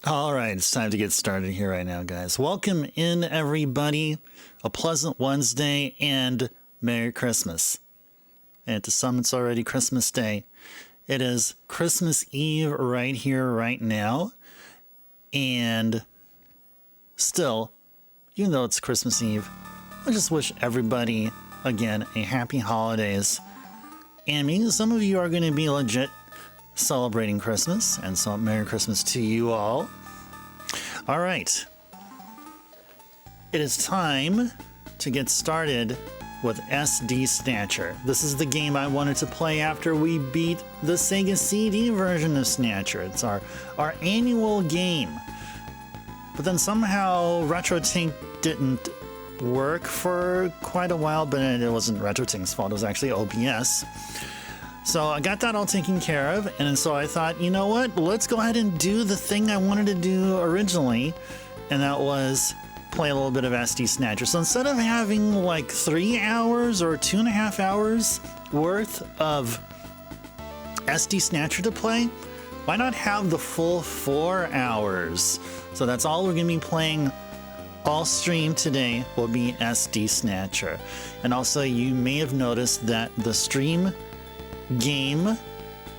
All right, it's time to get started here right now, guys. Welcome in, everybody. A pleasant Wednesday and Merry Christmas. And to some, it's already Christmas Day. It is Christmas Eve right here, right now. And still, even though it's Christmas Eve, I just wish everybody, again, a happy holidays. And maybe some of you are going to be legit celebrating Christmas, and so Merry Christmas to you all. All right, it is time to get started with SD Snatcher. This is the game I wanted to play after we beat the Sega CD version of Snatcher. It's our annual game. But then somehow RetroTink didn't work for quite a while, but it wasn't RetroTink's fault. It was actually OBS. So I got that all taken care of, and so I thought, you know what, let's go ahead and do the thing I wanted to do originally, and that was play a little bit of SD Snatcher. So instead of having like 3 hours or 2.5 hours worth of SD Snatcher to play, why not have the full 4 hours? So that's all we're going to be playing all stream today will be SD Snatcher. And also you may have noticed that the stream game,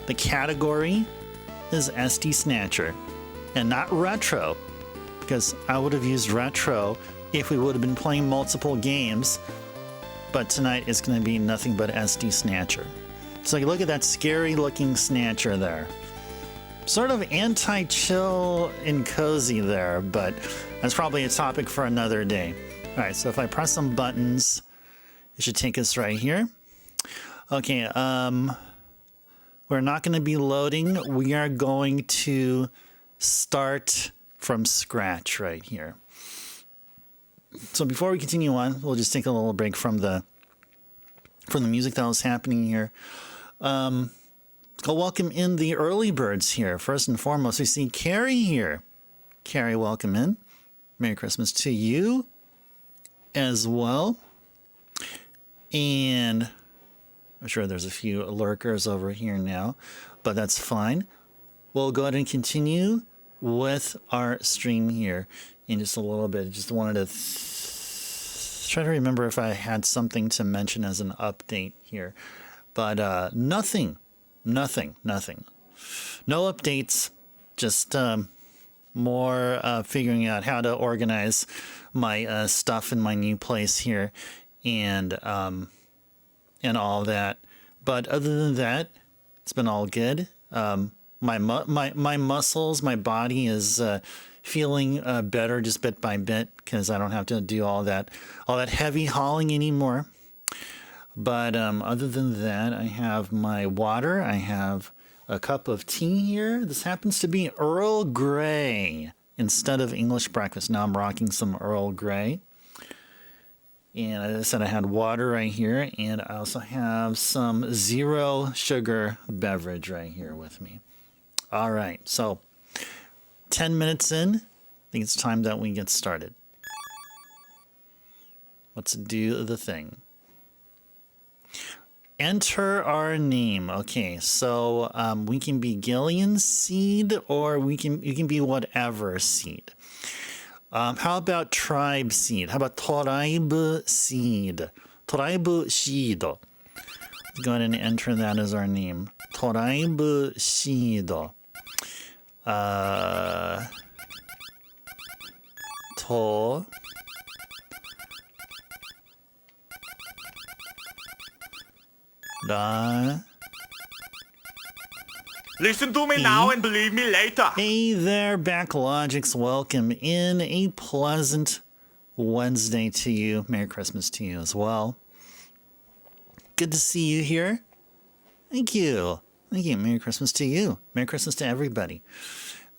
the category is SD Snatcher and not retro, because I would have used retro if we would have been playing multiple games, but tonight it's going to be nothing but SD Snatcher. So look at that scary looking Snatcher there, sort of anti-chill and cozy there, but that's probably a topic for another day. All right, so if I press some buttons, it should take us right here. Okay, we're not going to be loading. We are going to start from scratch right here. So before we continue on, we'll just take a little break from the music that was happening here. Go welcome in the early birds here. First and foremost, we see Carrie here. Carrie, welcome in. Merry Christmas to you as well. And I'm sure there's a few lurkers over here now, but that's fine. We'll go ahead and continue with our stream here in just a little bit. Just wanted to try to remember if I had something to mention as an update here, but nothing. No updates, just more figuring out how to organize my stuff in my new place here, and all that. But other than that, it's been all good. My muscles, my body is feeling better just bit by bit, because I don't have to do all that heavy hauling anymore. But other than that, I have my water. I have a cup of tea here. This happens to be Earl Grey instead of English breakfast. Now I'm rocking some Earl Grey. And as I said, I had water right here, and I also have some zero sugar beverage right here with me. All right, so 10 minutes in, I think it's time that we get started. Let's do the thing. Enter our name. Okay, so we can be Gillian seed, or you can be whatever seed. How about tribe seed? How about tribe seed? Tribe seed. Let's go ahead and enter that as our name. Tribe seed. To. Da. Listen to me now and believe me later. Hey there, Backlogics. Welcome in. A pleasant Wednesday to you. Merry Christmas to you as well. Good to see you here. Thank you. Merry Christmas to you. Merry Christmas to everybody.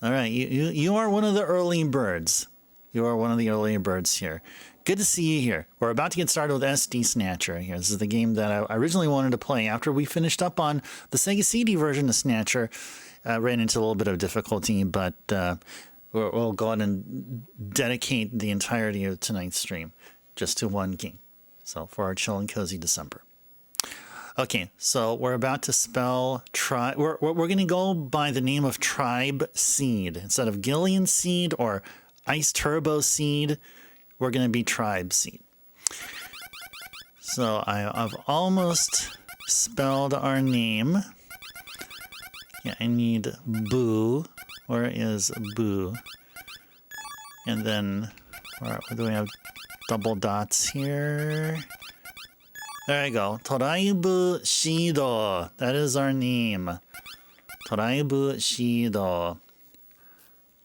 All right, you are one of the early birds. You are one of the early birds here. Good to see you here. We're about to get started with SD Snatcher here. This is the game that I originally wanted to play after we finished up on the Sega CD version of Snatcher. Ran into a little bit of difficulty, but we'll go ahead and dedicate the entirety of tonight's stream just to one game. So for our chill and cozy December. Okay, so we're about to spell tribe. We're going to go by the name of Tribe Seed. Instead of Gillian Seed or Ice Turbo Seed, we're going to be Tribe Seed. So I've almost spelled our name. Yeah, I need Boo. Where is Boo? And then, where do we have double dots here? There you go. Toraibu Shido. That is our name. Toraibu Shido.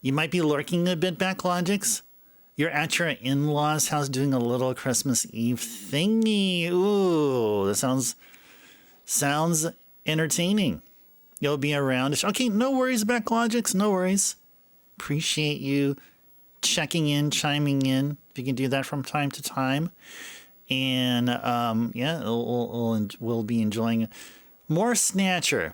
You might be lurking a bit, Backlogics. You're at your in-laws' house doing a little Christmas Eve thingy. Ooh, that sounds entertaining. You'll be around. Okay, no worries, Backlogics. No worries. Appreciate you checking in, chiming in. If you can do that from time to time. And yeah, we'll be enjoying more Snatcher.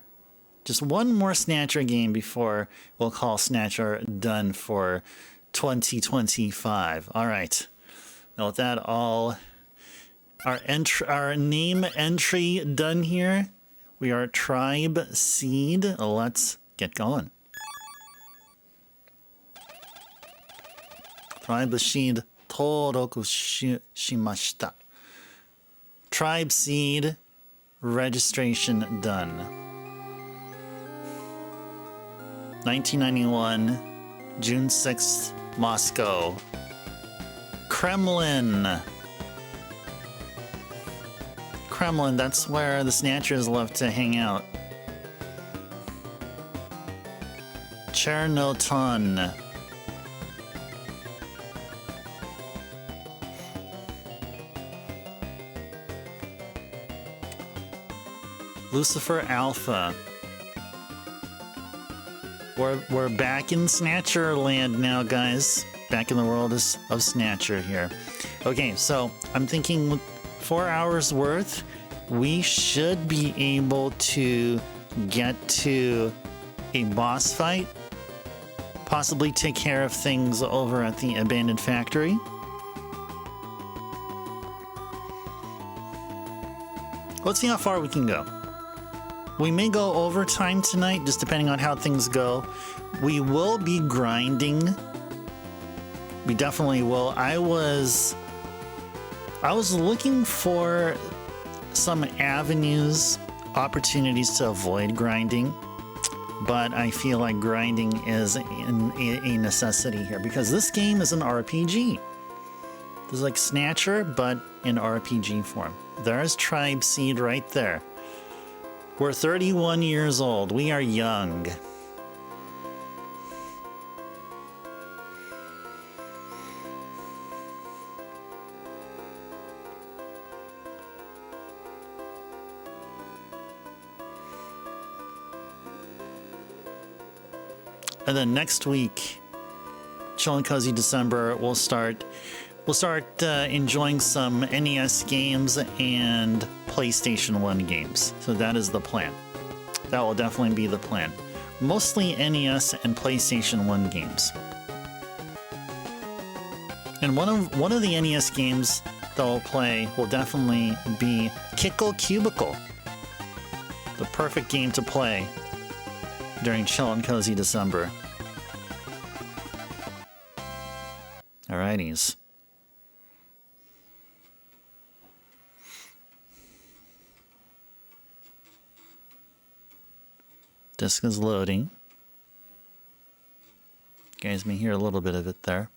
Just one more Snatcher game before we'll call Snatcher done for 2025. All right. Now with that all, our name entry done here. We are Tribe Seed. Let's get going. Tribe Seed登録しました. Tribe Seed registration done. 1991, June 6th, Moscow. Kremlin. Kremlin, that's where the Snatchers love to hang out. Chernoton. Lucifer Alpha. We're back in Snatcher land now, guys. Back in the world of Snatcher here. Okay, so I'm thinking 4 hours worth, we should be able to get to a boss fight. Possibly take care of things over at the abandoned factory. Let's see how far we can go. We may go overtime tonight, just depending on how things go. We will be grinding. We definitely will. I was looking for some avenues, opportunities to avoid grinding, but I feel like grinding is a necessity here because this game is an RPG. This is like Snatcher, but in RPG form. There's Tribe Seed right there. We're 31 years old. We are young. And then next week, Chill and Cozy December, we'll start enjoying some NES games and PlayStation 1 games. So that is the plan. That will definitely be the plan. Mostly NES and PlayStation 1 games. And one of the NES games that we'll play will definitely be Kickle Cubicle. The perfect game to play during Chill and Cozy December. Alrighties. Disk is loading. You guys may hear a little bit of it there.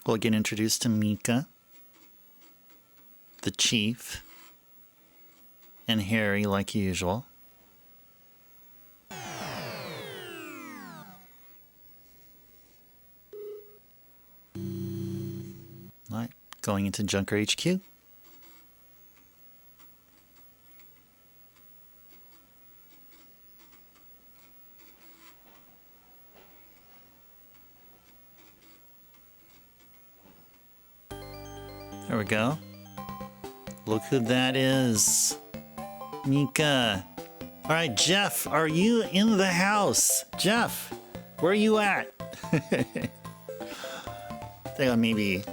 We'll get introduced to Mika, the Chief, and Harry like usual. Alright, going into Junker HQ. There we go. Look who that is. Mika. Alright, Jeff, are you in the house? Jeff, where are you at? think I'll maybe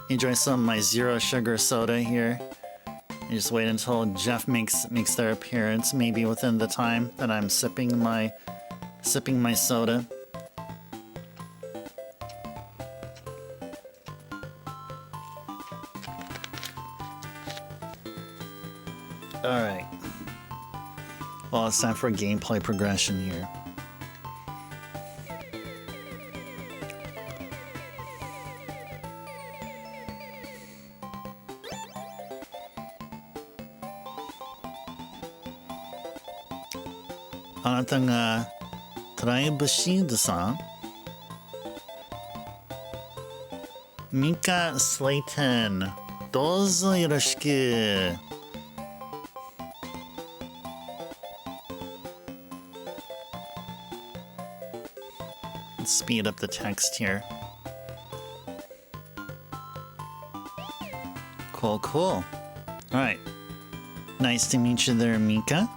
enjoy some of my zero sugar soda here. And just wait until Jeff makes their appearance, maybe within the time that I'm sipping my soda. Alright. Well, it's time for gameplay progression here. Anata Tribe Shield-san, Mika Slayton, dozo yoroshiku. Let's speed up the text here. Cool, cool. Alright. Nice to meet you there, Mika.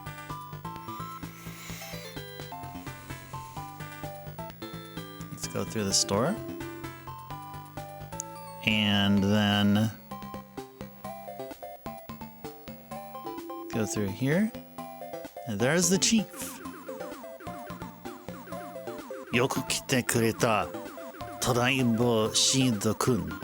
Let's go through the store. And then go through here. And there's the chief. Yoku kite kureta, Tribe Shield-kun.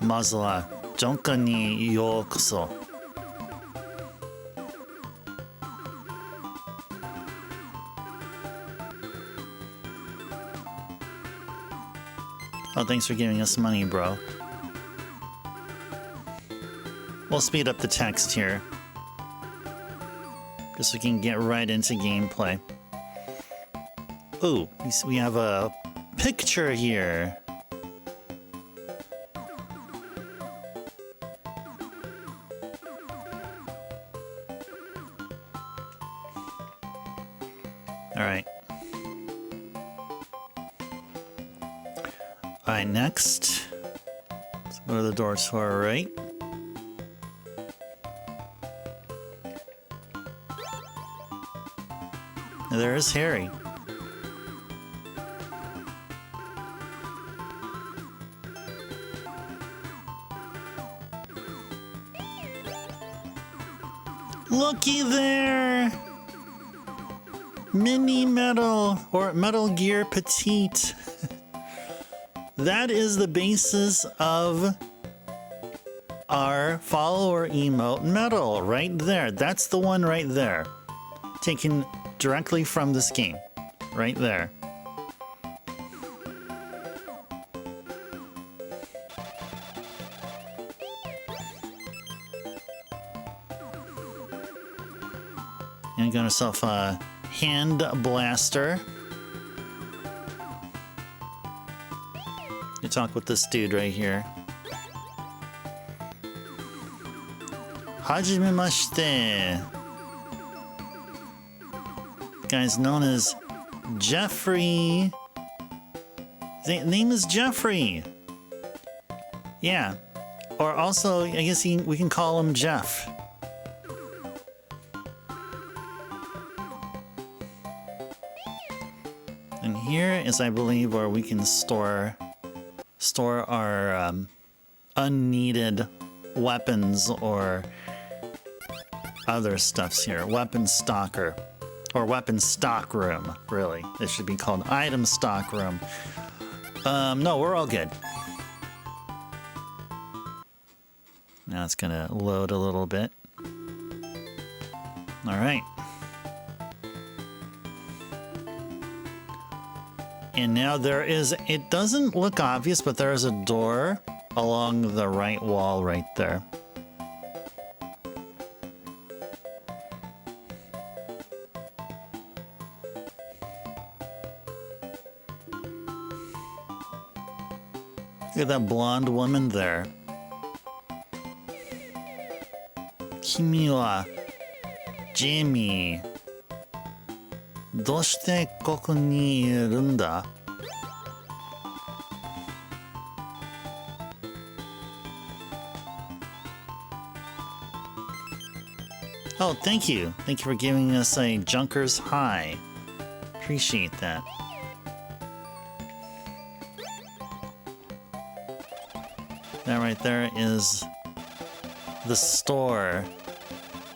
Mazu wa Jonka ni yokoso. Oh, thanks for giving us money, bro. We'll speed up the text here, just so we can get right into gameplay. Ooh, we have a picture here. Alright. Alright, next. Let's go to the door to our right. And there's Harry. Looky there! Mini Metal, or Metal Gear Petite. That is the basis of our follower emote Metal, right there. That's the one right there. Taken directly from this game, right there. And got herself a hand blaster. You talk with this dude right here. Hajimemashite. Guy's known as Jeffrey. His name is Jeffrey. Yeah. Or also, I guess we can call him Jeff. And here is, I believe, where we can store our unneeded weapons or other stuffs here. Weapon stocker. Or weapon stock room, really. It should be called item stock room. No, we're all good. Now it's gonna load a little bit. All right. And now there is, it doesn't look obvious, but there is a door along the right wall right there. Look at that blonde woman there. Kimi wa Jamie. どうしてここにいるんだ? Oh, thank you. Thank you for giving us a Junker's High. Appreciate that. That right there is the store.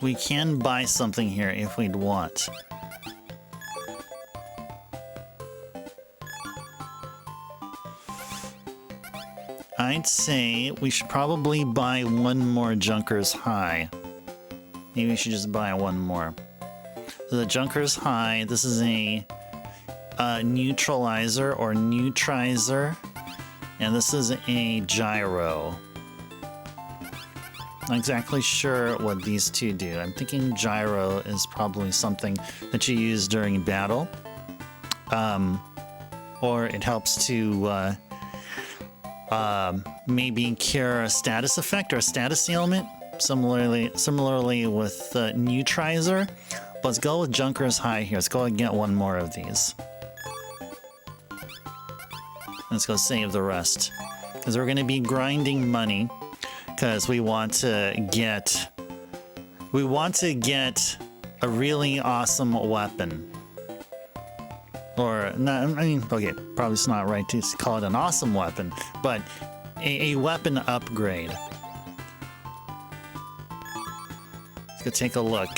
We can buy something here if we'd want. I'd say we should probably buy one more Junker's High. Maybe we should just buy one more. So the Junker's High, this is a neutralizer or neutrizer, and this is a gyro. Not exactly sure what these two do. I'm thinking gyro is probably something that you use during battle, or it helps to maybe cure a status effect or a status ailment. Similarly with neutrizer. But let's go with Junker's High here. Let's go and get one more of these. Let's go save the rest, because we're going to be grinding money, because we want to get a really awesome weapon. Or not, I mean, okay, probably it's not right to call it an awesome weapon, but a weapon upgrade. Let's go take a look.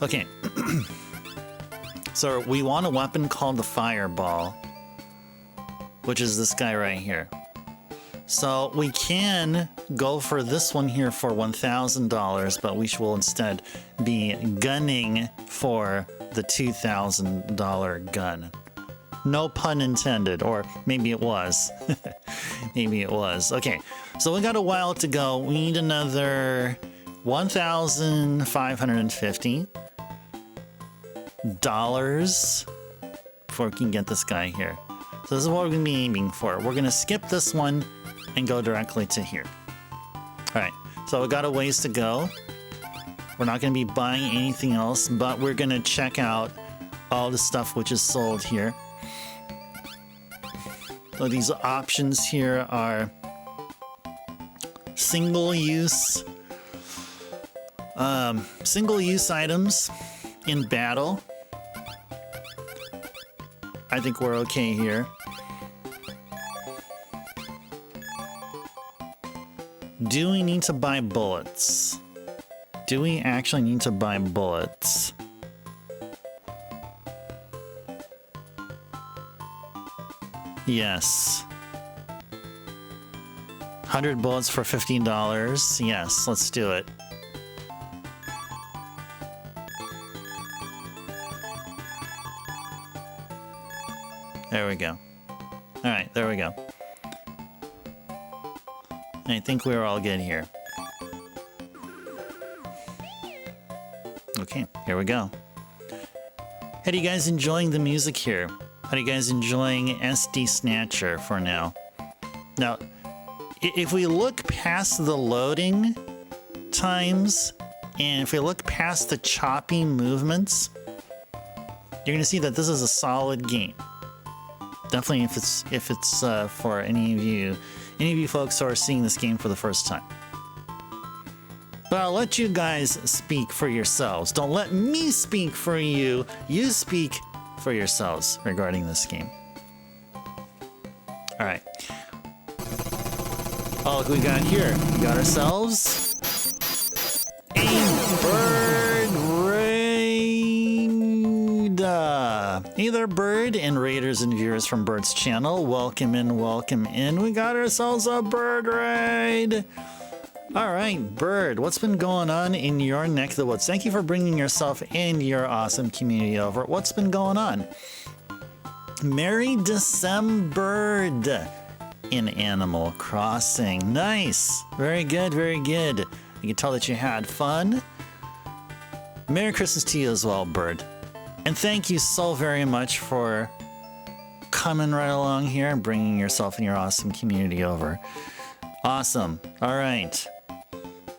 Okay. So we want a weapon called the Fireball, which is this guy right here. So we can go for this one here for $1,000, but we will instead be gunning for the $2,000 gun. No pun intended, or maybe it was. Maybe it was. Okay, so we got a while to go. We need another $1,550 before we can get this guy here. So this is what we're going to be aiming for. We're going to skip this one and go directly to here. Alright, so we got a ways to go. We're not going to be buying anything else, but we're going to check out all the stuff which is sold here. So these options here are single-use items in battle. I think we're okay here. Do we need to buy bullets? Do we actually need to buy bullets? Yes. 100 bullets for $15. Yes, let's do it. There we go. Alright, there we go. I think we're all good here. Okay, here we go. How are you guys enjoying the music here? How are you guys enjoying SD Snatcher for now? Now, if we look past the loading times, and if we look past the choppy movements, you're gonna see that this is a solid game. Definitely if it's for any of you folks who are seeing this game for the first time. But I'll let you guys speak for yourselves. Don't let me speak for you. You speak for yourselves regarding this game. All right. Oh, look what we got here. We got ourselves a bird raid. Hey there, Bird, and raiders and viewers from Bird's channel. Welcome in, welcome in. We got ourselves a bird raid. All right, Bird, what's been going on in your neck of the woods? Thank you for bringing yourself and your awesome community over. What's been going on? Merry December in Animal Crossing. Nice. Very good, very good. You can tell that you had fun. Merry Christmas to you as well, Bird. And thank you so very much for coming right along here and bringing yourself and your awesome community over. Awesome. All right.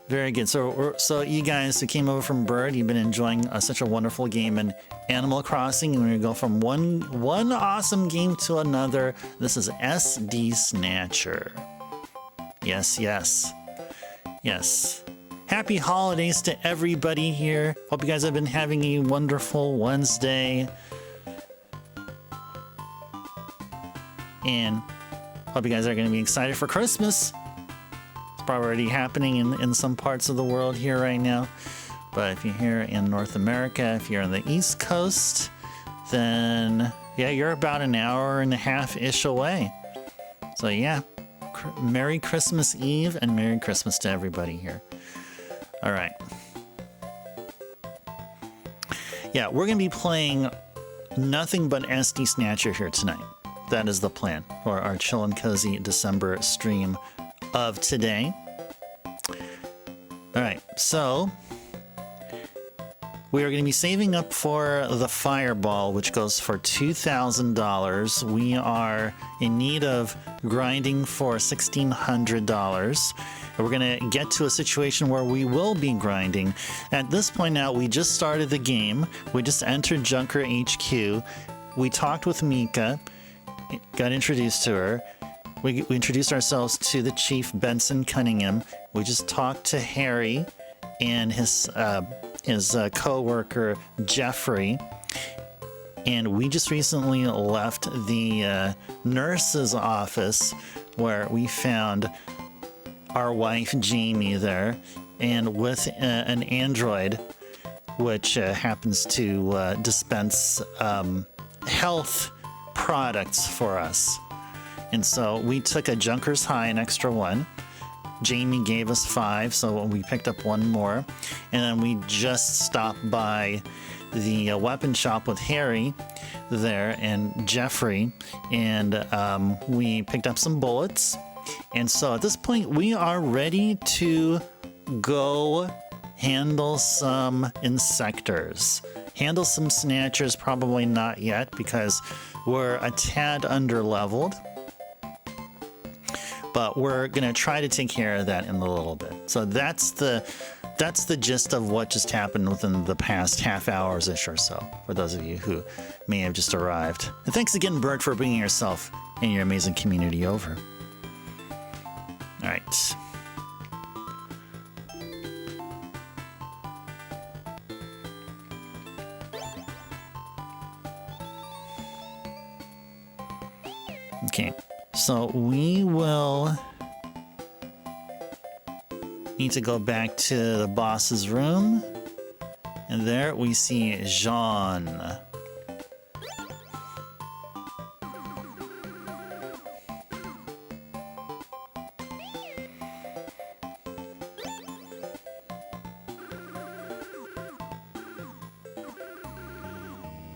Very good. So you guys who came over from Bird, you've been enjoying such a wonderful game in Animal Crossing. And we're going to go from one awesome game to another. This is SD Snatcher. Yes, yes. Yes. Happy holidays to everybody here. Hope you guys have been having a wonderful Wednesday. And hope you guys are going to be excited for Christmas. It's probably already happening in some parts of the world here right now. But if you're here in North America, if you're on the East Coast, then yeah, you're about an hour and a half-ish away. So yeah, Merry Christmas Eve and Merry Christmas to everybody here. All right. Yeah, we're going to be playing nothing but SD Snatcher here tonight. That is the plan for our Chill and Cozy December stream of today. All right, so we are going to be saving up for the Fireball, which goes for $2,000. We are in need of grinding for $1,600. And we're going to get to a situation where we will be grinding. At this point now, we just started the game. We just entered Junker HQ. We talked with Mika, got introduced to her. We introduced ourselves to the Chief, Benson Cunningham. We just talked to Harry and his co-worker Jeffrey, and we just recently left the nurse's office where we found our wife Jamie there, and with an android which happens to dispense health products for us. And so we took a Junker's High, an extra one. Jamie gave us 5, so we picked up 1 more. And then we just stopped by the weapon shop with Harry there and Jeffrey, and we picked up some bullets. And so at this point, we are ready to go handle some insectors. Handle some snatchers, probably not yet, because we're a tad underleveled. But we're going to try to take care of that in a little bit. So that's the gist of what just happened within the past half hours-ish or so, for those of you who may have just arrived. And thanks again, Bert, for bringing yourself and your amazing community over. All right. Okay. So we will need to go back to the boss's room. And there we see Jean.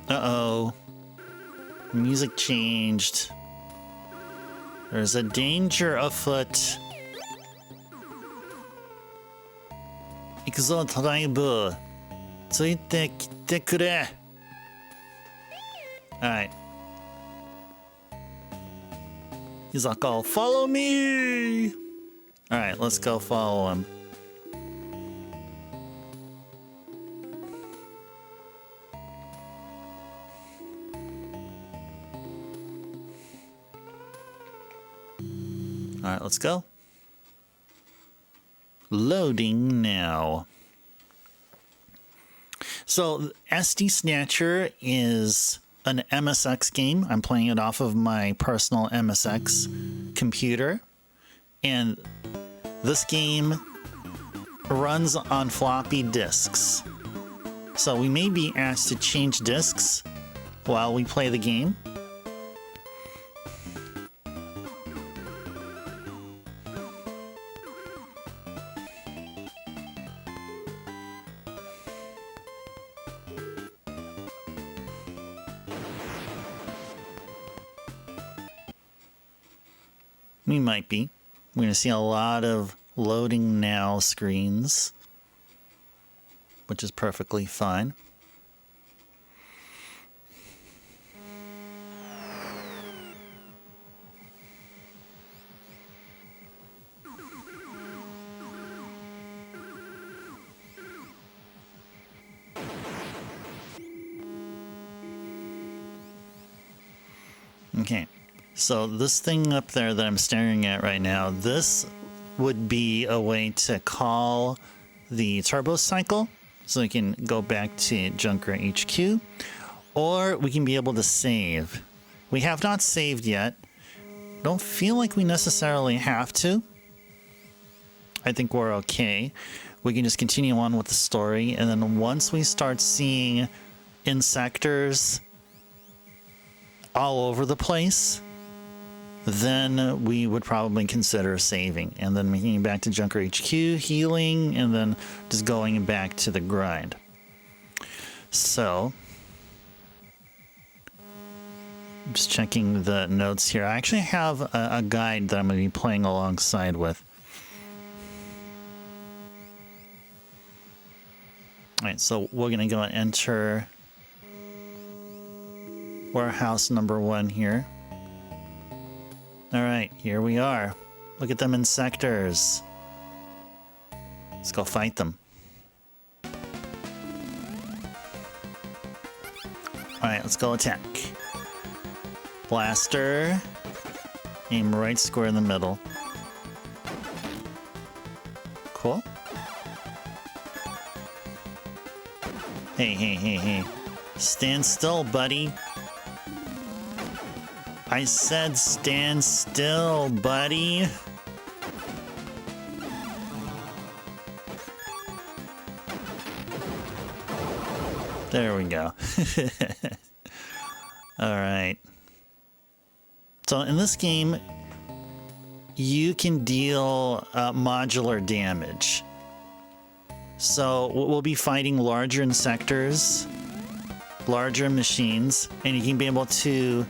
Uh-oh. Music changed. There's a danger afoot. 行くぞ、トライブ。ついてきてくれ。Alright. He's like, oh, follow me! Alright, let's go follow him. Alright, let's go. Loading now. So, SD Snatcher is an MSX game. I'm playing it off of my personal MSX computer. And this game runs on floppy disks. So we may be asked to change disks while we play the game. We might be. We're going to see a lot of loading now screens, which is perfectly fine. Okay. So this thing up there that I'm staring at right now, this would be a way to call the turbo cycle, so we can go back to Junker HQ, or we can be able to save. We have not saved yet. Don't feel like we necessarily have to. I think we're okay. We can just continue on with the story, and then once we start seeing insectors all over the place, then we would probably consider saving and then making it back to Junker HQ, healing, and then just going back to the grind. So, just checking the notes here. I actually have a guide that I'm going to be playing alongside with. All right, so we're going to go and enter warehouse number 1 here. All right, here we are. Look at them insectors. Let's go fight them. All right, let's go attack. Blaster. Aim right square in the middle. Cool. Hey, hey, hey, hey. Stand still, buddy. I said stand still, buddy. There we go. All right. So in this game, you can deal modular damage. So we'll be fighting larger insectors, larger machines, and you can be able to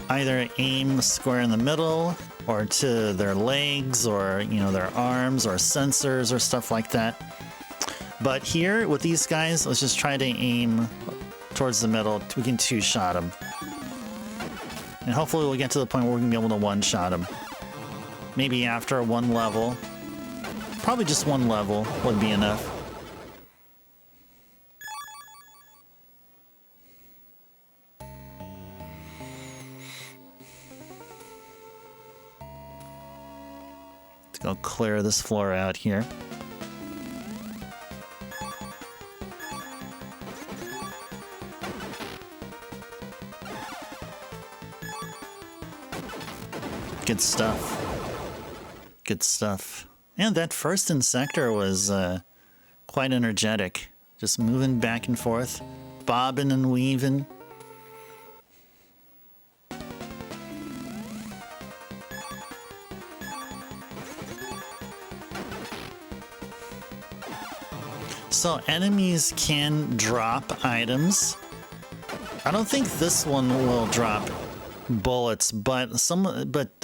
either aim square in the middle or to their legs or, you know, their arms or sensors or stuff like that. But here with these guys, let's just try to aim towards the middle. We can two-shot them. And hopefully we'll get to the point where we can be able to one-shot them. Maybe after 1 level. Probably just 1 level would be enough. Let's go clear this floor out here. Good stuff. Good stuff. And that first insector was quite energetic. Just moving back and forth, bobbing and weaving. So enemies can drop items. I don't think this one will drop bullets, but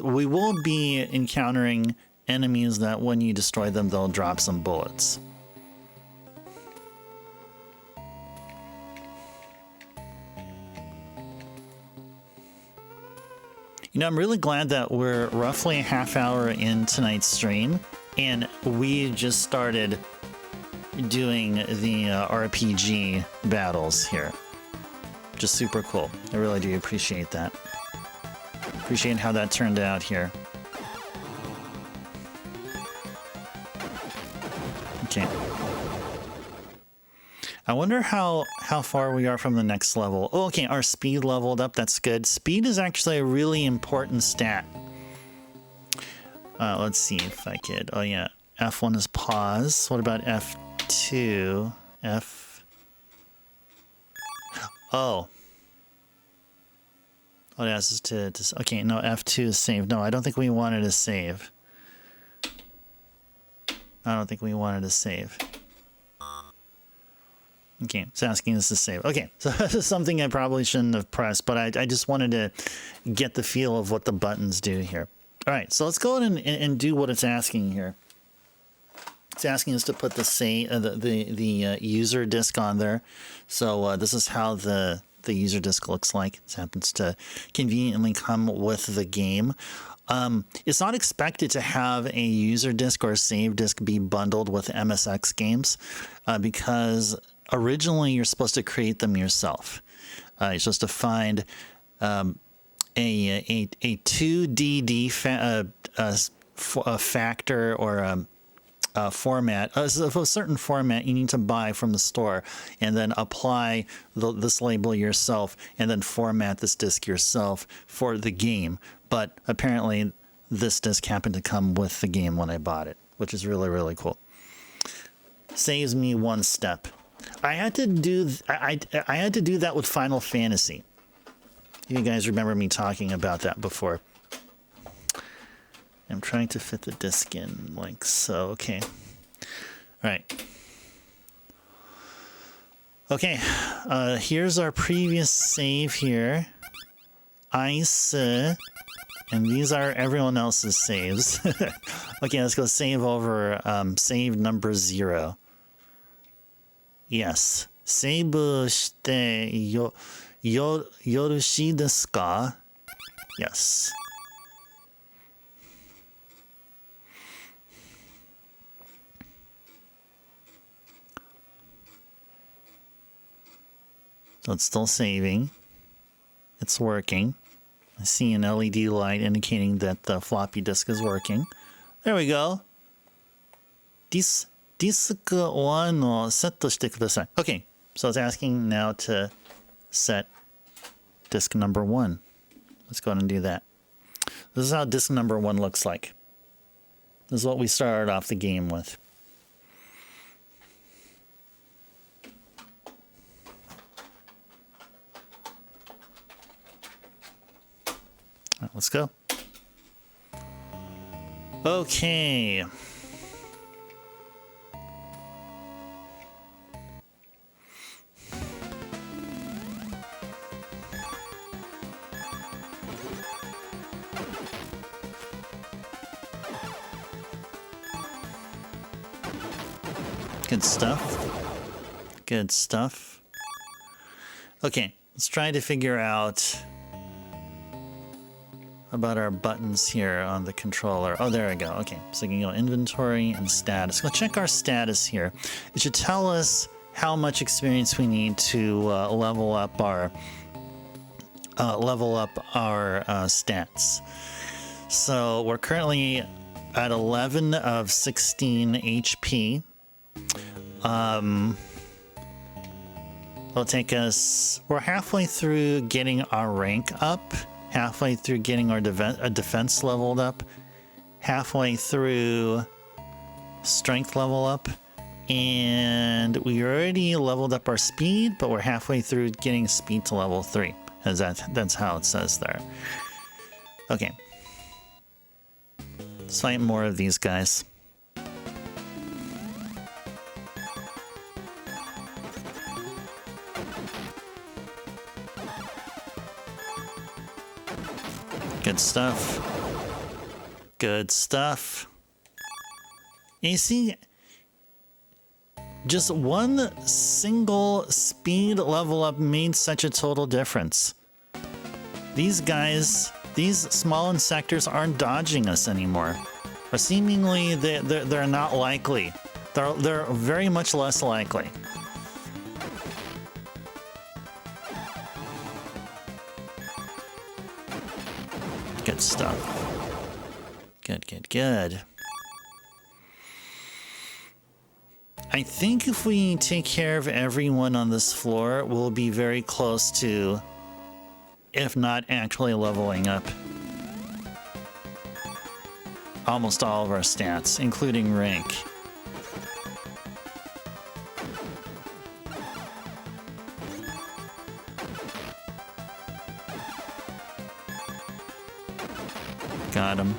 we will be encountering enemies that when you destroy them, they'll drop some bullets. You know, I'm really glad that we're roughly a half hour in tonight's stream, and we just started doing the RPG battles here. Just super cool. I really do appreciate that. Appreciate how that turned out here. Okay. I wonder how far we are from the next level. Oh, okay, our speed leveled up. That's good. Speed is actually a really important stat. Let's see if I could. Oh, yeah. F1 is pause. What about F2? Oh. Oh, it asks us to... Okay, no, F2 is save. No, I don't think we wanted to save. I don't think we wanted to save. Okay, it's asking us to save. Okay, so this is something I probably shouldn't have pressed, but I just wanted to get the feel of what the buttons do here. All right, so let's go ahead and do what it's asking here. It's asking us to put the user disk on there. So this is how the user disk looks like. This happens to conveniently come with the game. It's not expected to have a user disk or a save disk be bundled with MSX games because originally you're supposed to create them yourself. You're supposed to find a 2DD factor or format, of a certain format you need to buy from the store, and then apply this label yourself, and then format this disc yourself for the game. But apparently this disc happened to come with the game when I bought it, which is really, really cool. Saves me one step. I had to do I had to do that with Final Fantasy. You guys remember me talking about that before. I'm trying to fit the disc in like so. Okay. All right. Okay. Here's our previous save here. Ice. And these are everyone else's saves. Okay, let's go save over save number 0. Yes. Save shite yorushii desu ka? Yes. So it's still saving. It's working. I see an LED light indicating that the floppy disk is working. There we go. Disk 1をセットしてください. Okay, so it's asking now to set disk number 1. Let's go ahead and do that. This is how disk number 1 looks like. This is what we started off the game with. All right, let's go. Okay. Good stuff. Good stuff. Okay, let's try to figure out about our buttons here on the controller. Oh, there we go. Okay, so we can go inventory and status. Go check our status here. It should tell us how much experience we need to level up our stats. So we're currently at 11 of 16 HP. It'll take us, we're halfway through getting our rank up, halfway through getting our defense leveled up, halfway through strength level up, and we already leveled up our speed, but we're halfway through getting speed to level 3, as that's how it says there. Okay. Let's fight more of these guys. Good stuff. Good stuff. You see, just one single speed level up made such a total difference. These guys, these small insectors aren't dodging us anymore. Or seemingly they're not likely. They're very much less likely. Good stuff. Good, good, good. I think if we take care of everyone on this floor, we'll be very close to, if not actually leveling up, almost all of our stats, including rank. Got him.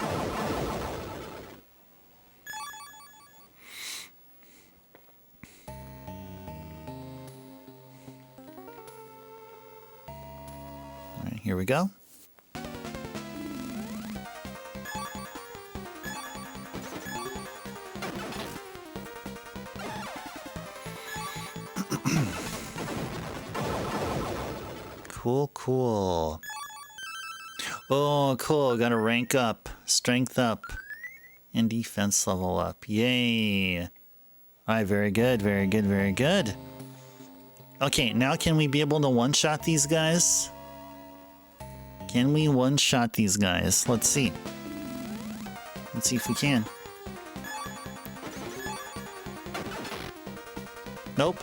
All right, here we go. Cool, cool. Oh, cool. Got to rank up, strength up, and defense level up. Yay. All right, very good, very good, very good. Okay, now can we be able to one-shot these guys? Can we one-shot these guys? Let's see. Let's see if we can. Nope.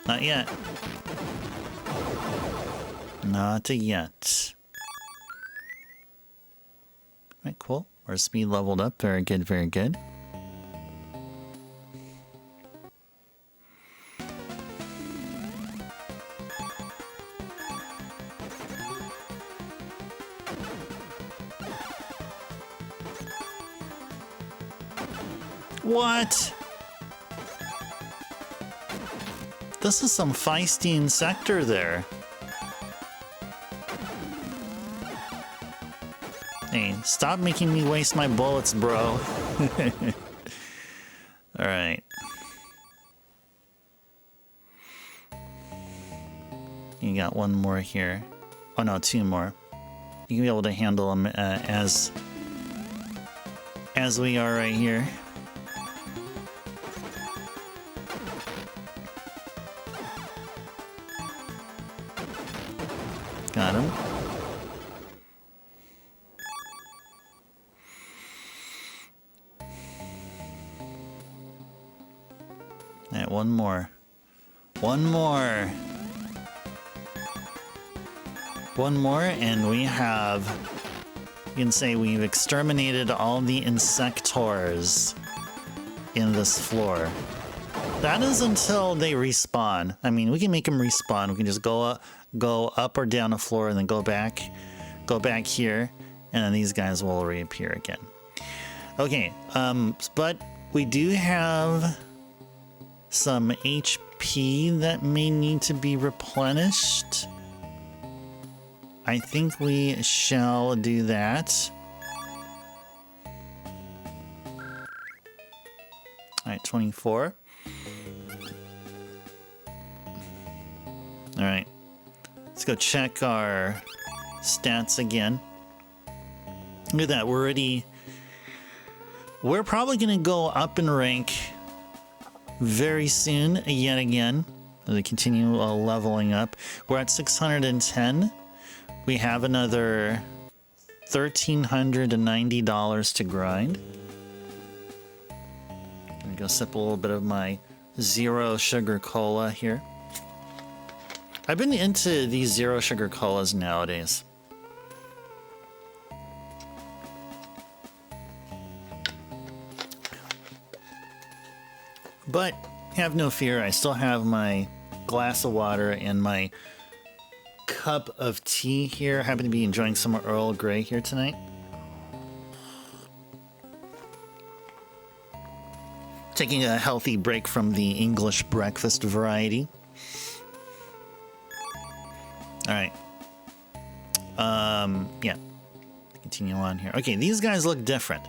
Not yet. Not yet. Alright, cool. Our speed leveled up. Very good, very good. What? This is some feisty sector there. Hey, stop making me waste my bullets, bro. Alright. You got one more here. Oh no, two more. You can be able to handle them as we are right here. Got him. Alright, one more. One more. One more, and we have... You can say we've exterminated all the insectors in this floor. That is until they respawn. I mean, we can make them respawn. We can just go up or down the floor and then go back here, and then these guys will reappear again. Okay, but we do have some HP that may need to be replenished. I think we shall do that. Alright, 24. Alright. Let's go check our stats again. Look at that, we're probably gonna go up in rank very soon, yet again, as we continue leveling up. We're at 610. We have another $1,390 to grind. I'm gonna go sip a little bit of my zero sugar cola here. I've been into these zero sugar colas nowadays. But have no fear, I still have my glass of water and my cup of tea here. I happen to be enjoying some Earl Grey here tonight. Taking a healthy break from the English breakfast variety. Alright. Yeah. Continue on here. Okay, these guys look different.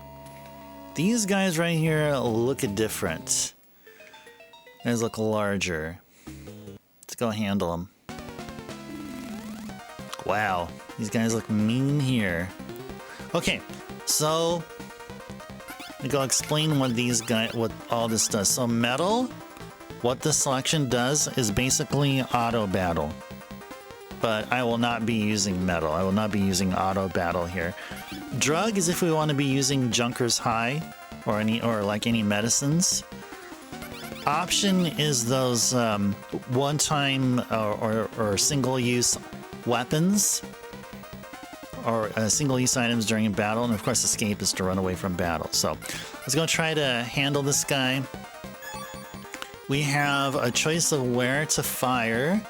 These guys right here look different. These look larger. Let's go handle them. Wow, these guys look mean here. Okay, so let me go explain what all this does. So metal, what this selection does is basically auto battle. But I will not be using metal. I will not be using auto battle here. Drug is if we want to be using Junker's High or any medicines. Option is those one-time or single-use weapons or single-use items during a battle, and of course escape is to run away from battle. So let's go try to handle this guy. We have a choice of where to fire.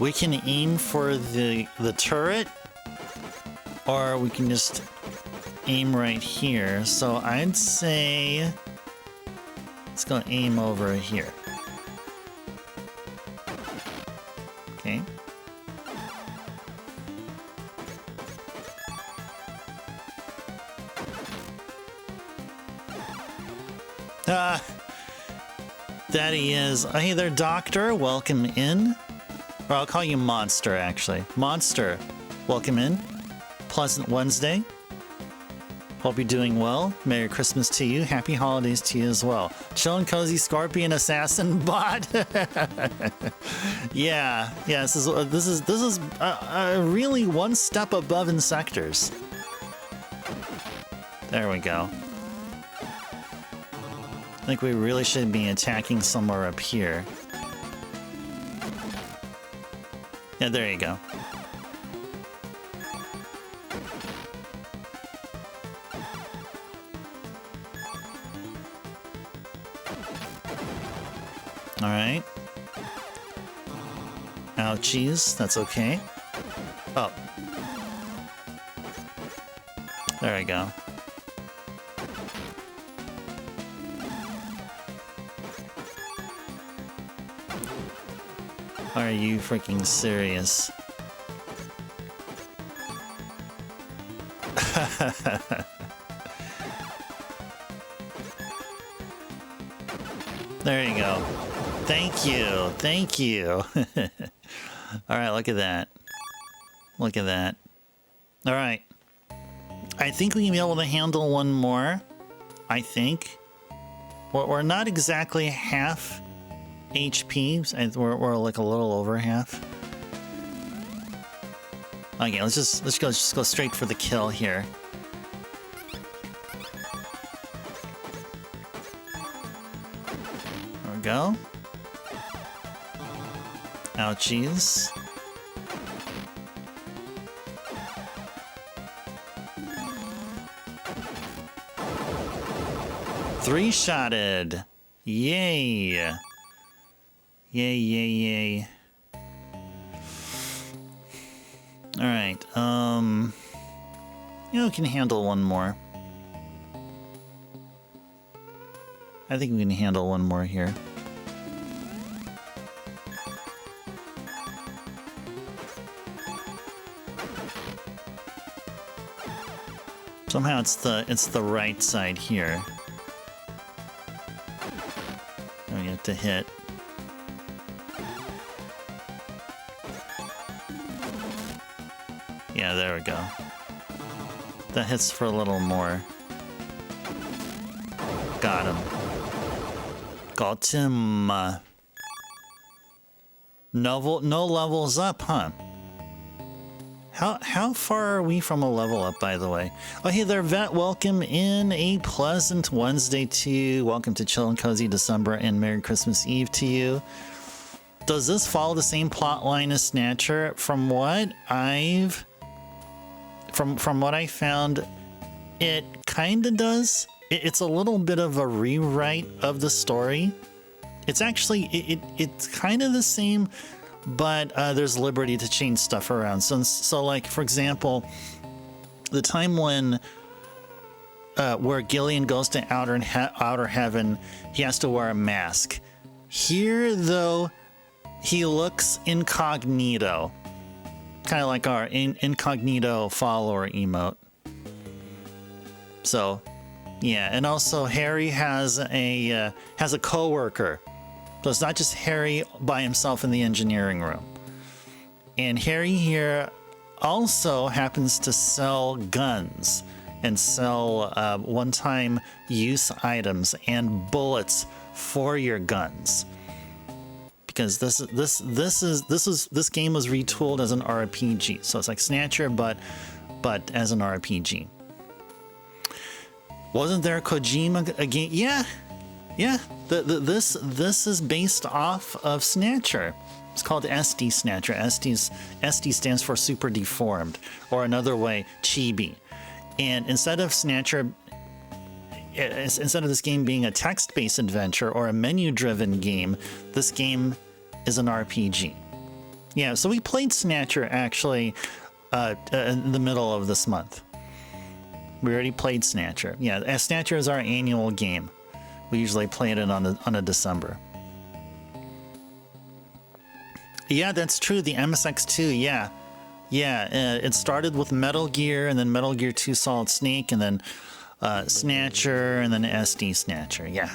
We can aim for the turret, or we can just aim right here. So I'd say let's go aim over here. Okay. That he is. Hey there, Doctor. Welcome in. Or I'll call you Monster, actually. Monster, welcome in. Pleasant Wednesday. Hope you're doing well. Merry Christmas to you. Happy holidays to you as well. Chillin' Cozy Scorpion Assassin Bot. Yeah. This is really one step above Insectors. There we go. I think we really should be attacking somewhere up here. Yeah, there you go. All right. Ouchies, that's okay. Oh. There we go. Are you freaking serious? There you go. Thank you. Thank you. All right, look at that. Look at that. All right. I think we can be able to handle one more. I think. We're not exactly half HP. We're like a little over half. Okay, let's just go straight for the kill here. There we go. Ouchies. Three-shotted. Yay. Yay, yay, yay. All right. We can handle one more. I think we can handle one more here. Somehow it's the right side here. Oh, you have to hit. Yeah, there we go. That hits for a little more. Got him. Got him. No levels up, huh? How far are we from a level up, by the way? Oh, hey there, Vet. Welcome in. A pleasant Wednesday to you. Welcome to Chill and Cozy December and Merry Christmas Eve to you. Does this follow the same plot line as Snatcher? From what I found, it kind of does. It's a little bit of a rewrite of the story. It's actually it's kind of the same, but there's liberty to change stuff around. So like, for example, the time when where Gillian goes to outer heaven, he has to wear a mask. Here, though, he looks incognito, kind of like our incognito follower emote. So, yeah, and also Harry has a coworker. So it's not just Harry by himself in the engineering room. And Harry here also happens to sell guns and sell one-time use items and bullets for your guns. Because this game was retooled as an RPG. So it's like Snatcher, but as an RPG. Wasn't there Kojima a game? Yeah. This is based off of Snatcher. It's called SD Snatcher. SD stands for Super Deformed, or another way, Chibi. And instead of Snatcher, instead of this game being a text-based adventure or a menu-driven game, this game is an RPG. Yeah, so we played Snatcher actually in the middle of this month. We already played Snatcher. Yeah, Snatcher is our annual game. We usually play it on a December. Yeah, that's true. The MSX2, yeah. It started with Metal Gear, and then Metal Gear 2 Solid Snake, and then Snatcher, and then SD Snatcher. Yeah.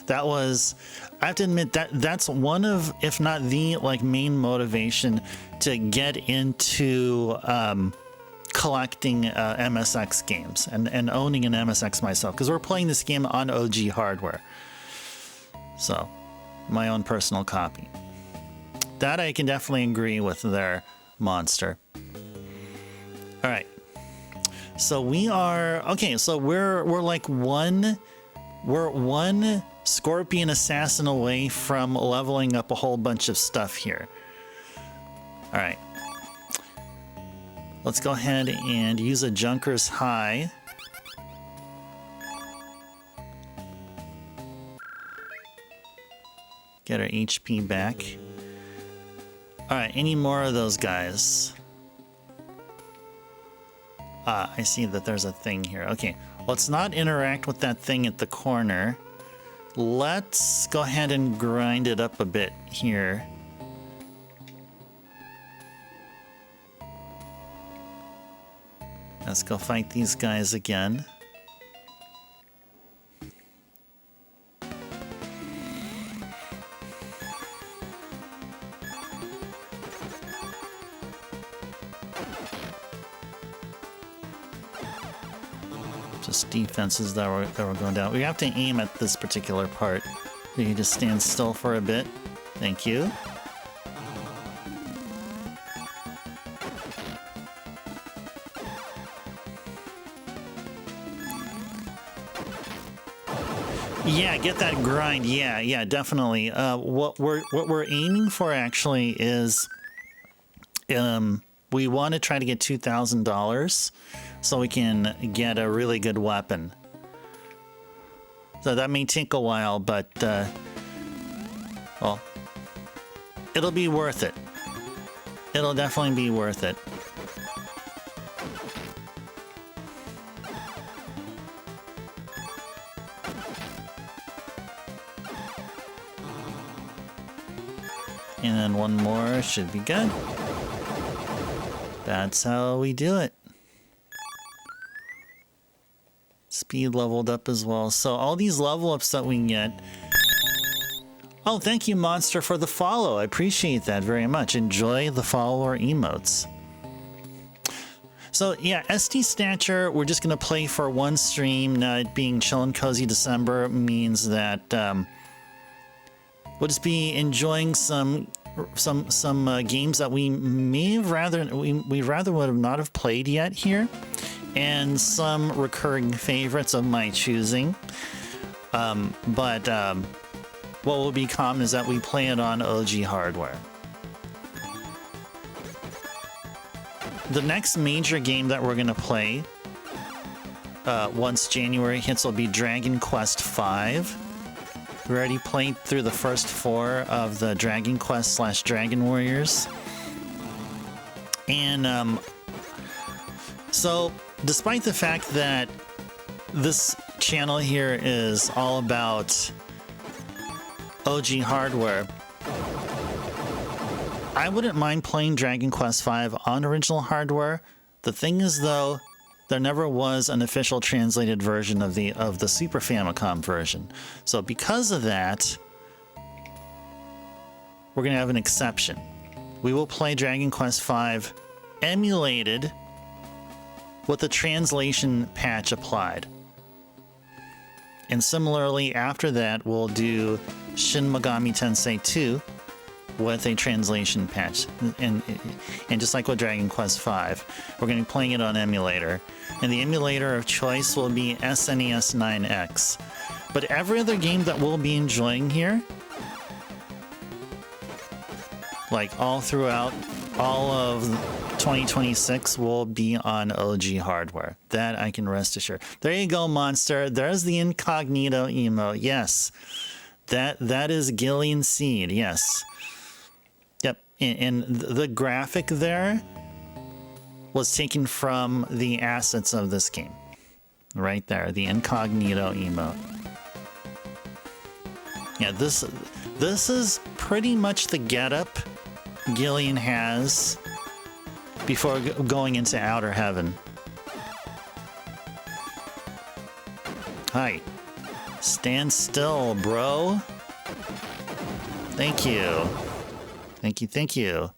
That was, I have to admit, that's one of, if not the main motivation to get into collecting MSX games and owning an MSX myself, because we're playing this game on OG hardware. So, my own personal copy. That I can definitely agree with there, Monster. All right. So we are, okay, so we're like one We're one Scorpion Assassin away from leveling up a whole bunch of stuff here. All right. Let's go ahead and use a Junker's High. Get our HP back. All right, any more of those guys? Ah, I see that there's a thing here. Okay, let's not interact with that thing at the corner. Let's go ahead and grind it up a bit here. Let's go fight these guys again. Just defenses that were going down. We have to aim at this particular part. You can just stand still for a bit. Thank you. Yeah, get that grind. Yeah, definitely. What we're aiming for actually is, we want to try to get $2,000 so we can get a really good weapon. So that may take a while, but well, it'll be worth it. It'll definitely be worth it. And then one more should be good. That's how we do it. Speed leveled up as well. So all these level ups that we can get. Oh, thank you, Monster, for the follow. I appreciate that very much. Enjoy the follower emotes. So yeah, SD Snatcher, we're just going to play for one stream. Now, it being Chill and Cozy December means that we'll just be enjoying some games that we may have we rather would have not have played yet here, and some recurring favorites of my choosing. But what will be common is that we play it on OG hardware. The next major game that we're gonna play once January hits will be Dragon Quest V. We already played through the first 4 of the Dragon Quest / Dragon Warriors. And so despite the fact that this channel here is all about OG hardware, I wouldn't mind playing Dragon Quest V on original hardware. The thing is, though, there never was an official translated version of the Super Famicom version. So because of that, we're going to have an exception. We will play Dragon Quest V emulated with the translation patch applied. And similarly, after that, we'll do Shin Megami Tensei 2 with a translation patch. And just like with Dragon Quest V, we're going to be playing it on emulator. And the emulator of choice will be SNES 9X. But every other game that we'll be enjoying here, like all throughout all of 2026, will be on OG hardware. That I can rest assured. There you go, Monster. There's the incognito emote. Yes. That is Gillian Seed. Yes. Yep. And the graphic there was taken from the assets of this game. Right there. The incognito emote. Yeah, this is pretty much the getup Gillian has before going into Outer Heaven. Hi. Stand still, bro. Thank you. Thank you.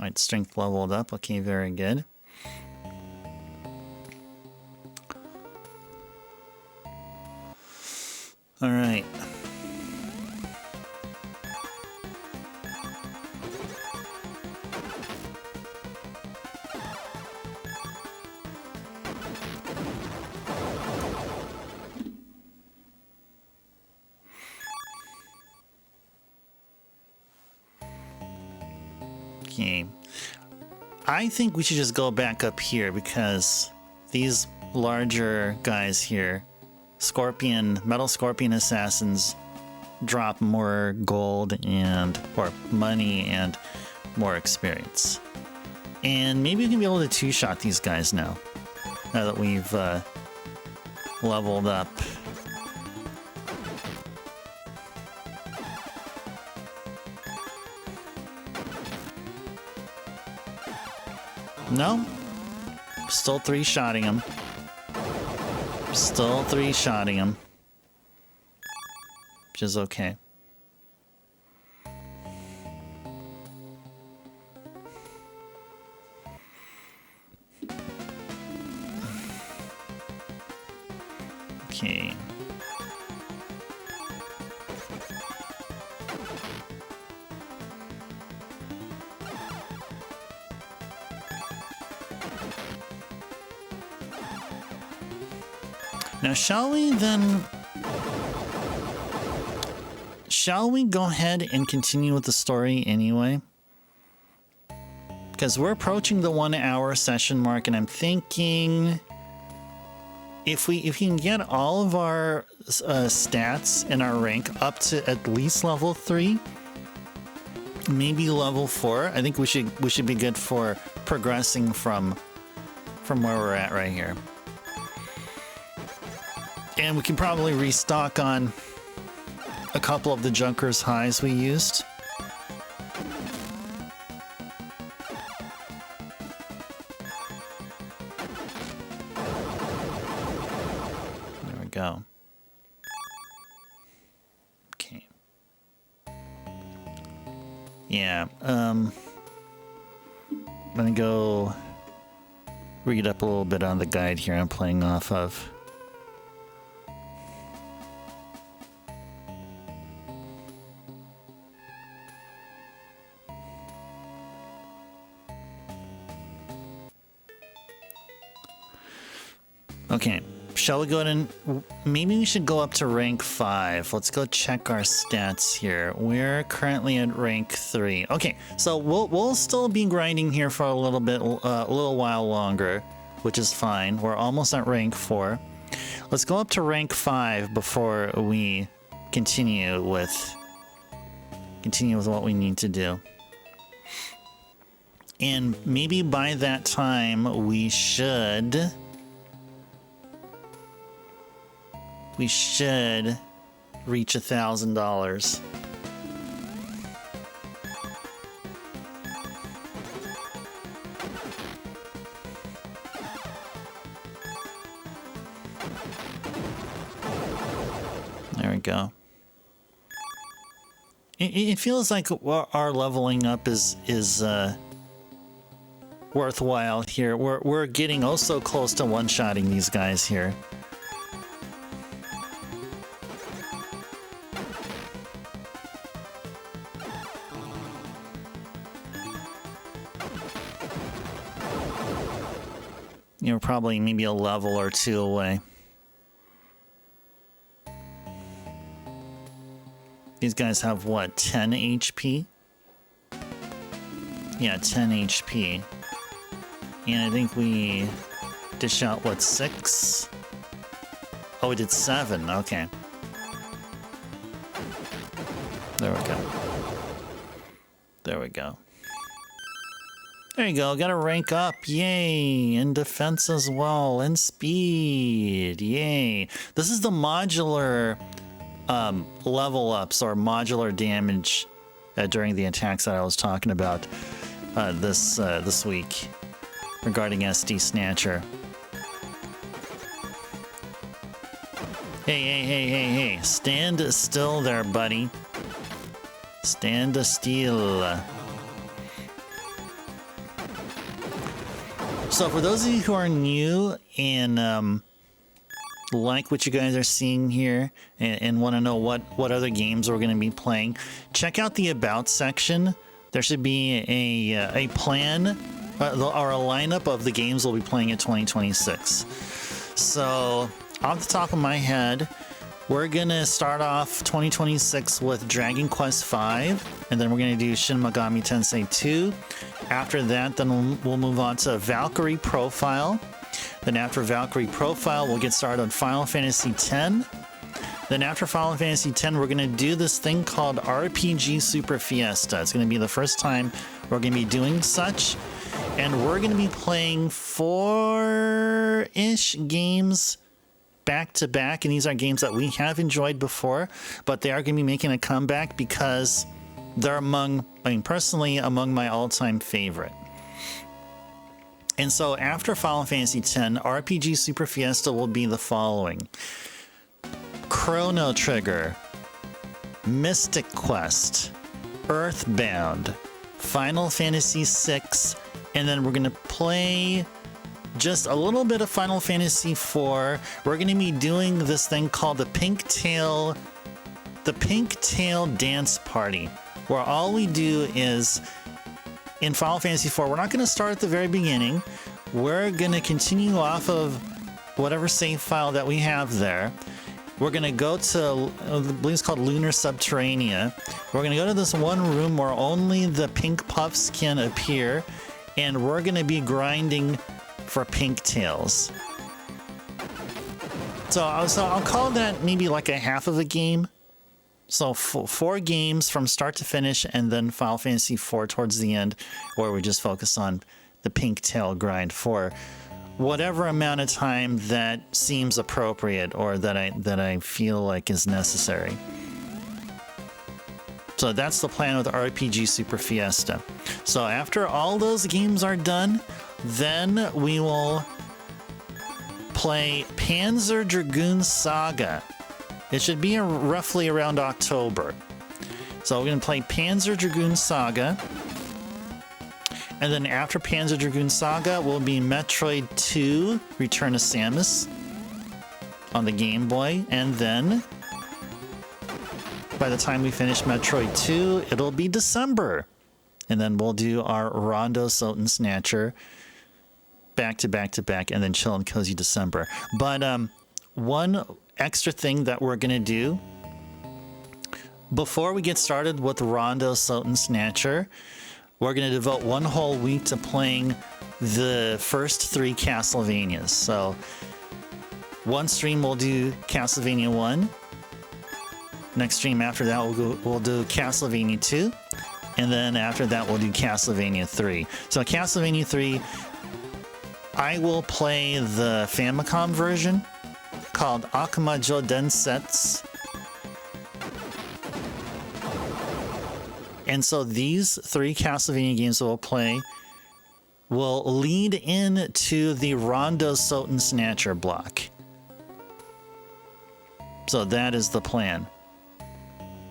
Alright, strength leveled up. Okay, very good. Alright. Okay. I think we should just go back up here because these larger guys here, metal scorpion assassins, drop more gold or money and more experience. And maybe we can be able to two-shot these guys now that we've leveled up. No, still three-shotting him. Still three-shotting him, which is okay. Okay. Now, shall we go ahead and continue with the story anyway? Because we're approaching the 1 hour session mark, and I'm thinking if we can get all of our stats and our rank up to at least level 3, maybe level 4, I think we should be good for progressing from where we're at right here. And we can probably restock on a couple of the Junkers highs we used. There we go. Okay. Yeah, I'm gonna go read up a little bit on the guide here I'm playing off of. Okay, shall we go ahead and maybe we should go up to rank 5. Let's go check our stats here. We're currently at rank 3. Okay, so we'll still be grinding here for a little while longer, which is fine. We're almost at rank 4. Let's go up to rank 5 before we continue with what we need to do. And maybe by that time we should reach $1,000. There we go. It feels like our leveling up is worthwhile here. We're getting oh so close to one-shotting these guys here. You're probably maybe a level or 2 away. These guys have what, 10 HP? Yeah, 10 HP. And I think we dish out what, 6? Oh, we did 7. Okay. There we go. There we go. There you go, gotta rank up, yay, and defense as well, and speed, yay. This is the modular level ups or modular damage during the attacks that I was talking about this week regarding SD Snatcher. Hey, stand still there, buddy. Stand still. So for those of you who are new and like what you guys are seeing here and want to know what other games we're going to be playing, check out the About section. There should be a plan or a lineup of the games we'll be playing in 2026. So off the top of my head, We're gonna start off 2026 with Dragon Quest V, and then we're gonna do Shin Megami Tensei 2. After that, then we'll move on to Valkyrie Profile. Then after Valkyrie Profile, we'll get started on Final Fantasy X. Then after Final Fantasy X, we're gonna do this thing called RPG Super Fiesta. It's gonna be the first time we're gonna be doing such, and we're gonna be playing 4-ish games back to back, and these are games that we have enjoyed before, but they are going to be making a comeback because they're personally among my all-time favorite. And so after Final Fantasy X, RPG Super Fiesta will be the following: Chrono Trigger, Mystic Quest, Earthbound, Final Fantasy VI, and then we're going to play just a little bit of Final Fantasy IV. We're going to be doing this thing called the Pink Tail Dance Party, where all we do is, in Final Fantasy IV, we're not going to start at the very beginning. We're going to continue off of whatever save file that we have there. We're going to go to, I believe it's called Lunar Subterranea. We're going to go to this one room where only the pink puffs can appear, and we're going to be grinding for pink tails. So I'll call that maybe like a half of a game. So 4 games from start to finish, and then Final Fantasy IV towards the end, where we just focus on the pink tail grind for whatever amount of time that seems appropriate or that I feel like is necessary. So that's the plan with RPG Super Fiesta. So after all those games are done, then we will play Panzer Dragoon Saga. It should be roughly around October. So we're going to play Panzer Dragoon Saga. And then after Panzer Dragoon Saga will be Metroid 2 Return of Samus on the Game Boy. And then by the time we finish Metroid 2, it'll be December. And then we'll do our Rondo, SotN, Snatcher back to back to back, and then Chill and Cozy December. But one extra thing that we're gonna do before we get started with Rondo, SotN, Snatcher, we're gonna devote one whole week to playing the first 3 Castlevanias. So one stream we'll do Castlevania 1. Next stream after that we'll do Castlevania 2. And then after that we'll do Castlevania 3. So Castlevania 3, I will play the Famicom version called Akumajo Densetsu. And so these 3 Castlevania games that we'll play will lead into the Rondo, SotN, Snatcher block. So that is the plan.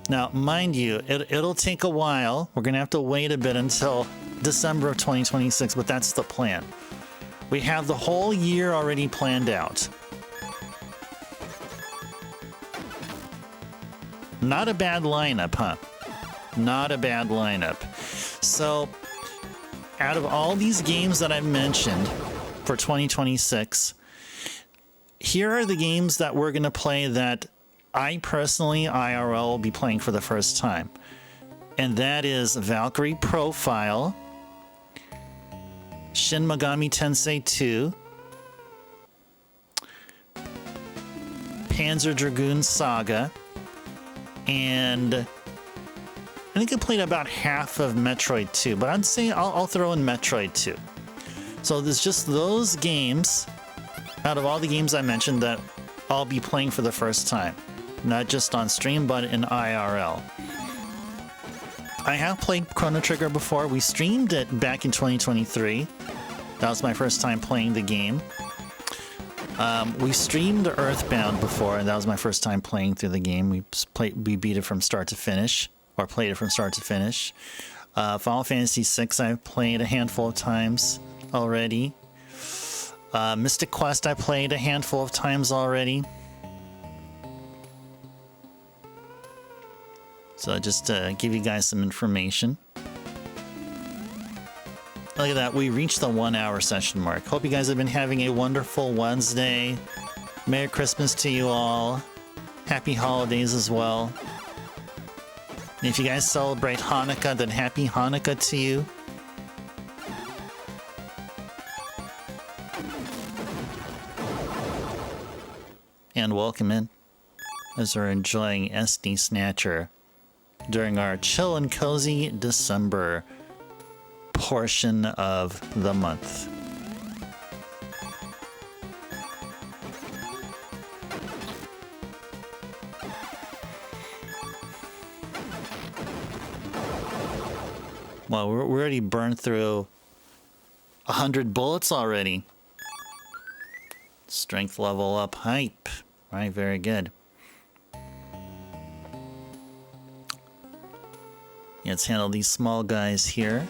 Now, mind you, it'll take a while. We're going to have to wait a bit until December of 2026, but that's the plan. We have the whole year already planned out. Not a bad lineup, huh? Not a bad lineup. So, out of all these games that I've mentioned for 2026, here are the games that we're going to play that I personally, IRL, will be playing for the first time. And that is Valkyrie Profile, Shin Megami Tensei 2, Panzer Dragoon Saga, and I think I played about half of Metroid 2, but I'd say I'll throw in Metroid 2. So there's just those games, out of all the games I mentioned, that I'll be playing for the first time. Not just on stream, but in IRL. I have played Chrono Trigger before. We streamed it back in 2023. That was my first time playing the game. We streamed Earthbound before, and that was my first time playing through the game. We beat it from start to finish, or played it from start to finish. Final Fantasy VI I've played a handful of times already. Mystic Quest I played a handful of times already. So just to give you guys some information. Look at that, we reached the 1 hour session mark. Hope you guys have been having a wonderful Wednesday. Merry Christmas to you all. Happy holidays as well. And if you guys celebrate Hanukkah, then happy Hanukkah to you. And welcome in as we're enjoying SD Snatcher during our chill and cozy December portion of the month. Well, we already burned through 100 bullets already. Strength level up hype. Right, very good. Let's handle these small guys here.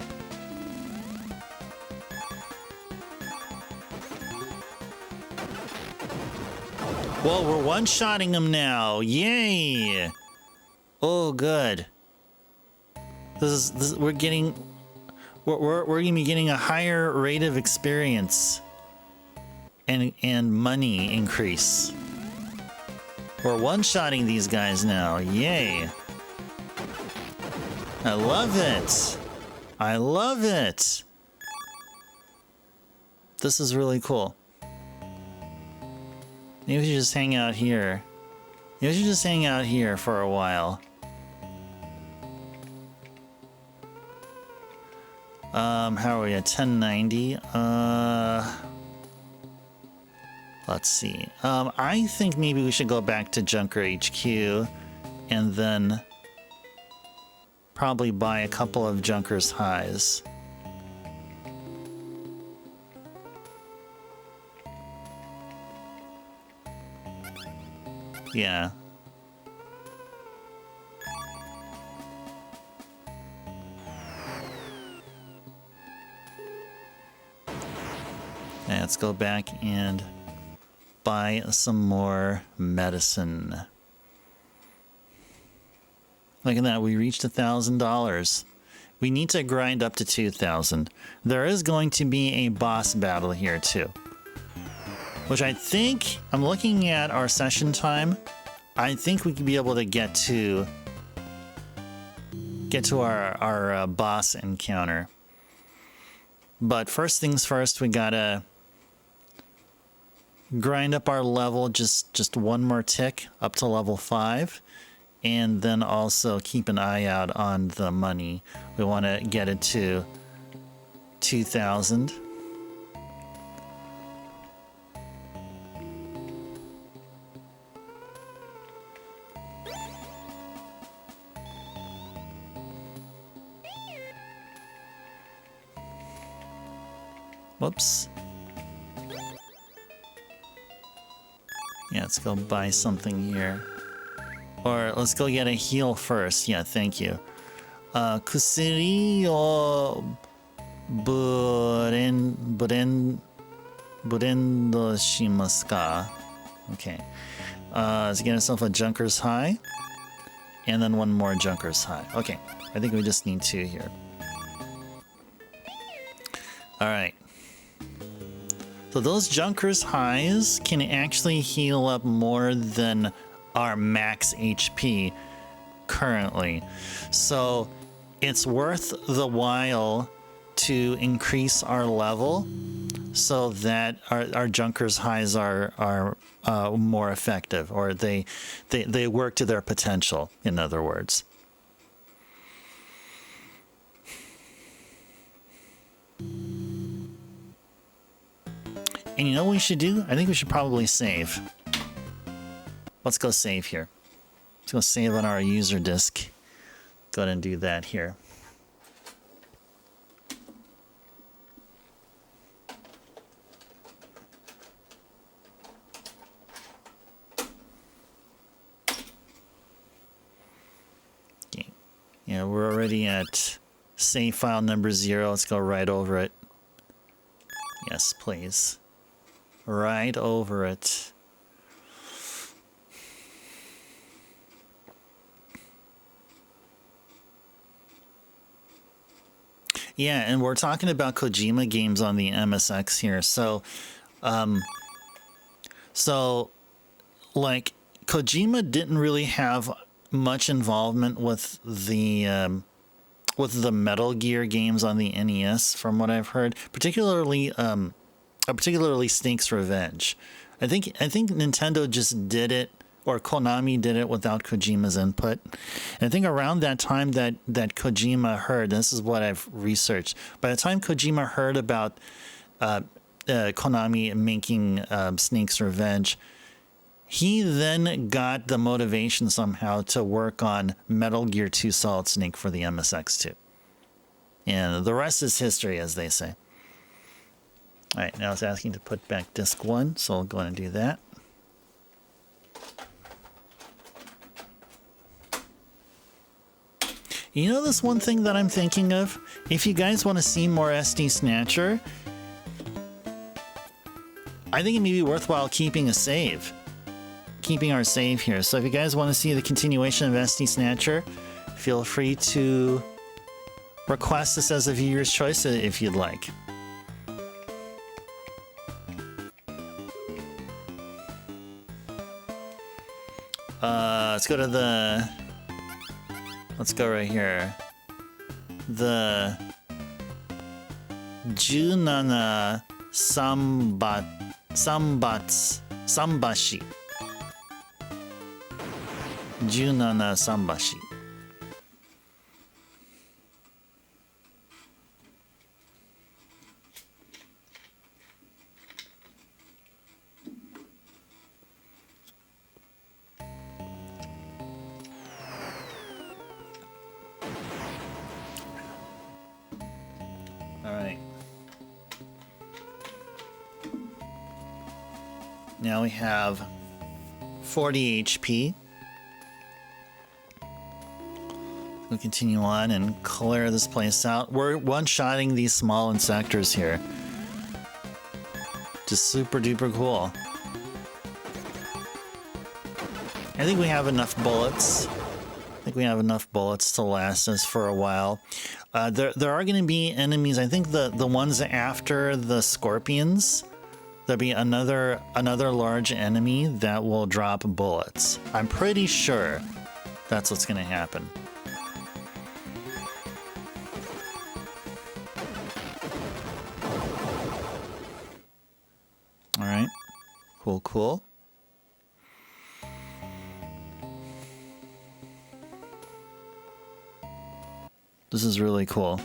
Well, we're one-shotting them now. Yay! Oh, good. We're gonna be getting a higher rate of experience and money increase. We're one-shotting these guys now. Yay! I love it. I love it. This is really cool. Maybe we should just hang out here. Maybe we should just hang out here for a while. How are we at 1090? Let's see. I think maybe we should go back to Junker HQ and then probably buy a couple of Junker's highs. Yeah. Yeah, let's go back and buy some more medicine. Look at that, we reached $1,000. We need to grind up to 2,000. There is going to be a boss battle here too. Which I think, I'm looking at our session time, I think we could be able to get to our boss encounter. But first things first, we gotta grind up our level just one more tick up to level 5. And then also keep an eye out on the money. We want to get it to 2,000. Whoops. Yeah, let's go buy something here. Or let's go get a heal first. Yeah, thank you. Kusiri o burendo shimasu ka? Okay. Let's get ourselves a Junker's High. And then one more Junker's High. Okay. I think we just need 2 here. Alright. So those Junker's Highs can actually heal up more than our max HP currently. So it's worth the while to increase our level so that our Junker's Highs are more effective, or they work to their potential, in other words. And you know what we should do? I think we should probably save. Let's go save here. Let's go save on our user disk. Go ahead and do that here. Okay. Yeah, we're already at save file number 0. Let's go right over it. Yes, please. Right over it. Yeah, and we're talking about Kojima games on the MSX here. So, like, Kojima didn't really have much involvement with the Metal Gear games on the NES, from what I've heard, particularly Snake's Revenge. I think Nintendo just did it, or Konami did it without Kojima's input. And I think around that time that Kojima heard, and this is what I've researched, by the time Kojima heard about Konami making Snake's Revenge, he then got the motivation somehow to work on Metal Gear 2 Solid Snake for the MSX2. And the rest is history, as they say. All right, now it's asking to put back disc 1, so I'll go ahead and do that. You know, this one thing that I'm thinking of? If you guys want to see more SD Snatcher, I think it may be worthwhile keeping our save here. So if you guys want to see the continuation of SD Snatcher, feel free to request this as a viewer's choice if you'd like. Let's go right here. The Junana Sambashi. Junana Sambashi. Now we have 40 HP. We'll continue on and clear this place out. We're one-shotting these small insectors here. Just super duper cool. I think we have enough bullets. To last us for a while. There are going to be enemies. I think the ones after the scorpions, there'll be another large enemy that will drop bullets. I'm pretty sure that's what's going to happen. All right. Cool. This is really cool.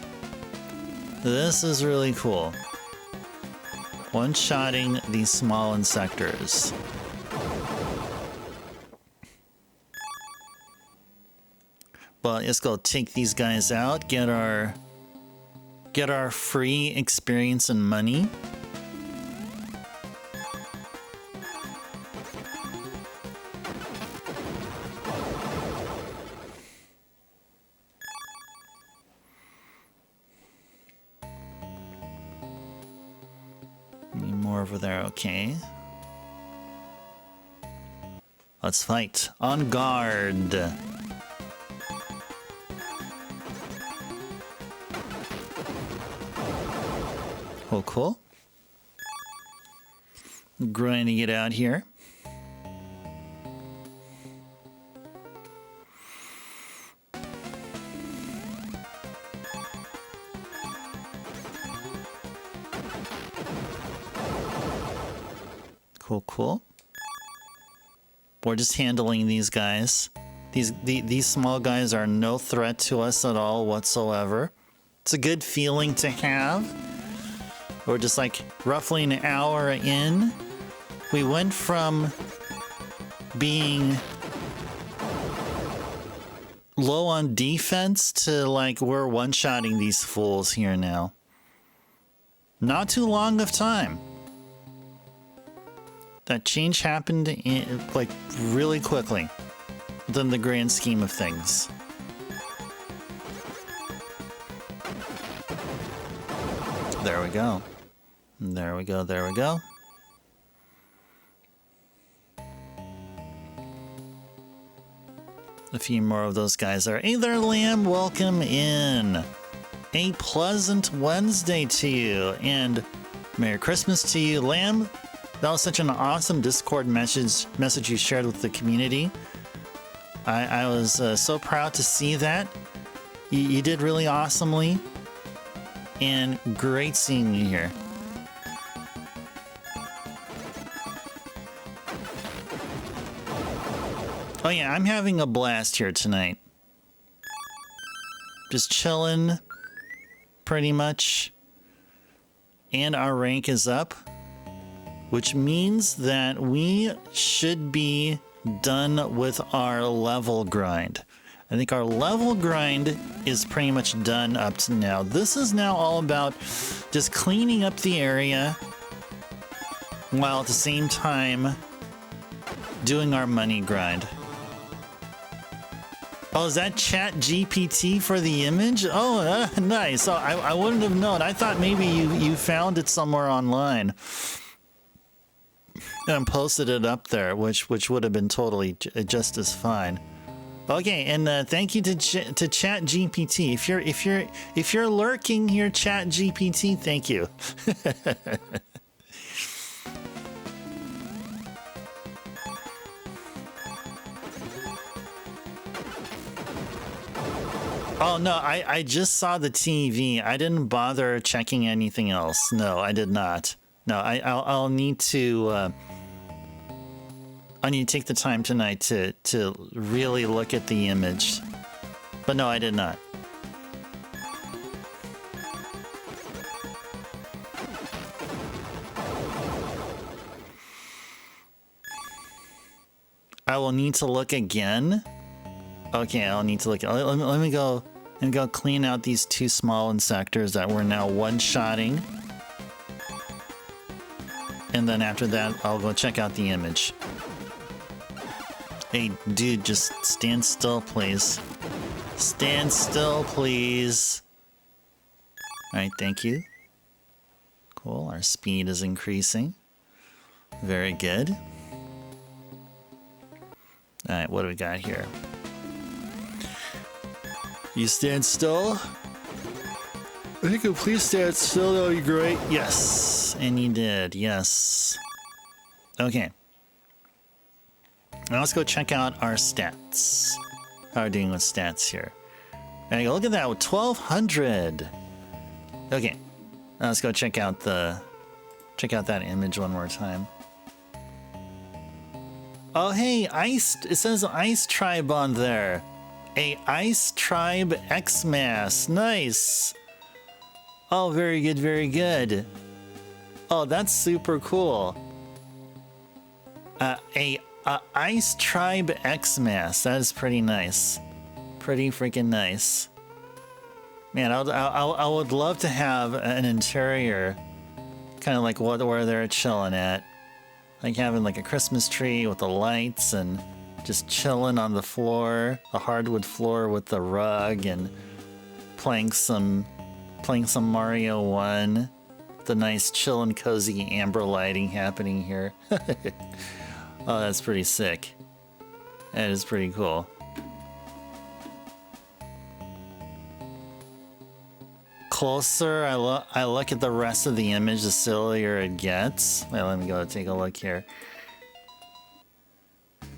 One-shotting these small insectors. But let's go take these guys out, get our free experience and money. Over there, okay. Let's fight. On guard. Oh, cool. Grinding it out here. Cool. We're just handling these guys. These small guys are no threat to us at all whatsoever. It's a good feeling to have. We're just like roughly an hour in. We went from being low on defense to like we're one-shotting these fools here now. Not too long of time. That change happened like really quickly within the grand scheme of things. There we go. A few more of those guys there. Hey there, Lamb. Welcome in. A pleasant Wednesday to you. And Merry Christmas to you, Lamb. That was such an awesome Discord message you shared with the community. I was so proud to see that. You did really awesomely. And great seeing you here. Oh yeah, I'm having a blast here tonight. Just chilling, pretty much. And our rank is up, which means that we should be done with our level grind. I think our level grind is pretty much done up to now. This is now all about just cleaning up the area while at the same time doing our money grind. Oh, is that Chat GPT for the image? Oh, nice. Oh, I wouldn't have known. I thought maybe you found it somewhere online and posted it up there, which would have been totally just as fine. Okay, and thank you to Chat GPT. If you're lurking here, Chat GPT, thank you. Oh no, I just saw the TV. I didn't bother checking anything else. No, I did not. No, I'll need to. I need to take the time tonight to really look at the image. But no, I did not. I will need to look again. Okay, I'll need to look. Let me go and go clean out these two small insectors that we're now one-shotting. And then after that, I'll go check out the image. Hey, dude, just stand still, please. Stand still, please. Alright, thank you. Cool, our speed is increasing. Very good. Alright, what do we got here? You stand still? If you could please stand still, that would be great. Yes, and you did, yes. Okay. Now let's go check out our stats. How are we doing with stats here? There you go, look at that, with 1200. Okay, now let's go check out that image one more time. Oh hey, Ice, it says Ice Tribe on there. A Ice Tribe Xmas, nice. Oh, very good, very good. Oh, that's super cool. A Ice Tribe Xmas, that is pretty nice. Pretty freaking nice. Man, I would love to have an interior, kind of like where they're chilling at. Like having like a Christmas tree with the lights and just chilling on the floor, a hardwood floor with the rug, and playing some Mario 1. The nice chill and cozy amber lighting happening here. Oh, that's pretty sick. That is pretty cool. Closer I look at the rest of the image, the sillier it gets. Wait, let me go take a look here.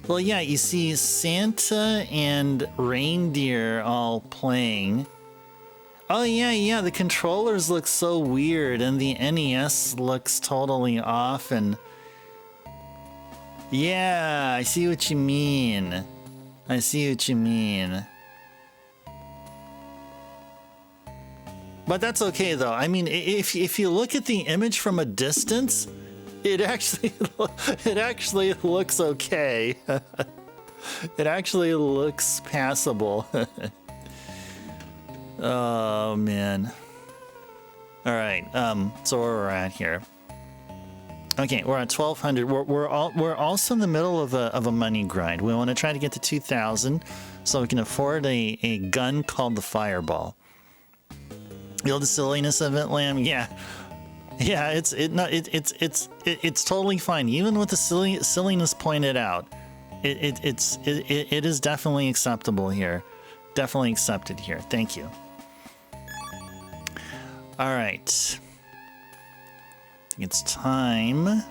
Well, yeah, you see Santa and reindeer all playing. Oh, yeah, the controllers look so weird, and the NES looks totally off, and... Yeah, I see what you mean. I see what you mean. But that's okay, though. I mean, if you look at the image from a distance, it actually looks okay. It actually looks passable. Oh man. All right. So where we're at here. Okay, we're at 1200. We're also in the middle of a money grind. We want to try to get to 2000, so we can afford a gun called the Fireball. You know the silliness of it, Lamb? Yeah. Yeah, it's totally fine, even with the silliness pointed out. It is definitely acceptable here, definitely accepted here. Thank you. All right, I think it's time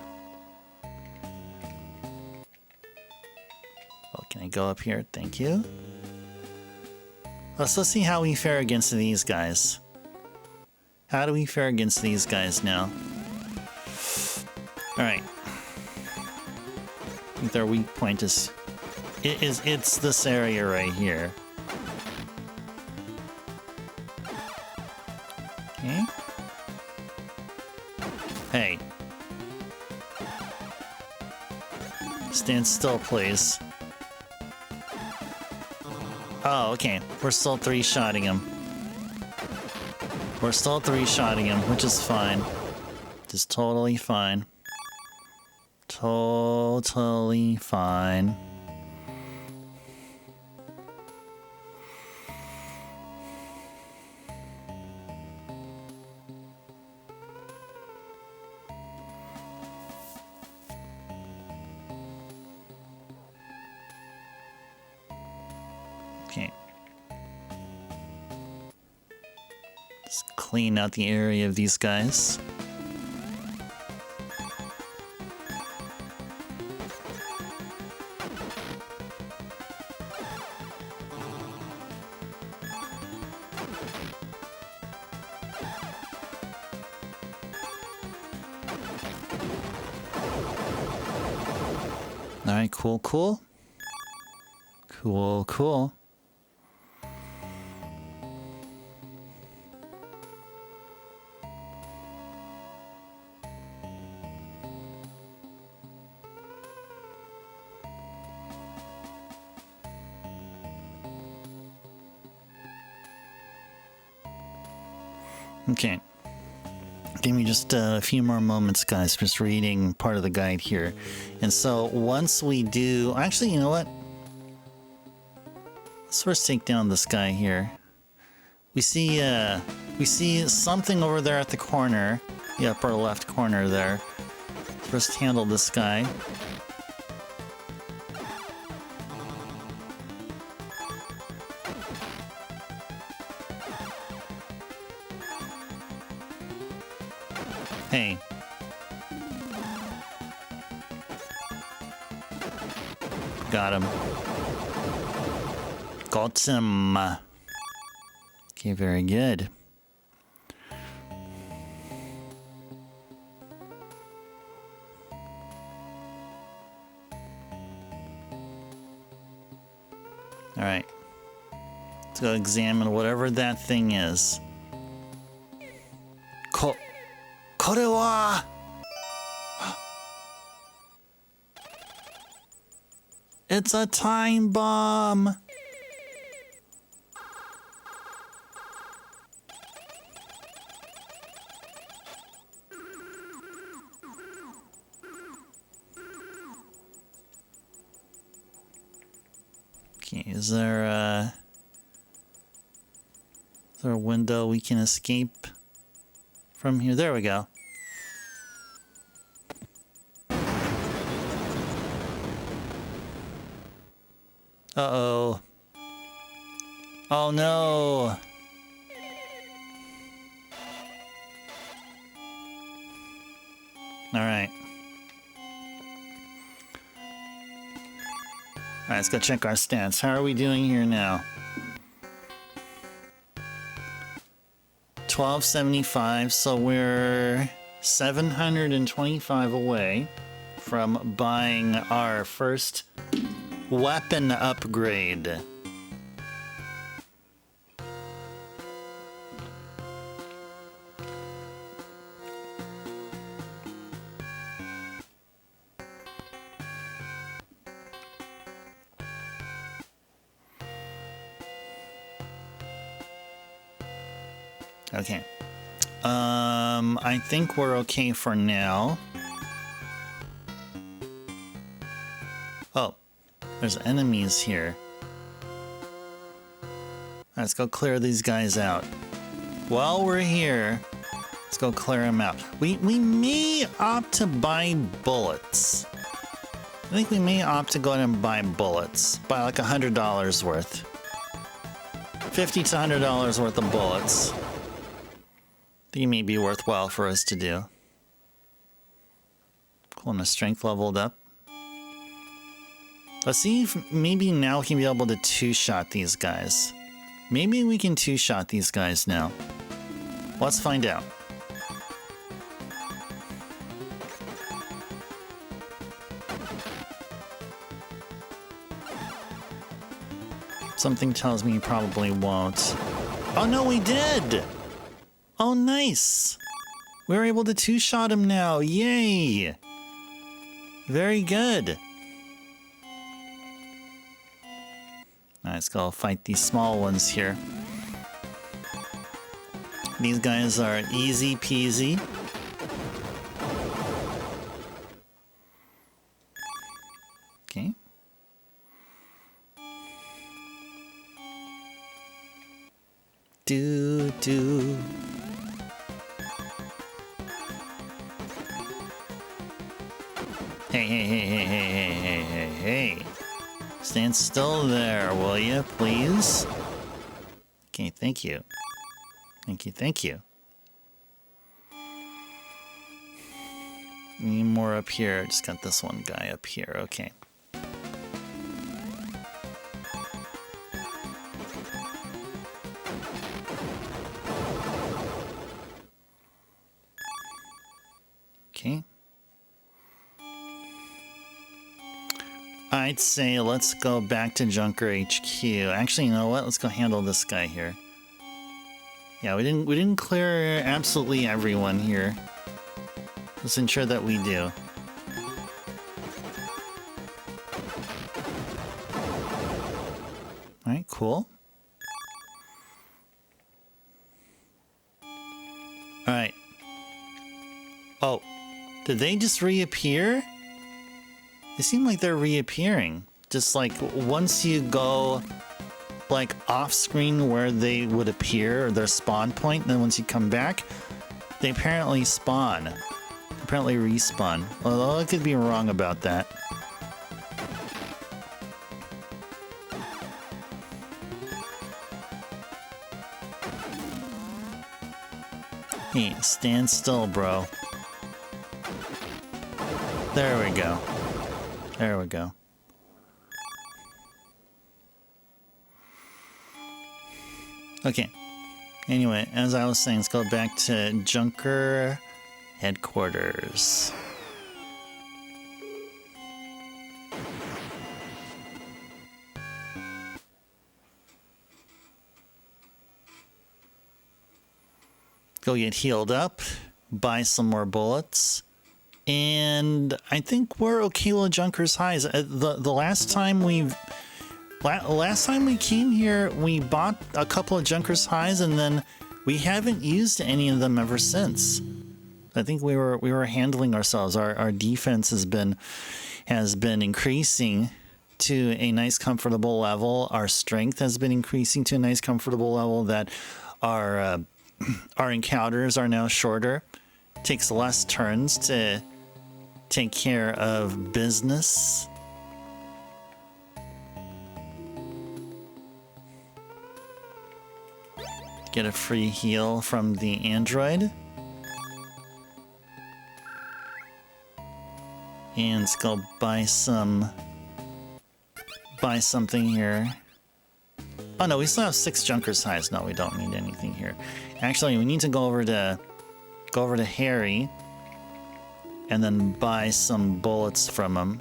go up here. Thank you. Let's see how we fare against these guys. How do we fare against these guys now? Alright. I think their weak point is... It's this area right here. Okay. Hey. Stand still, please. Oh, okay. We're still three-shotting him. We're still three-shotting him, which is fine. Just totally fine. Totally fine. Okay. Just clean out the area of these guys. Alright, cool. Cool. Okay. Give me just a few more moments, guys. Just reading part of the guide here. And so once we do... Actually, you know what? Let's first take down this guy here. We see something over there at the corner. The upper left corner there. First handle this guy. Hey. Got him. Got him. Okay, very good. All right. Let's go examine whatever that thing is. Korewa! It's a time bomb! Okay, is there a window we can escape from here? There we go. Uh-oh. Oh no! Alright. Alright, let's go check our stats. How are we doing here now? 1275, so we're 725 away from buying our first weapon upgrade. Okay. I think we're okay for now. Oh, there's enemies here. Let's go clear these guys out. While we're here, let's go clear them out. We may opt to buy bullets. I think we may opt to go ahead and buy bullets. Buy like $100 worth. $50 to $100 worth of bullets. They may be worthwhile for us to do. Cool, and the strength leveled up. Let's see if maybe now we can be able to two-shot these guys. Maybe we can two-shot these guys now. Let's find out. Something tells me you probably won't. Oh no, we did! Oh, nice! We were able to two-shot him now. Yay! Very good. Alright, let's go fight these small ones here. These guys are easy peasy. Okay. Do. Hey. Stand still there, will you, please? Okay, thank you. Thank you. Need more up here. Just got this one guy up here. Okay. Okay. I'd say let's go back to Junker HQ. Actually, you know what? Let's go handle this guy here. Yeah, we didn't clear absolutely everyone here. Let's ensure that we do. Alright, cool. Alright. Oh, did they just reappear? They seem like they're reappearing. Just like once you go like off screen where they would appear, or their spawn point, and then once you come back, they apparently spawn. Apparently respawn. Although I could be wrong about that. Hey, stand still, bro. There we go. There we go. Okay. Anyway, as I was saying, let's go back to Junker headquarters. Go get healed up, buy some more bullets, and I think we're okay with Junker's highs. The last time we came here, we bought a couple of Junker's highs, and then we haven't used any of them ever since. I think we were handling ourselves. Our defense has been increasing to a nice comfortable level. Our strength has been increasing to a nice comfortable level. That our encounters are now shorter. It takes less turns to take care of business. Get a free heal from the android. And let's go buy something here. Oh no, we still have 6 Junkers highs. No, we don't need anything here. Actually, we need to go over to Harry and then buy some bullets from him.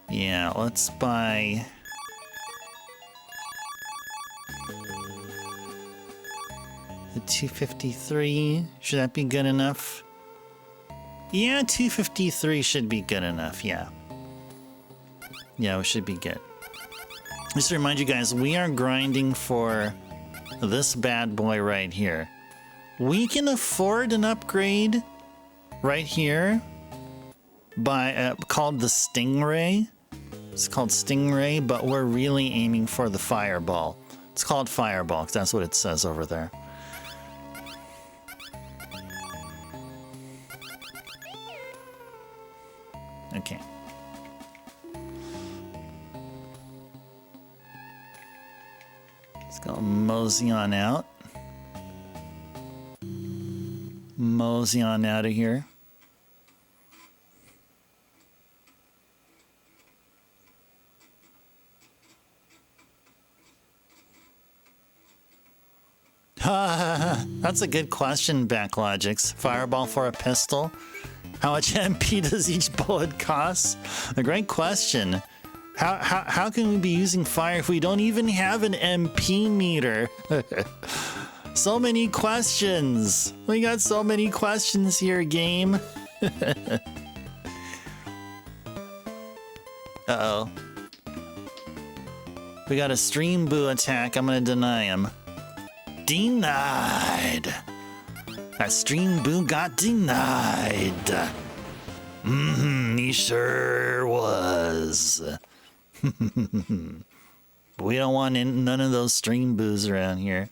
Yeah, let's buy the 253. Should that be good enough? Yeah, 253 should be good enough, yeah. Yeah, it should be good. Just to remind you guys, we are grinding for this bad boy right here. We can afford an upgrade right here by called the Stingray. It's called Stingray, but we're really aiming for the Fireball. It's called Fireball because that's what it says over there. Okay. Let's go mosey on out. mosey on out of here. That's a good question, Backlogics. Fireball for a pistol? How much MP does each bullet cost? A great question. How can we be using fire if we don't even have an MP meter? So many questions. We got so many questions here, game. Uh-oh. We got a stream boo attack. I'm gonna deny him. Denied. That stream boo got denied. He sure was. We don't want none of those stream boos around here.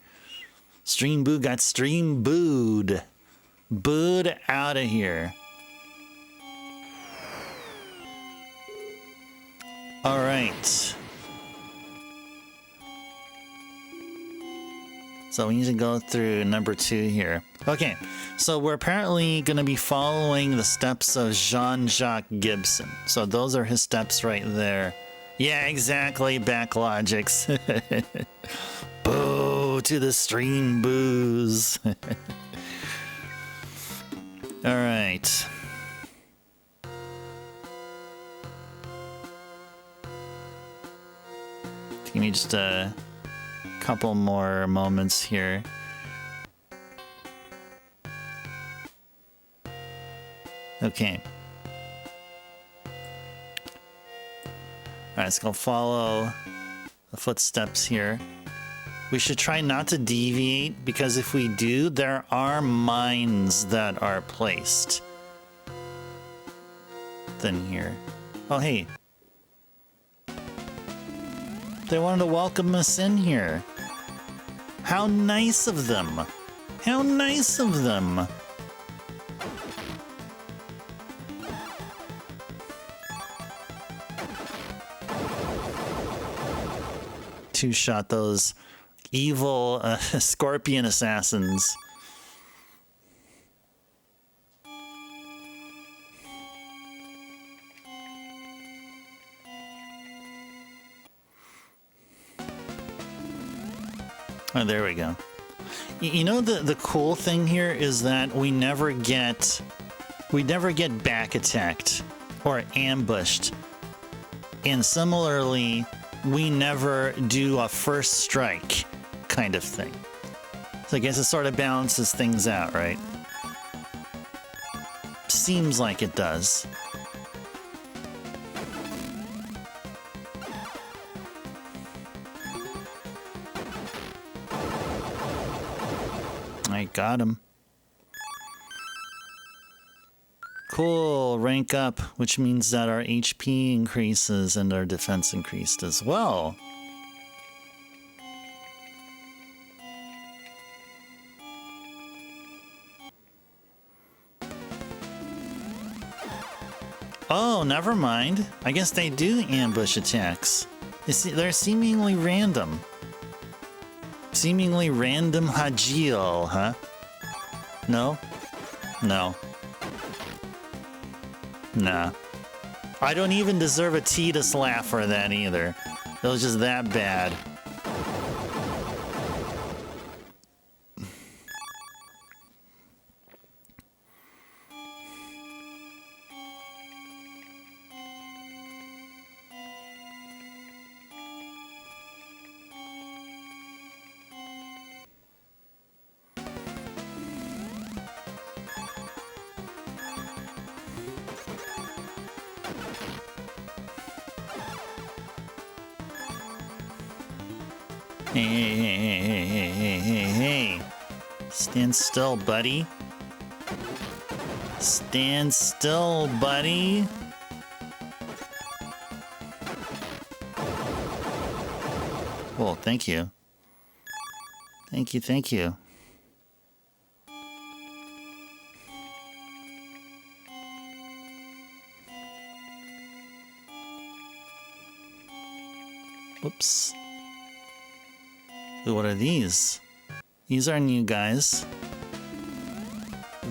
Stream boo got stream booed. Booed out of here. All right. So we need to go through number 2 here. Okay, so we're apparently going to be following the steps of Jean-Jacques Gibson. So those are his steps right there. Yeah, exactly, Backlogics. Boo to the stream boos. All right. Give me just a couple more moments here. Okay. Alright, let's go follow the footsteps here. We should try not to deviate, because if we do, there are mines that are placed. Then here. Oh, hey. They wanted to welcome us in here. How nice of them. How nice of them. Two-shot those evil scorpion assassins. Oh, there we go. You know, the cool thing here is that we never get back attacked or ambushed. And similarly, we never do a first strike kind of thing. So I guess it sort of balances things out, right? Seems like it does. I got him. Cool, rank up, which means that our HP increases and our defense increased as well. Oh, never mind. I guess they do ambush attacks. They're seemingly random. Seemingly random Hajil, huh? No? No. Nah. I don't even deserve a Tidus laugh for that either. It was just that bad. Hey. Stand still, buddy. Stand still, buddy. Well, thank you. Thank you. Whoops. Ooh, what are these? These are new guys.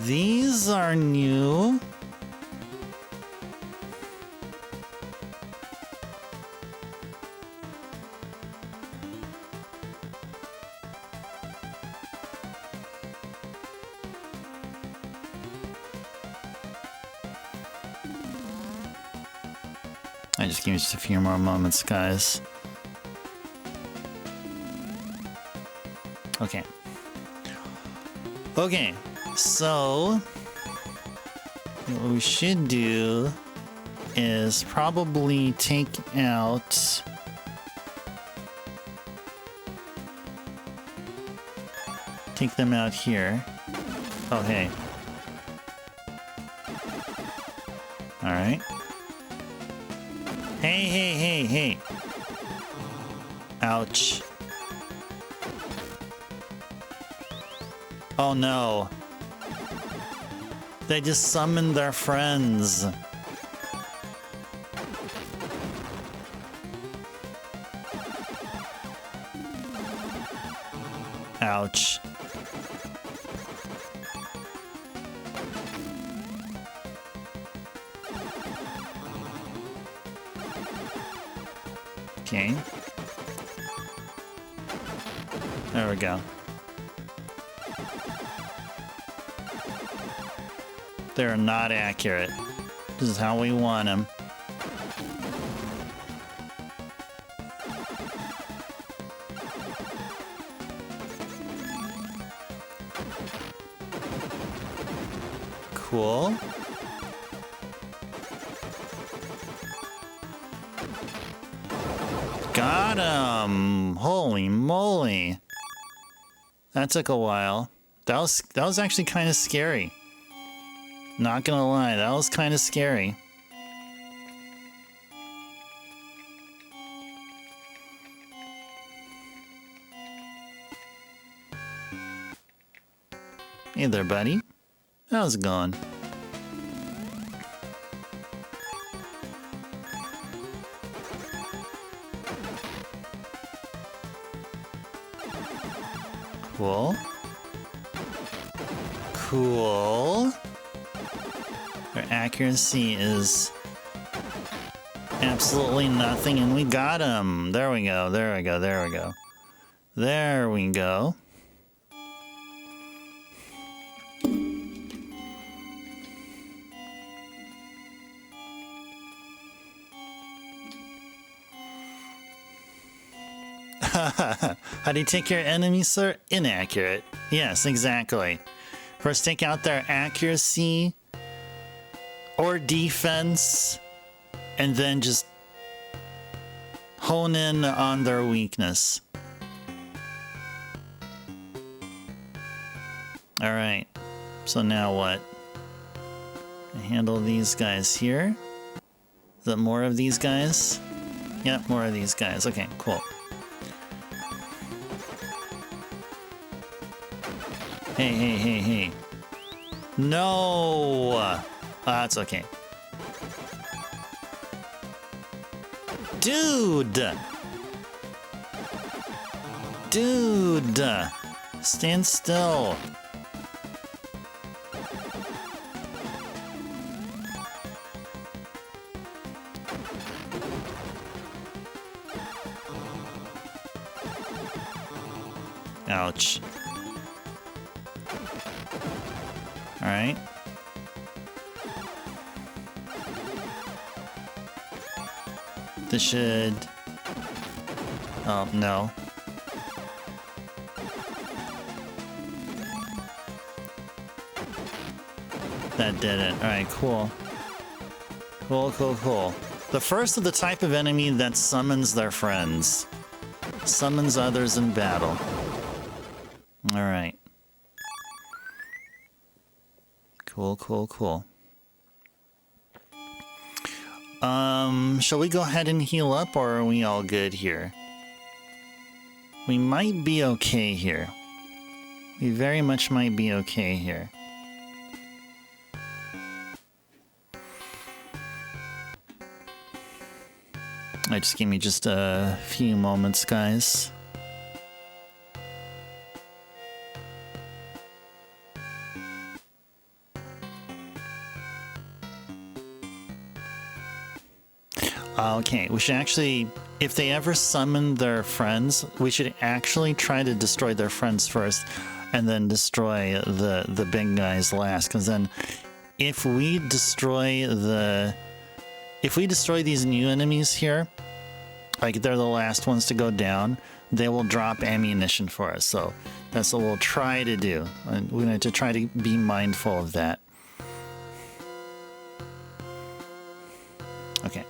These are new. Just give me just a few more moments, guys. Okay. Okay, so what we should do is probably take out them out here. Oh, hey. All right. Hey. Ouch. Oh no. They just summoned their friends. Ouch. Okay. There we go. They're not accurate. This is how we want them. Cool. Got him! Holy moly. That took a while. That was actually kind of scary. Not gonna lie, that was kind of scary. Hey there, buddy. How's it going? Cool. Cool. Their accuracy is absolutely nothing, and we got him. There we go, there we go, there we go. There we go. How do you take your enemies, sir? Inaccurate. Yes, exactly. First, take out their accuracy or defense, and then just hone in on their weakness. Alright, so now what? I handle these guys here. Is that more of these guys? Yep, more of these guys. Okay, cool. Hey. No! That's okay. Dude! Stand still. Ouch. All right. This should... Oh, no. That did it. All right, cool. Cool. The first of the type of enemy that summons their friends. Summons others in battle. All right. Cool. Shall we go ahead and heal up, or are we all good here? We might be okay here. We very much might be okay here. Just give me just a few moments, guys. Okay, we should actually, if they ever summon their friends, we should actually try to destroy their friends first and then destroy the big guys last. Because then if we destroy these new enemies here, like they're the last ones to go down, they will drop ammunition for us. So that's what we'll try to do. And we're going to try to be mindful of that. Okay.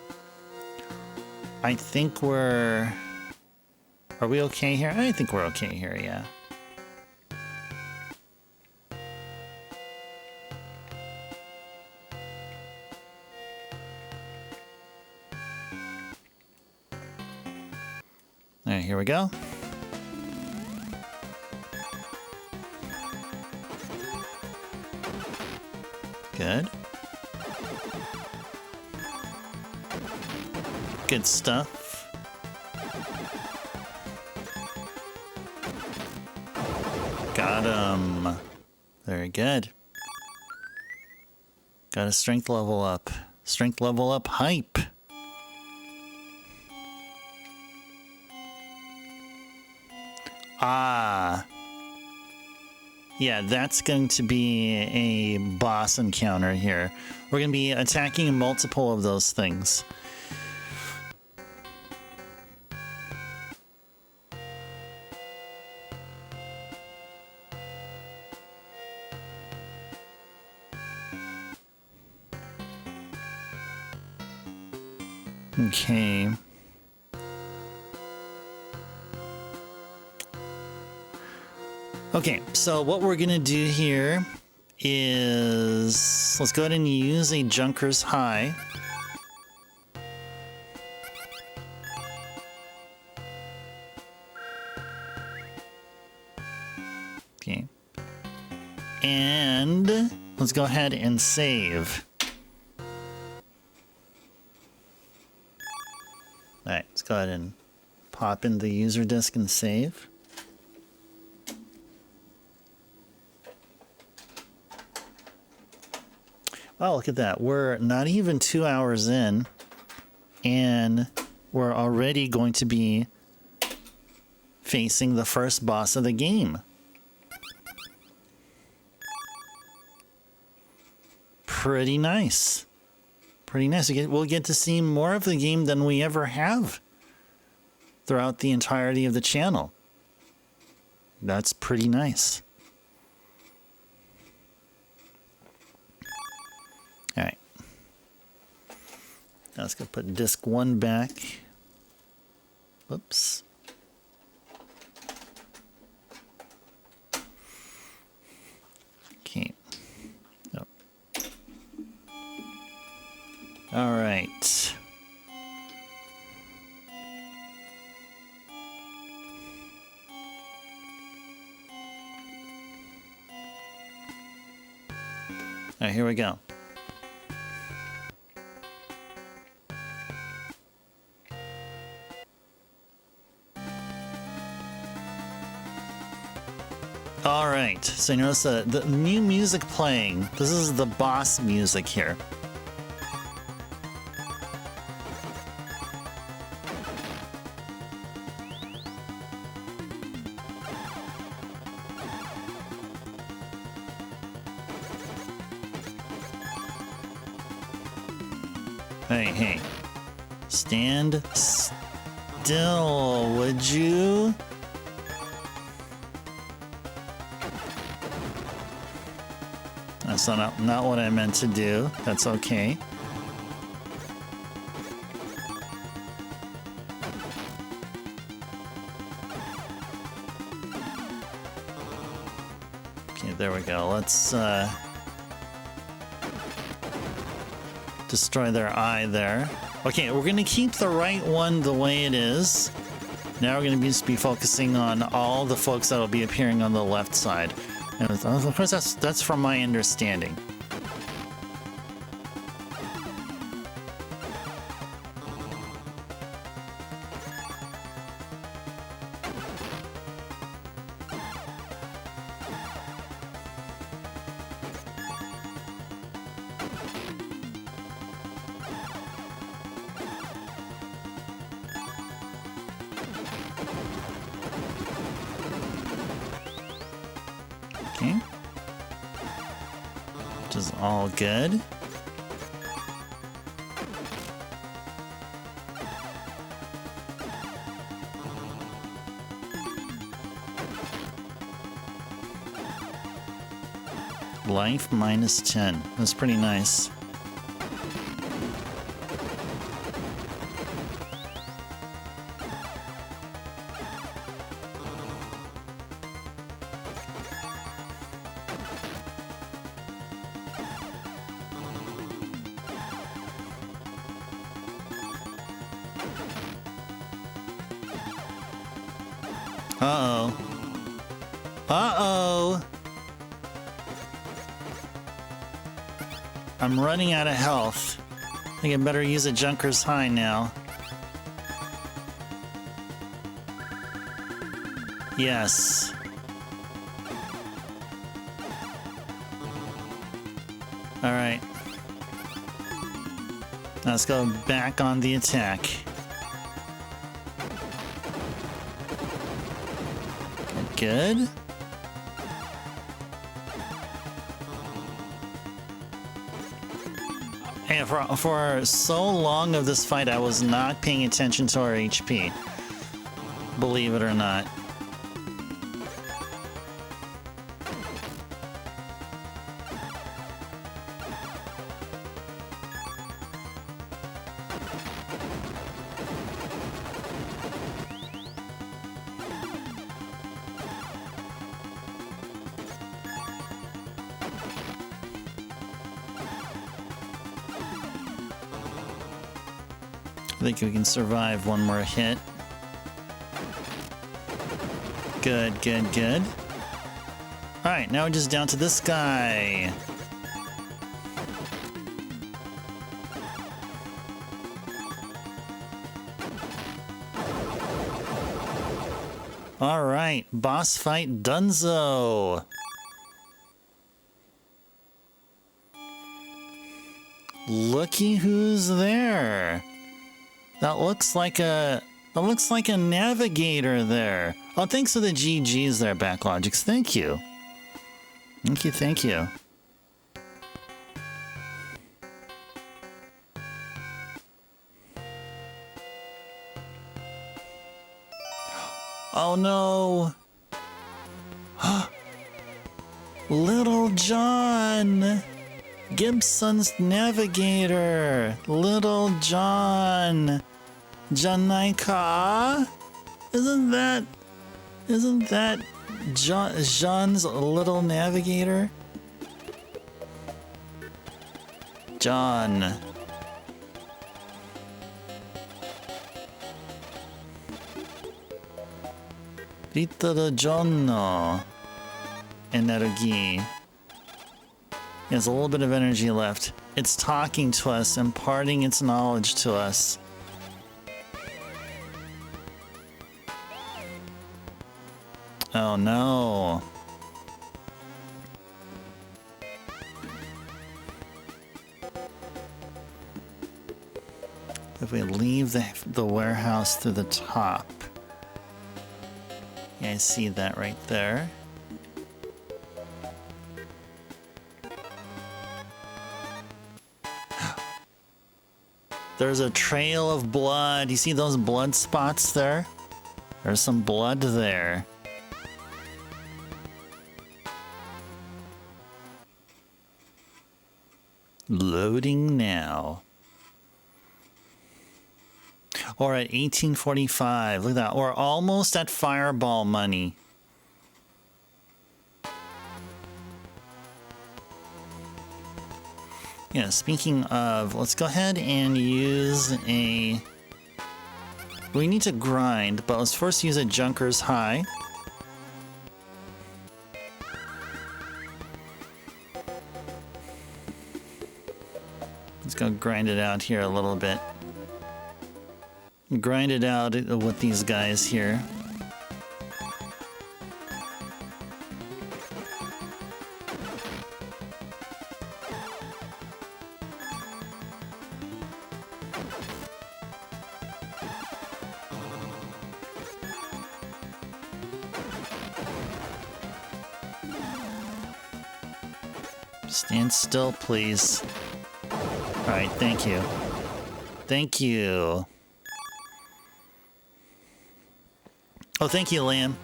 I think are we okay here? I think we're okay here, yeah. All right, here we go. Good. Good stuff. Got him. Very good. Got a strength level up. Strength level up hype. Ah. Yeah, that's going to be a boss encounter here. We're going to be attacking multiple of those things. Okay. Okay, so what we're gonna do here is let's go ahead and use a Junker's High. Okay. And let's go ahead and save. Alright, let's go ahead and pop in the user disk and save. Oh, look at that. We're not even 2 hours in, and we're already going to be facing the first boss of the game. Pretty nice. Pretty nice. We'll get to see more of the game than we ever have throughout the entirety of the channel. That's pretty nice. All right. Now let's go put disc 1 back. Whoops. Okay. Oh. All right. All right, here we go. All right, so you notice the new music playing. This is the boss music here. Hey, hey. Stand still, would you? That's not what I meant to do. That's okay. Okay, there we go. Let's destroy their eye there. Okay, we're gonna keep the right one the way it is. Now we're gonna just be focusing on all the folks that'll be appearing on the left side. And of course, that's from my understanding. which is all good. Life minus 10. That's pretty nice. Uh-oh. Uh-oh! I'm running out of health. I think I better use a Junker's High now. Yes. Alright. Let's go back on the attack. Good. And for so long of this fight, I was not paying attention to our HP. Believe it or not. I think we can survive one more hit. Good, good, good. Alright, now we're just down to this guy. Alright, boss fight donezo. Looky who's there. That looks like a navigator there. Oh, thanks for the GGs there, Backlogics. Thank you. Thank you, thank you. Oh no. Little John. Gibson's navigator. Little John. Janaika? Isn't that Jean's little navigator? John. Little Johnno. Energy. There's a little bit of energy left. It's talking to us, imparting its knowledge to us. Oh no. If we leave the warehouse through the top. Yeah, I see that right there. There's a trail of blood. You see those blood spots there? There's some blood there. Loading now. Or at 1845. Look at that. We're almost at fireball money. Yeah, speaking of, let's go ahead and use a... We need to grind, but let's first use a Junker's High. Let's go grind it out here a little bit. Grind it out with these guys here. Stand still, please. Alright, thank you. Thank you. Oh, thank you, Lamb.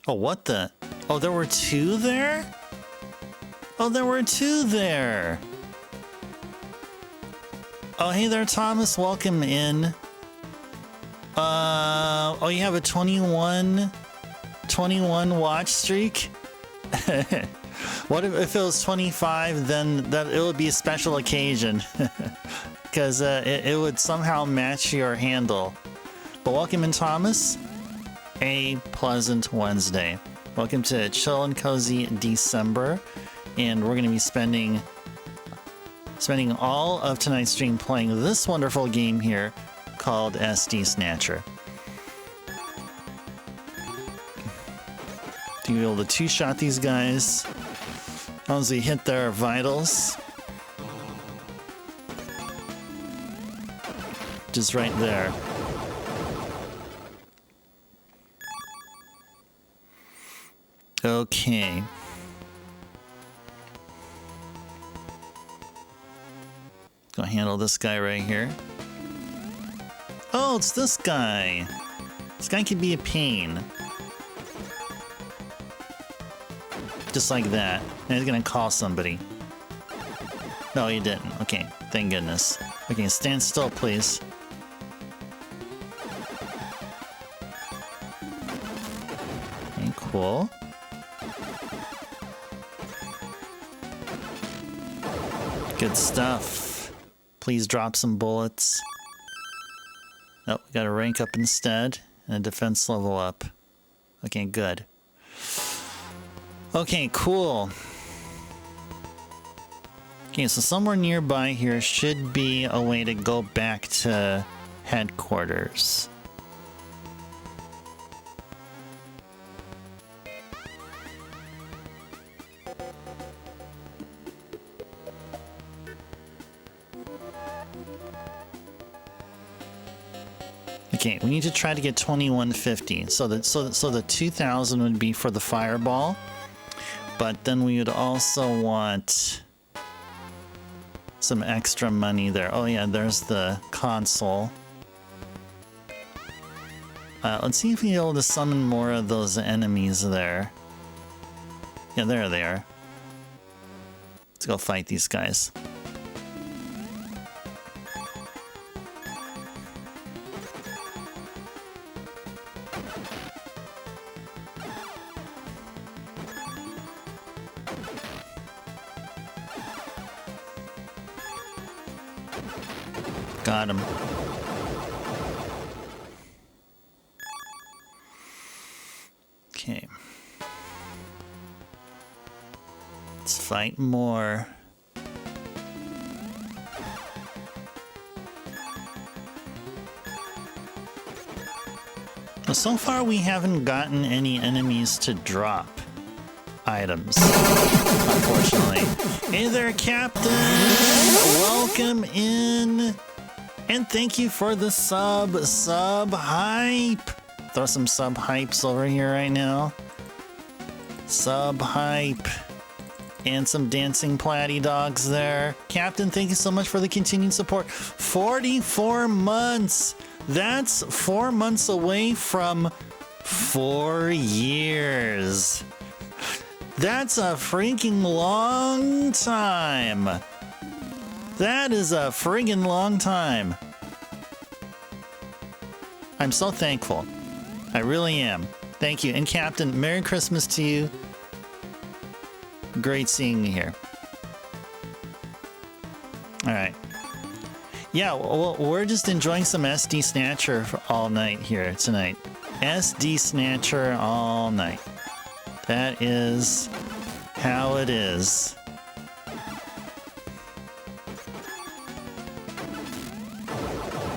Oh, what the? Oh, there were two there? Oh, there were two there. Oh, hey there, Thomas. Welcome in. Oh, you have a 21 watch streak? What if it was 25? Then that it would be a special occasion. Because it would somehow match your handle. But welcome in, Thomas. A pleasant Wednesday. Welcome to Chill and Cozy December. And we're going to be spending all of tonight's stream playing this wonderful game here called SD Snatcher. To be able to two-shot these guys as long as we hit their vitals. Just right there. Okay. Gonna handle this guy right here. Oh, it's this guy. This guy could be a pain. Just like that. And he's gonna call somebody. No, he didn't. Okay, thank goodness. Okay, stand still, please. Okay, cool. Good stuff. Please drop some bullets. Oh, we got a rank up instead and a defense level up. Okay, good. Okay, cool. Okay, so somewhere nearby here should be a way to go back to headquarters. Okay, we need to try to get 2150. So the 2000 would be for the fireball, but then we would also want some extra money there. Oh yeah, there's the console. Let's see if we're able to summon more of those enemies there. Yeah, there they are. Let's go fight these guys. Got him. Okay. Let's fight more. Well, so far we haven't gotten any enemies to drop items, unfortunately. Hey there, Captain! Welcome in! And thank you for the sub hype. Throw some sub hypes over here right now. Sub hype. And some dancing platy dogs there. Captain, thank you so much for the continued support. 44 months. That's 4 months away from 4 years. That's a freaking long time. That is a friggin' long time. I'm so thankful. I really am. Thank you. And Captain, Merry Christmas to you. Great seeing you here. Alright. Yeah, well, we're just enjoying some SD Snatcher all night here tonight. SD Snatcher all night. That is how it is.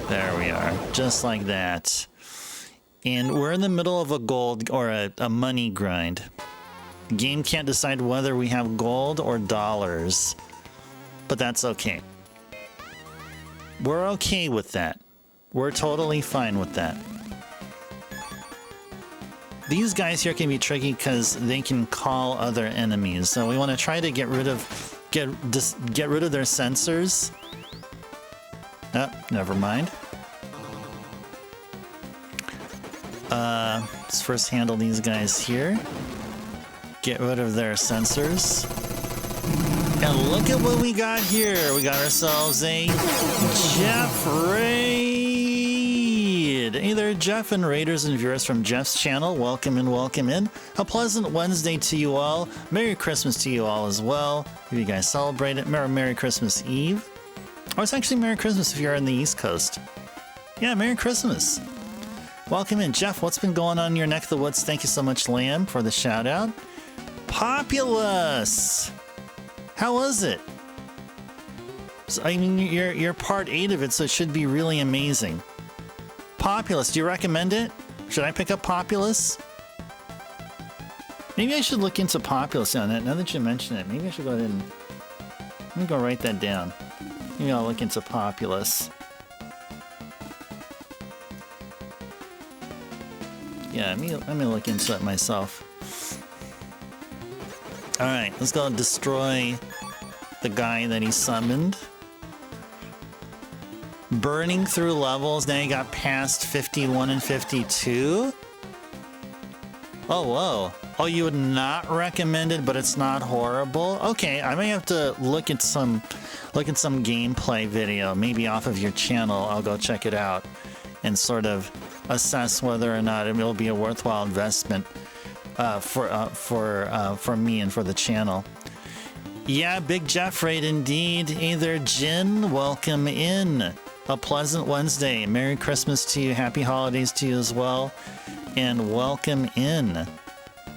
There we are, just like that. And we're in the middle of a gold or a money grind. The game can't decide whether we have gold or dollars, but that's okay. We're okay with that. We're totally fine with that. these guys here can be tricky because they can call other enemies. So we want to try to get rid of their sensors. Oh, never mind. Let's first handle these guys here. Get rid of their sensors. And look at what we got here. We got ourselves a Jeff Raid. Hey there, Jeff and raiders and viewers from Jeff's channel. Welcome in, welcome in. A pleasant Wednesday to you all. Merry Christmas to you all as well. If you guys celebrate it, Merry Christmas Eve. Or it's actually Merry Christmas if you're in the East Coast. Yeah, Merry Christmas. Welcome in. Jeff, what's been going on in your neck of the woods? Thank you so much, Lamb, for the shout out. Populous. How was it? So, I mean, you're part 8 of it, so it should be really amazing. Populous, do you recommend it? Should I pick up Populous? Maybe I should look into Populous on it. Now that you mention it, maybe I should go ahead and... Let me go write that down. Maybe I'll look into Populous. Yeah, let me look into it myself. Alright, let's go destroy the guy that he summoned. Burning through levels, now you got past 51 and 52? Oh, whoa. Oh, you would not recommend it, but it's not horrible? Okay, I may have to look at some gameplay video, maybe off of your channel. I'll go check it out and sort of assess whether or not it will be a worthwhile investment for me and for the channel. Yeah, Big Jeff Raid indeed. Hey there, Jin. Welcome in. A pleasant Wednesday. Merry Christmas to you. Happy holidays to you as well. And welcome in.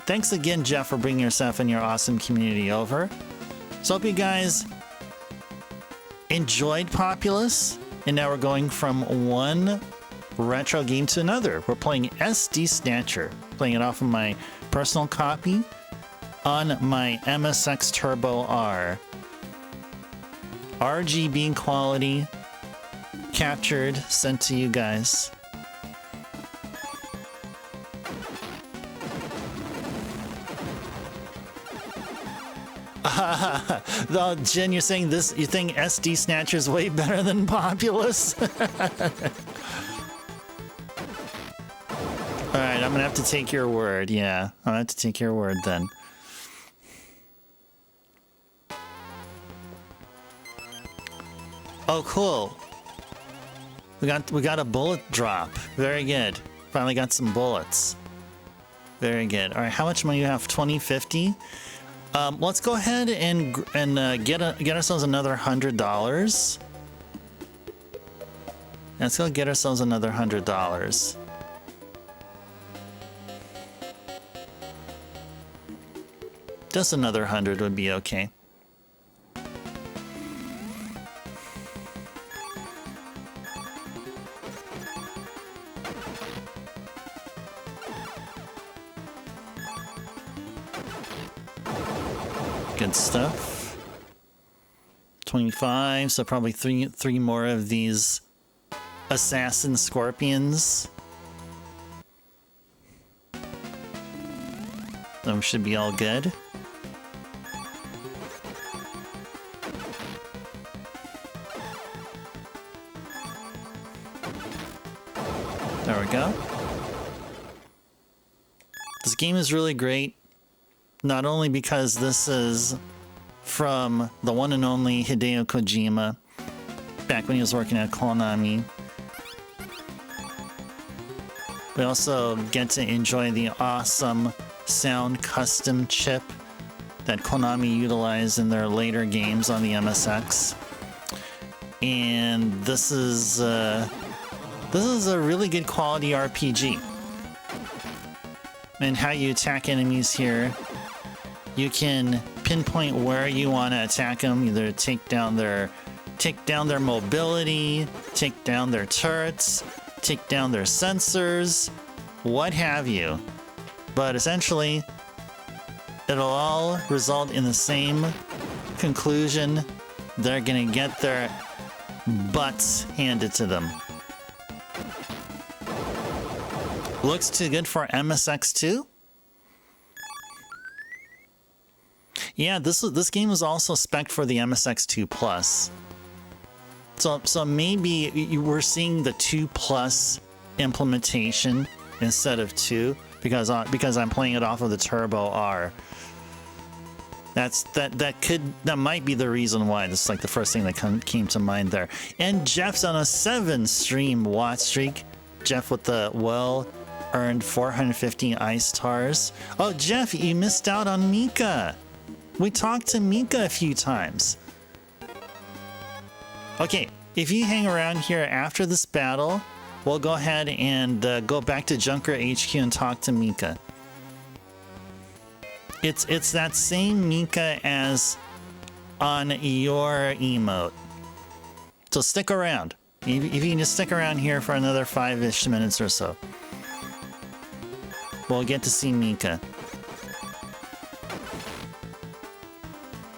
Thanks again, Jeff, for bringing yourself and your awesome community over. So hope you guys enjoyed Populous. And now we're going from one retro game to another. We're playing SD Snatcher. Playing it off of my personal copy on my MSX Turbo R. RGB quality, captured, sent to you guys. Though, Jen, you're saying this, you think SD Snatcher is way better than Populous? Alright, I'm gonna have to take your word. Yeah, I'm gonna have to take your word then. Oh, cool. We got a bullet drop. Very good. Finally got some bullets. Very good. Alright, how much money do you have? 2050? Let's go ahead and get ourselves another $100. Let's go get ourselves another $100. Just another 100 would be okay. Good stuff. 25, so probably three more of these assassin scorpions. Those should be all good. There we go. This game is really great, not only because this is from the one and only Hideo Kojima, back when he was working at Konami. We also get to enjoy the awesome sound custom chip that Konami utilized in their later games on the MSX. And this is a really good quality RPG. And how you attack enemies here, you can pinpoint where you want to attack them, either take down their mobility, take down their turrets, take down their sensors, what have you. But essentially, it'll all result in the same conclusion. They're gonna get their butts handed to them. Looks too good for MSX2? Yeah, this game was also spec'd for the MSX2 Plus. So maybe you were seeing the 2 Plus implementation instead of 2 because I'm playing it off of the Turbo R. That might be the reason why. This is like the first thing that came to mind there. And Jeff's on a 7-stream watch streak. Jeff with the well-earned 450 ice stars. Oh, Jeff, you missed out on Mika. We talked to Mika a few times. Okay, if you hang around here after this battle, we'll go ahead and go back to Junker HQ and talk to Mika. It's that same Mika as on your emote. So stick around. If you can just stick around here for another 5-ish minutes or so, we'll get to see Mika.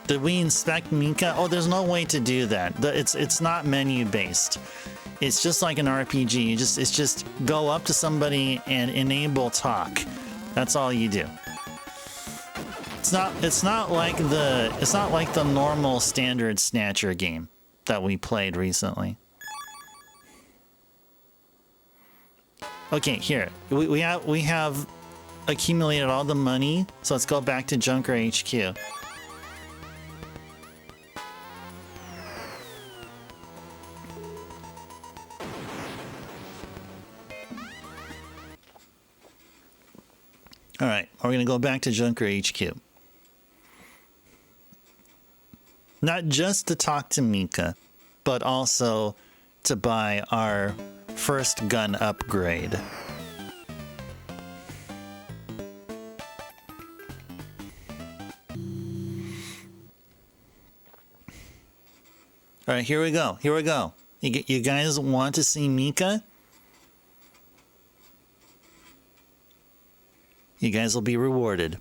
Did we inspect Mika? Oh, there's no way to do that. It's not menu based. It's just like an RPG. It's just go up to somebody and enable talk. That's all you do. It's not like the normal standard Snatcher game that we played recently. Okay, here we have accumulated all the money, so let's go back to Junker HQ. All right, we're gonna go back to Junker HQ. Not just to talk to Mika, but also to buy our first gun upgrade. All right, here we go. Here we go. You guys want to see Mika? You guys will be rewarded.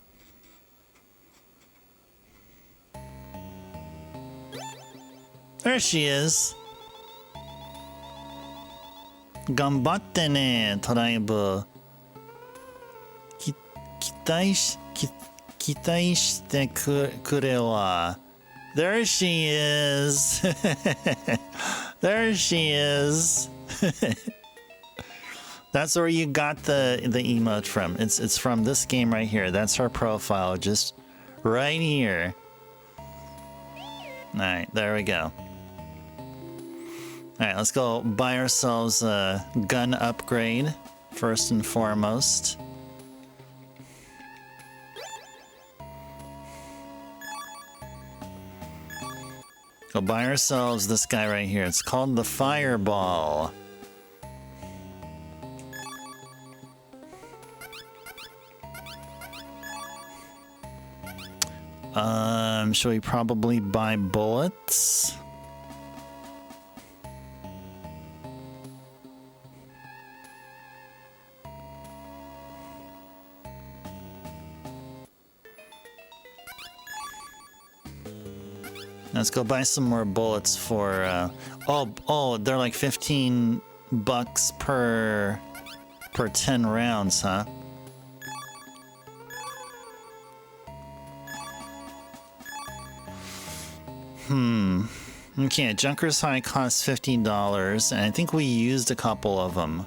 There she is. Gambatte ne, Traibu. Kitai shite kure wa. There she is. There she is. That's where you got the emote from. It's from this game right here. That's her profile, just right here. All right, there we go. All right, let's go buy ourselves a gun upgrade first and foremost. Go buy ourselves this guy right here. It's called the Fireball. Should we probably buy bullets? Let's go buy some more bullets for, oh, they're like 15 bucks per 10 rounds, huh? Okay, Junker's High costs $50, and I think we used a couple of them.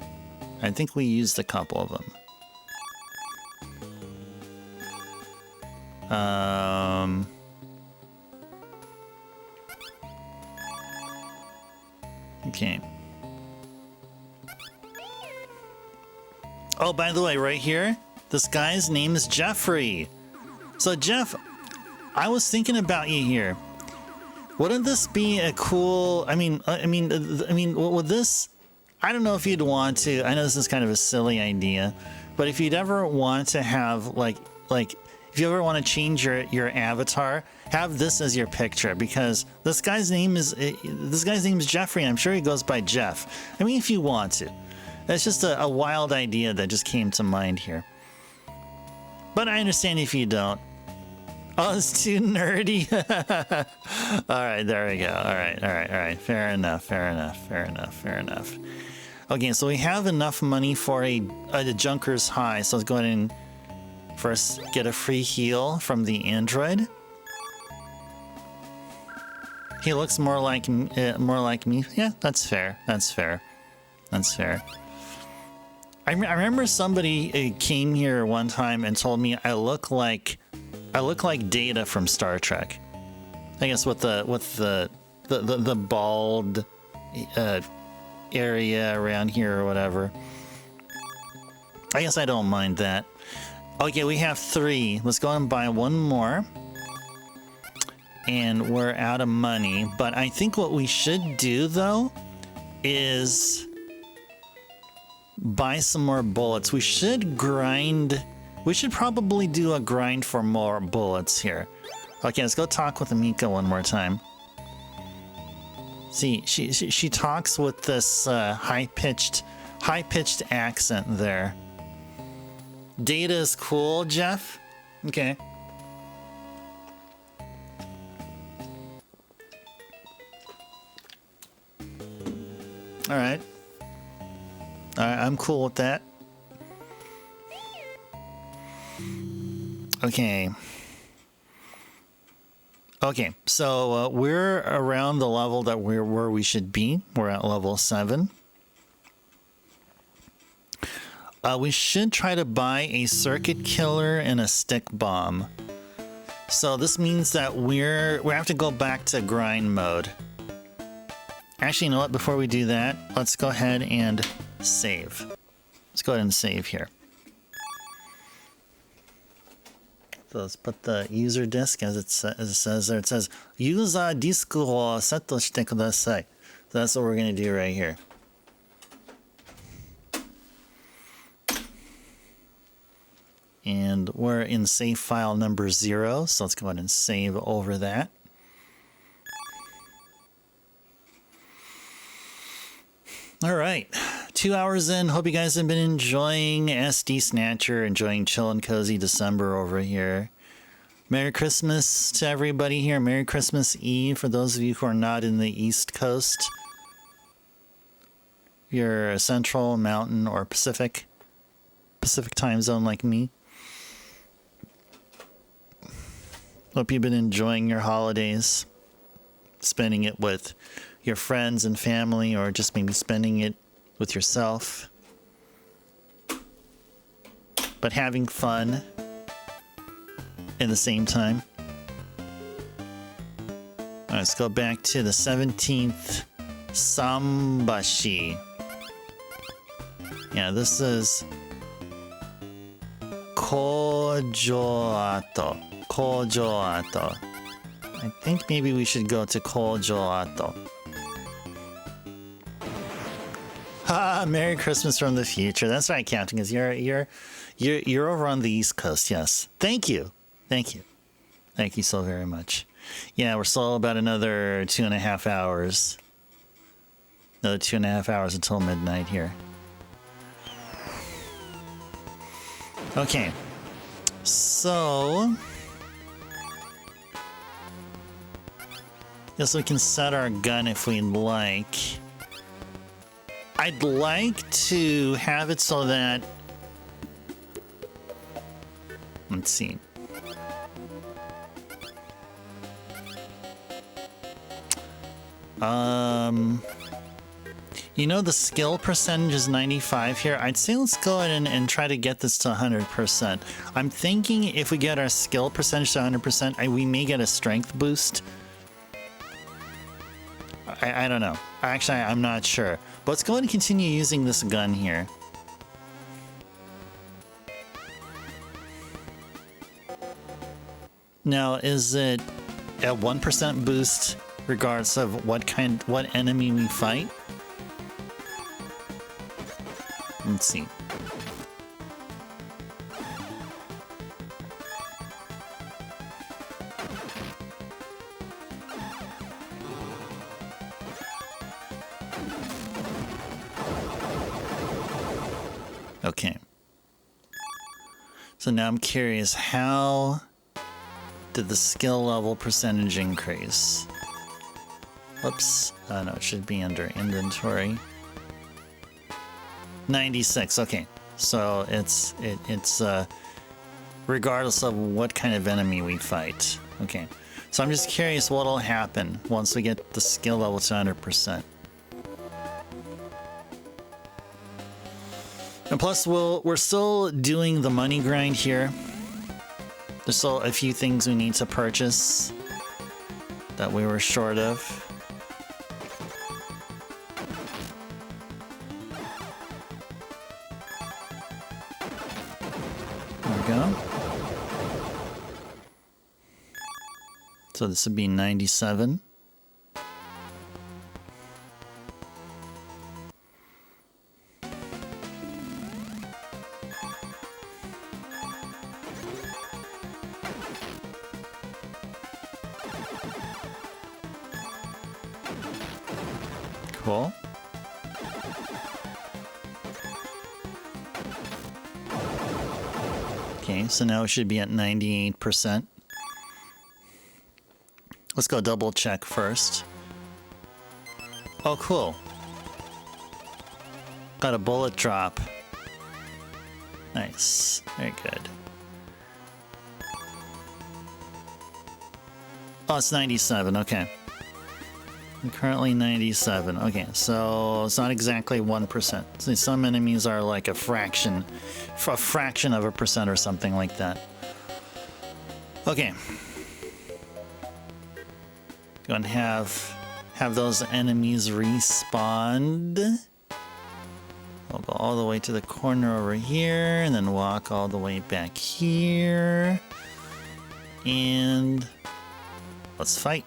Okay. Oh, by the way, right here, this guy's name is Jeffrey. So, Jeff, I was thinking about you here. Wouldn't this be a cool? I mean, would this? I don't know if you'd want to. I know this is kind of a silly idea, but if you'd ever want to have like if you ever want to change your avatar, have this as your picture, because this guy's name is Jeffrey, and I'm sure he goes by Jeff. I mean, if you want to. That's just a wild idea that just came to mind here. But I understand if you don't. Oh, it's too nerdy. All right, there we go. All right. Fair enough. Okay, so we have enough money for a Junker's High. So let's go ahead and first get a free heal from the android. He looks more like me. Yeah, that's fair. That's fair. That's fair. I remember somebody came here one time and told me I look like Data from Star Trek. I guess with the bald area around here or whatever. I guess I don't mind that. Okay, we have 3. Let's go and buy one more. And we're out of money. But I think what we should do, though, is buy some more bullets. We should grind. We should probably do a grind for more bullets here. Okay, let's go talk with Amika one more time. See, she talks with this high-pitched accent there. Data is cool, Jeff? Okay. Alright. Alright, I'm cool with that. Okay. Okay, so we're around the level that we're where we should be. We're at level 7. We should try to buy a circuit killer and a stick bomb. So this means that we have to go back to grind mode. Actually, you know what? Before we do that, let's go ahead and save. Let's go ahead and save here. So let's put the user disk as it says there. It says user diskをセットしてください. So that's what we're going to do right here. And we're in save file number 0, so let's go ahead and save over that. All right, 2 hours in. Hope you guys have been enjoying SD Snatcher, enjoying chill and cozy December over here. Merry Christmas to everybody here. Merry Christmas Eve for those of you who are not in the East Coast. You're Central, Mountain, or Pacific time zone like me. Hope you've been enjoying your holidays, spending it with your friends and family, or just maybe spending it with yourself. But having fun at the same time. All right, let's go back to the 17th Sambashi. Yeah, this is Kojoato. Kojoato. I think maybe we should go to Kojoato. Ha! Merry Christmas from the future. That's right, Captain, because you're over on the East Coast. Yes. Thank you. Thank you. Thank you so very much. Yeah, we're still about another 2.5 hours. Another 2.5 hours until midnight here. Okay. So guess we can set our gun if we'd like. I'd like to have it so that, let's see. You know, the skill percentage is 95 here. I'd say let's go ahead and try to get this to 100%. I'm thinking if we get our skill percentage to 100%, we may get a strength boost. I don't know. Actually, I'm not sure. But let's go ahead and continue using this gun here. Now, is it a 1% boost regardless of what enemy we fight? Let's see. Okay. So now I'm curious, how did the skill level percentage increase? Whoops. No, it should be under inventory. 96. Okay, so it's regardless of what kind of enemy we fight. Okay, so I'm just curious what'll happen once we get the skill level to 100%. And plus, we're still doing the money grind here. There's still a few things we need to purchase that we were short of. There we go. So this would be 97. Cool. Okay, so now we should be at 98%. Let's go double check first. Oh, cool. Got a bullet drop. Nice. Very good. Oh, it's 97. Okay. I'm currently 97. Okay, so it's not exactly 1%. So some enemies are like a fraction of a percent or something like that. Okay. Go and have those enemies respawn. I'll go all the way to the corner over here and then walk all the way back here. And let's fight.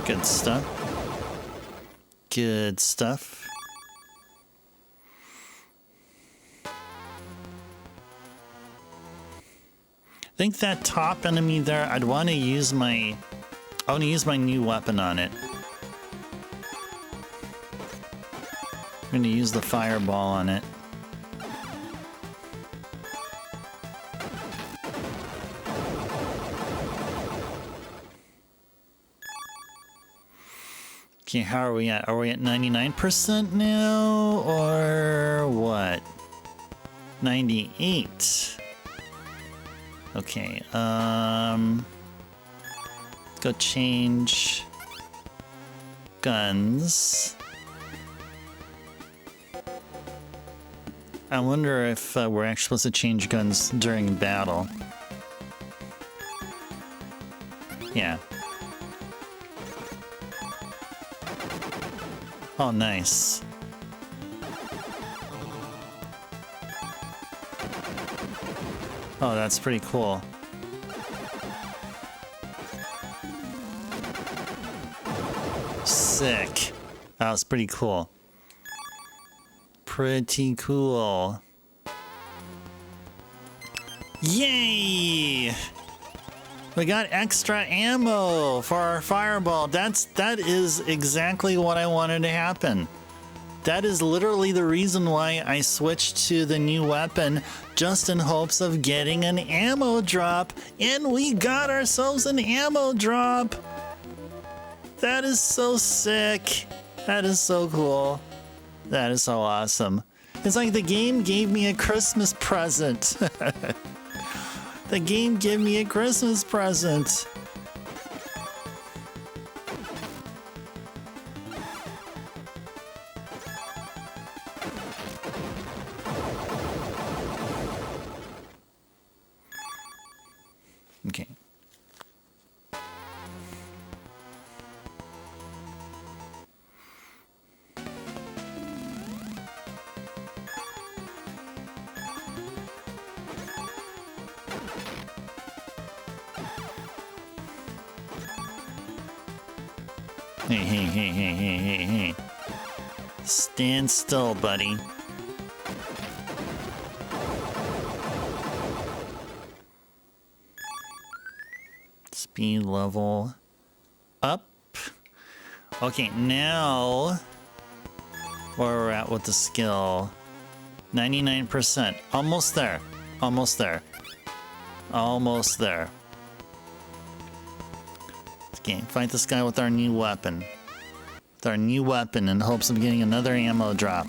Good stuff. Good stuff. I think that top enemy there, I want to use my new weapon on it. I'm going to use the fireball on it. Okay, how are we at? Are we at 99% now, or what? 98. Okay, go change guns. I wonder if we're actually supposed to change guns during battle. Yeah. Oh, nice. Oh, that's pretty cool. Sick. That was pretty cool. Pretty cool. Yay! We got extra ammo for our fireball. That is exactly what I wanted to happen. That is literally the reason why I switched to the new weapon, just in hopes of getting an ammo drop. And we got ourselves an ammo drop. That is so sick. That is so cool. That is so awesome. It's like the game gave me a Christmas present. The game gave me a Christmas present. Okay. Hey. Stand still, buddy. Speed level up. Okay, now where we're at with the skill. 99%. Almost there. Almost there. Almost there. Okay, fight this guy with our new weapon. With our new weapon in hopes of getting another ammo drop.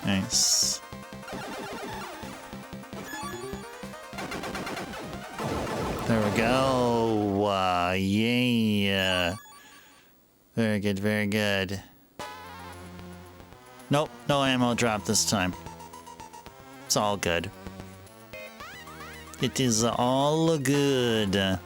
Nice. There we go. Yeah. Very good, very good. Nope, no ammo drop this time. It's all good. It is all good.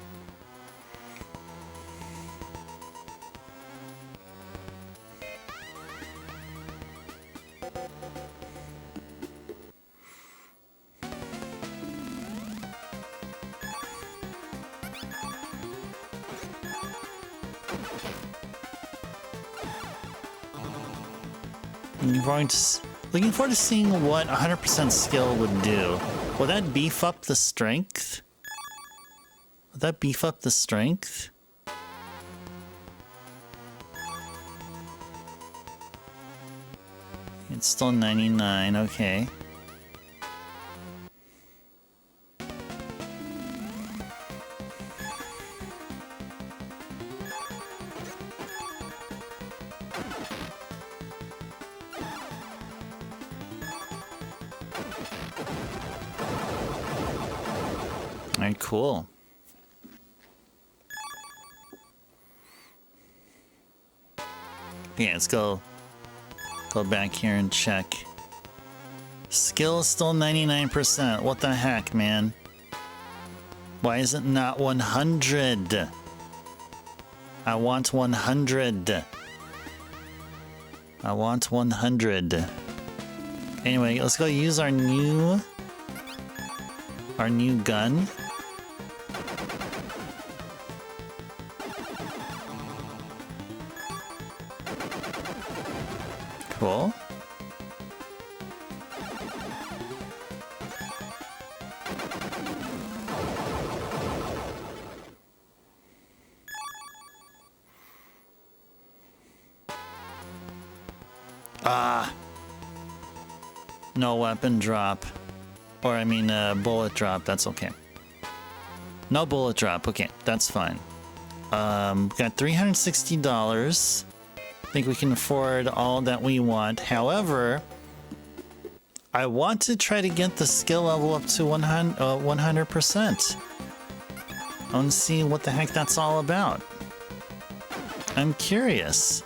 Looking forward to seeing what 100% skill would do. Will that beef up the strength? Will that beef up the strength? It's still 99, okay. Alright, cool. Yeah, let's go back here and check. Skill is still 99%. What the heck, man? Why is it not 100? I want 100. I want 100. Anyway, let's go use our new gun. Cool. No weapon drop. Or, I mean, bullet drop. That's okay. No bullet drop. Okay, that's fine. Got $360. I think we can afford all that we want. However, I want to try to get the skill level up to 100%. I want to see what the heck that's all about. I'm curious.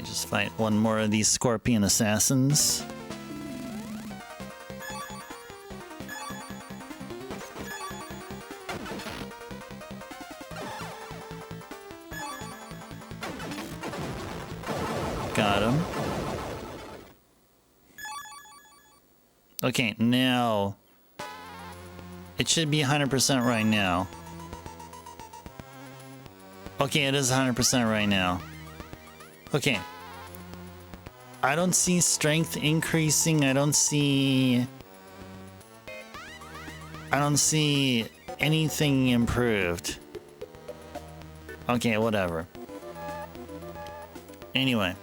Just fight one more of these scorpion assassins. Got him. Okay, now it should be 100% right now. Okay, it is 100% right now. Okay. I don't see strength increasing. I don't see anything improved. Okay, whatever. Anyway.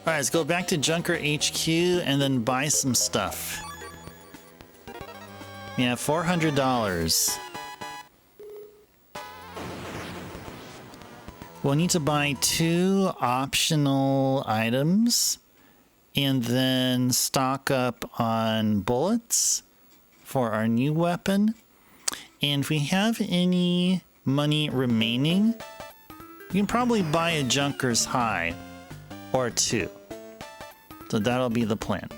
Alright, let's go back to Junker HQ and then buy some stuff. Yeah, $400. We'll need to buy 2 optional items and then stock up on bullets for our new weapon. And if we have any money remaining, we can probably buy a Junker's High or 2. So that'll be the plan.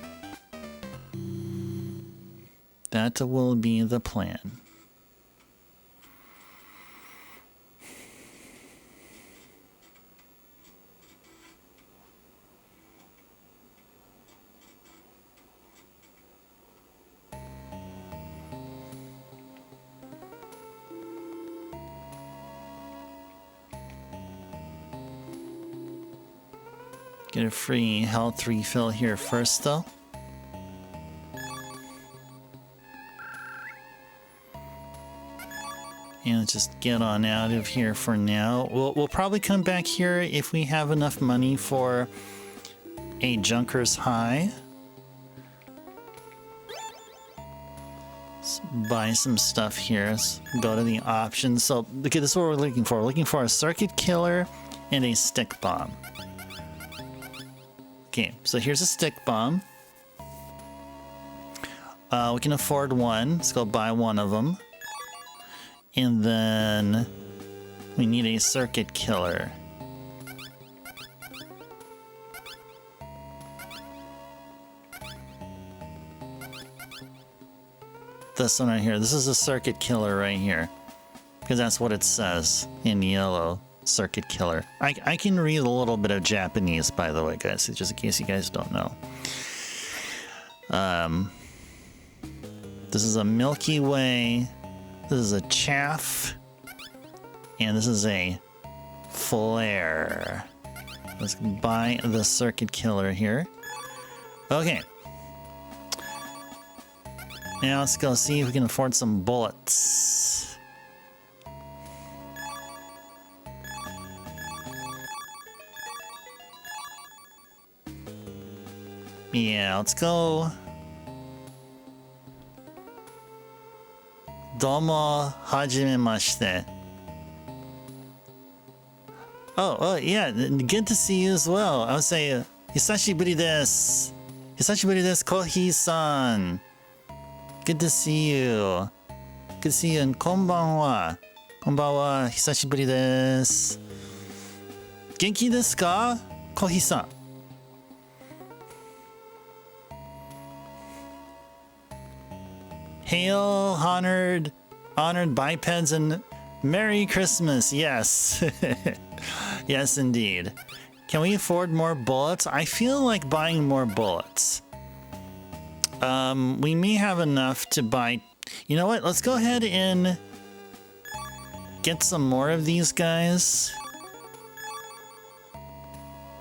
That will be the plan. Get a free health refill here first, though. And let's just get on out of here for now. We'll probably come back here if we have enough money for a Junker's High. Let's buy some stuff here. Let's go to the options. So, okay, this is what we're looking for. We're looking for a Circuit Killer and a Stick Bomb. Okay, so here's a Stick Bomb. We can afford one. Let's go buy one of them. And then we need a Circuit Killer. This one right here. This is a Circuit Killer right here. Because that's what it says in yellow. Circuit Killer. I can read a little bit of Japanese, by the way, guys, just in case you guys don't know. This is a Milky Way. This is a Chaff. And this is a Flare. Let's buy the Circuit Killer here. Okay. Now let's go see if we can afford some bullets. Yeah, let's go. Domo hajimemashite. Oh, yeah, good to see you as well. I would say, hisashiburi desu. Hisashiburi desu, Kohi-san. Good to see you. Good to see you, and konbanwa. Konbanwa, hisashiburi desu. Genki desu ka? Kohi-san. Hail, honored bipeds, and Merry Christmas. Yes. Yes, indeed. Can we afford more bullets? I feel like buying more bullets. We may have enough to buy... You know what? Let's go ahead and get some more of these guys.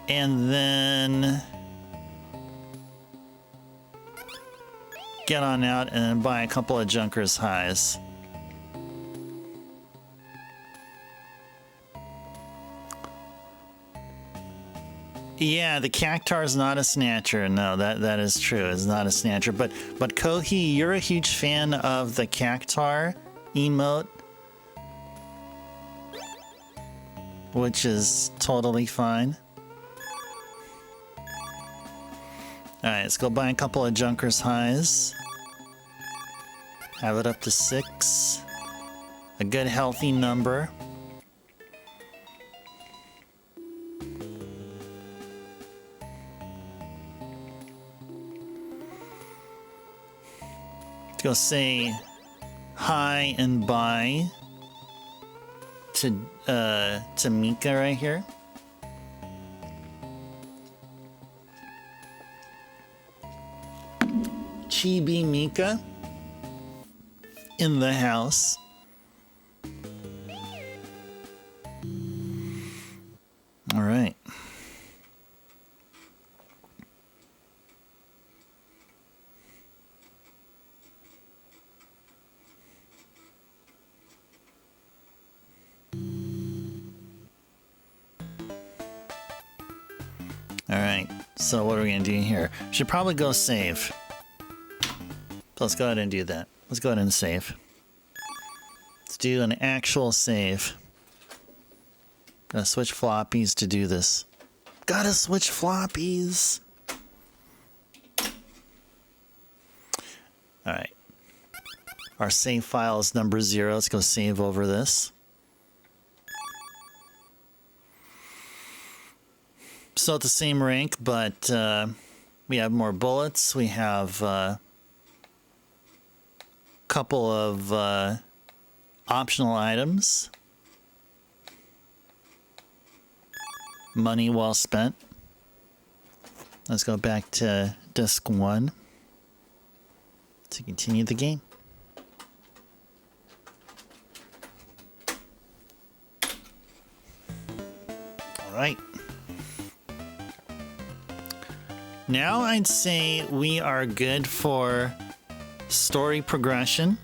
And then get on out and buy a couple of Junker's Highs. Yeah, the Cactar is not a Snatcher. No, that is true. It's not a Snatcher. But Kohi, you're a huge fan of the Cactar emote, which is totally fine. Alright, let's go buy a couple of Junker's Highs. Have it up to 6. A good healthy number. Let's go say hi and bye to Mika right here. Chibi Mika in the house. All right. All right. So what are we going to do here? Should probably go save. So let's go ahead and do that. Let's go ahead and save. Let's do an actual save. Gotta switch floppies to do this. Gotta switch floppies. Alright. Our save file is number 0. Let's go save over this. Still at the same rank, but we have more bullets. We have couple of optional items. Money well spent. Let's go back to disc 1 to continue the game. All right. Now I'd say we are good for story progression.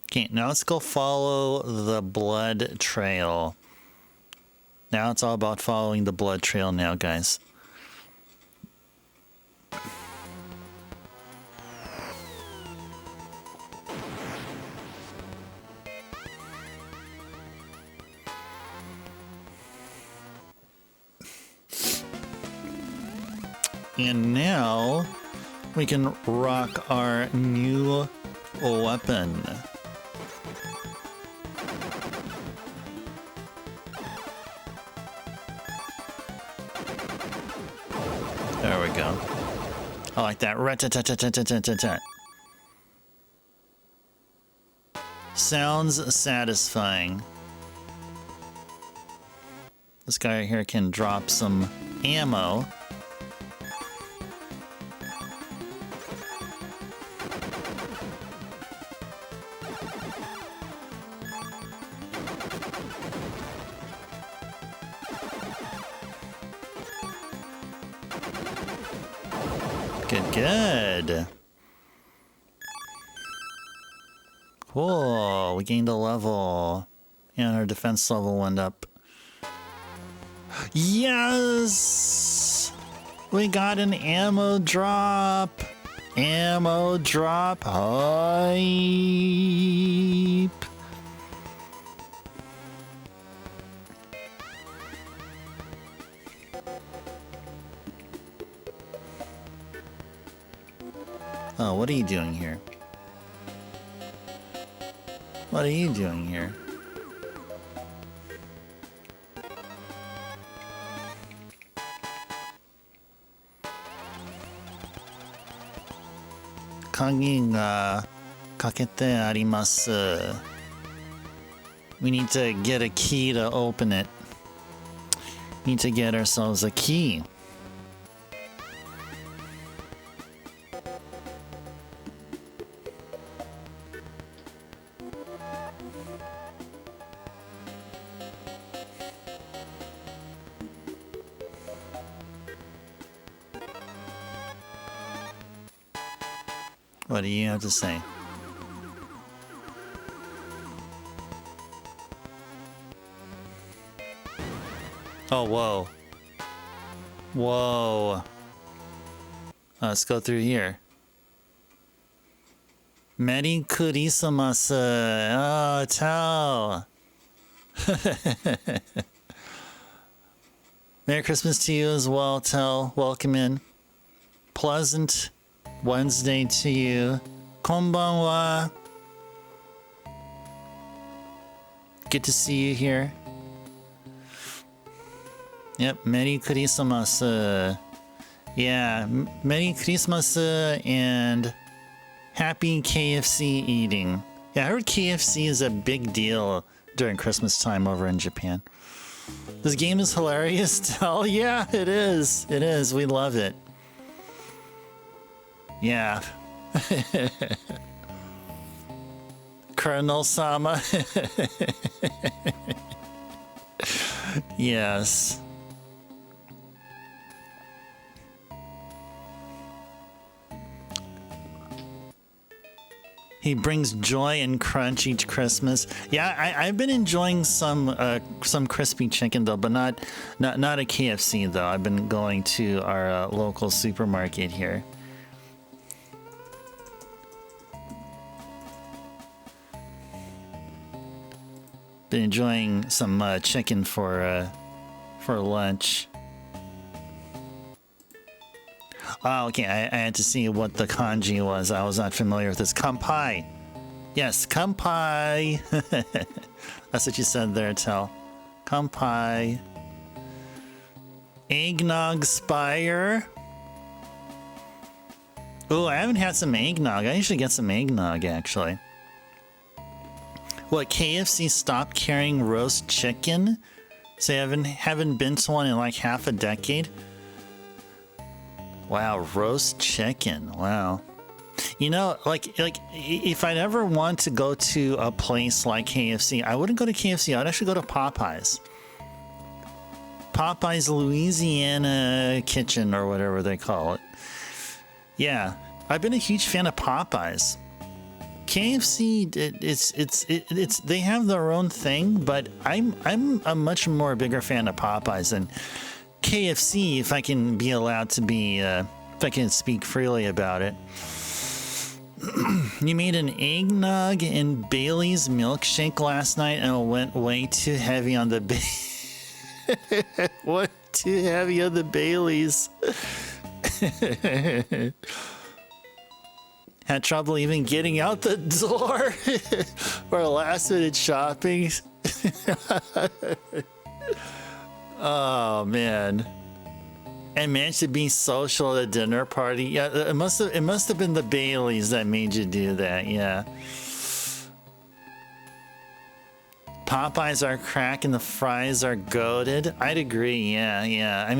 Okay, now let's go follow the blood trail. Now it's all about following the blood trail now, guys. And now we can rock our new weapon. There we go. I like that. Rat-tat-tat-tat-tat-tat-tat. Sounds satisfying. This guy right here can drop some ammo. Good. Cool. We gained a level. And our defense level went up. Yes! We got an ammo drop. Ammo drop. Hype. Oh, what are you doing here? What are you doing here? Kagi ga kakete arimasu. We need to get a key to open it. Need to get ourselves a key. What do you have to say? Oh, whoa. Whoa. Let's go through here. Merry Christmas. Oh, tell. Merry Christmas to you as well, Tell. Welcome in. Pleasant Wednesday to you. Konbanwa. Good to see you here. Yep, Merry Christmas. Yeah, Merry Christmas and happy KFC eating. Yeah, I heard KFC is a big deal during Christmas time over in Japan. This game is hilarious, Tell. Yeah, it is. It is. We love it. Yeah. Colonel Sama. Yes. He brings joy and crunch each Christmas. Yeah, I've been enjoying some crispy chicken though, but not a KFC though. I've been going to our local supermarket here. Been enjoying some chicken for lunch. Oh, okay. I had to see what the kanji was. I was not familiar with this. Kampai. Yes, kampai. That's what you said there, Tell. Kampai. Eggnog Spire. Oh, I haven't had some eggnog. I usually get some eggnog, actually. What, KFC stopped carrying roast chicken? So I haven't been to one in like half a decade? Wow, roast chicken. Wow. You know, like if I'd ever want to go to a place like KFC, I wouldn't go to KFC. I'd actually go to Popeyes. Popeyes Louisiana Kitchen or whatever they call it. Yeah, I've been a huge fan of Popeyes. KFC, it's they have their own thing, but I'm a much more bigger fan of Popeyes than KFC, if I can be allowed to be, if I can speak freely about it. You made an eggnog and Bailey's milkshake last night, and it went way too heavy on the what? Too heavy on the Baileys. Had trouble even getting out the door for last minute shopping. Oh man. And managed to be social at a dinner party. Yeah, it must have been the Baileys that made you do that, yeah. Popeyes are crack and the fries are goated. I'd agree. Yeah. I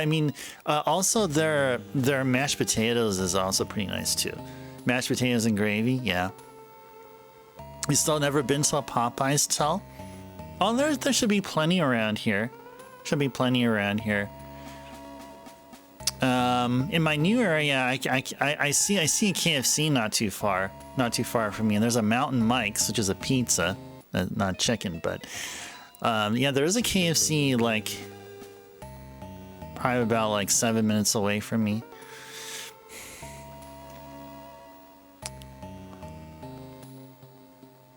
mean, also their mashed potatoes is also pretty nice too. Mashed potatoes and gravy. Yeah. You still never been to a Popeyes, Tell? Oh, there should be plenty around here. In my new area, I see a KFC not too far from me, and there's a Mountain Mike's, which is a pizza. Not chicken, but yeah, there is a KFC like probably about like 7 minutes away from me.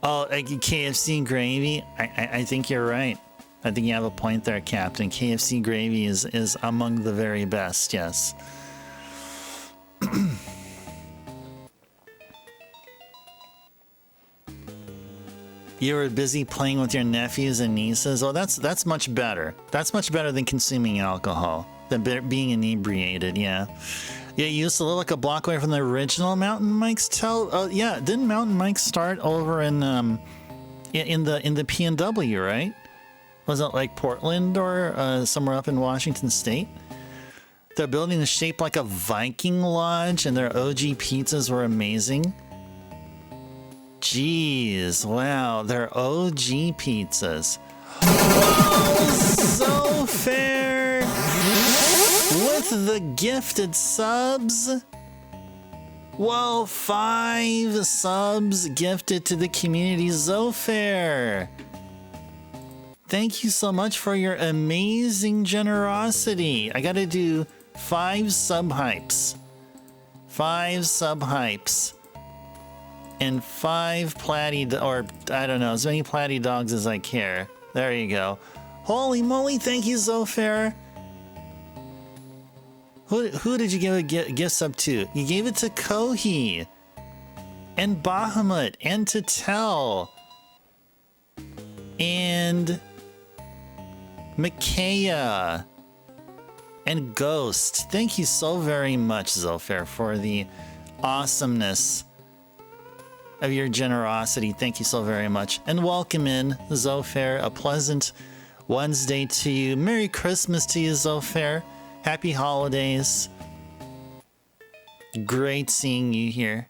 Oh, KFC gravy. I think you're right. I think you have a point there, Captain. KFC gravy is among the very best. Yes. You were busy playing with your nephews and nieces. Oh, that's much better. That's much better than consuming alcohol, than being inebriated. Yeah. Yeah, you used to live like a block away from the original Mountain Mike's. Yeah, didn't Mountain Mike's start over in the PNW, right? Was it like Portland or somewhere up in Washington State? Their building is shaped like a Viking lodge, and their OG pizzas were amazing. Jeez, wow, they're OG pizzas. Whoa, so fair! With the gifted subs. Whoa, 5 subs gifted to the community. Zofair. Thank you so much for your amazing generosity. I gotta do 5 sub hypes. 5 sub hypes. And 5 platy, or I don't know, as many platy dogs as I care. There you go. Holy moly, thank you, Zofair. Who did you give a gift sub to? You gave it to Kohi. And Bahamut. And to Tell. And Micaiah. And Ghost. Thank you so very much, Zofair, for the awesomeness of your generosity. Thank you so very much. And welcome in, Zofair. A pleasant Wednesday to you. Merry Christmas to you, Zofair. Happy holidays. Great seeing you here.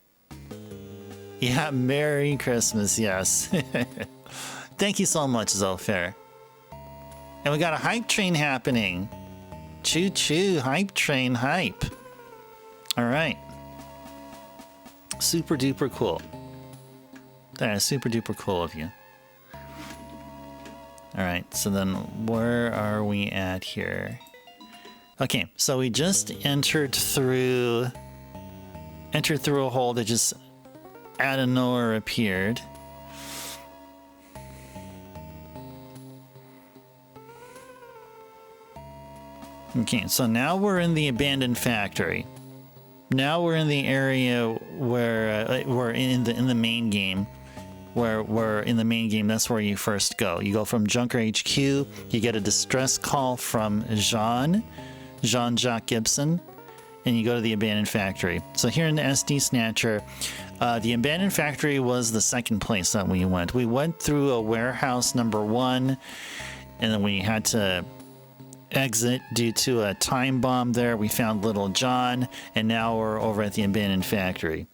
Yeah, Merry Christmas, yes. Thank you so much, Zofair. And we got a hype train happening. Choo choo, hype train hype. All right. Super duper cool. That is super duper cool of you. All right, so then where are we at here? Okay, so we just entered through a hole that just out of nowhere appeared. Okay, so now we're in the abandoned factory. Now we're in the area where we're in the main game. Where we're in the main game, that's where you first go. You go from Junker HQ, you get a distress call from Jean-Jacques Gibson, and you go to the abandoned factory. So here in the SD Snatcher, the abandoned factory was the second place that we went. We went through a warehouse number 1, and then we had to exit due to a time bomb there. We found Little John, and now we're over at the abandoned factory.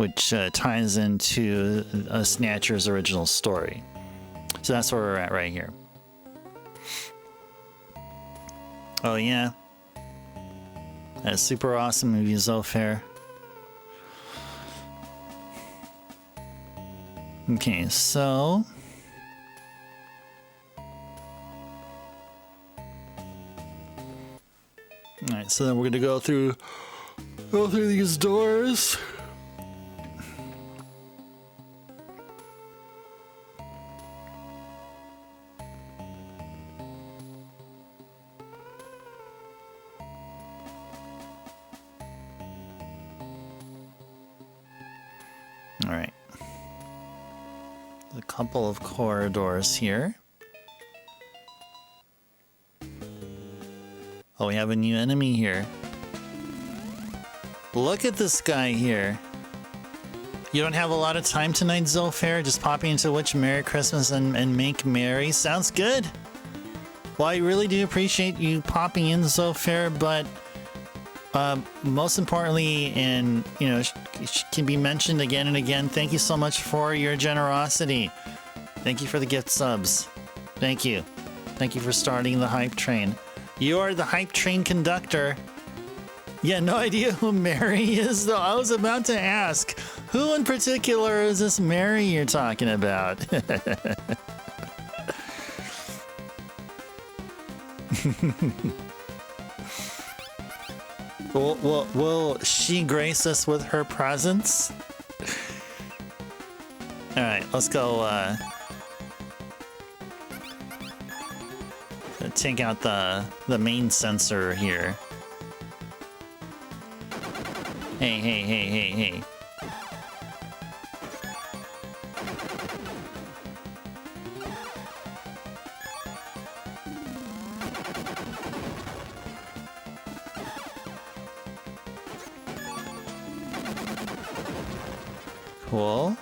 which ties into Snatcher's original story. So that's where we're at right here. Oh yeah, that super awesome movie, Zofair. Okay, so all right, so then we're gonna go through these doors. All right. A couple of corridors here. Oh, we have a new enemy here. Look at this guy here. You don't have a lot of time tonight, Zofair? Just popping into Wish Merry Christmas and make merry? Sounds good. Well, I really do appreciate you popping in, Zofair, but most importantly, and you know, can be mentioned again and again, thank you so much for your generosity. Thank you for the gift subs. Thank you. Thank you for starting the hype train. You are the hype train conductor. Yeah, no idea who Mary is, though. I was about to ask, who in particular is this Mary you're talking about? Will she grace us with her presence? All right, let's go take out the main sensor here. Hey. Cool.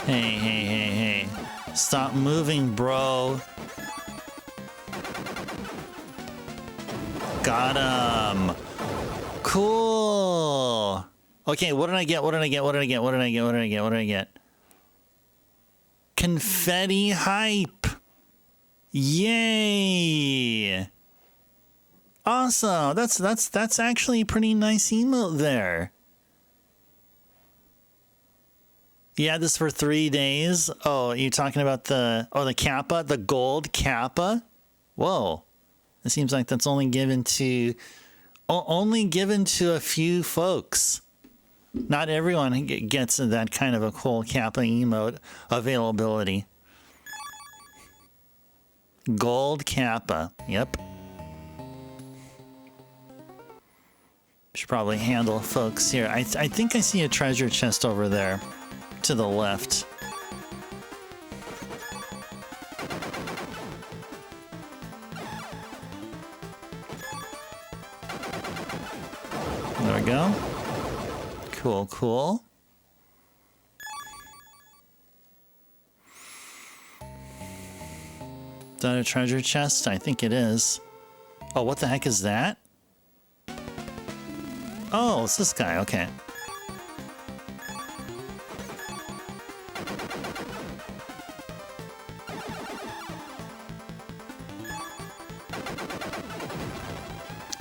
Hey. Stop moving, bro. Got him. Cool. Okay, what did I get? Confetti hype. Yay. Awesome. That's actually a pretty nice emote there. You had this for 3 days. Oh, you're talking about the Kappa, the gold Kappa? Whoa. It seems like that's only given to a few folks. Not everyone gets that kind of a cool Kappa emote availability. Gold Kappa. Yep. Should probably handle folks here. I think I see a treasure chest over there to the left. There we go. Cool. Is that a treasure chest? I think it is. Oh, what the heck is that? Oh, it's this guy. Okay.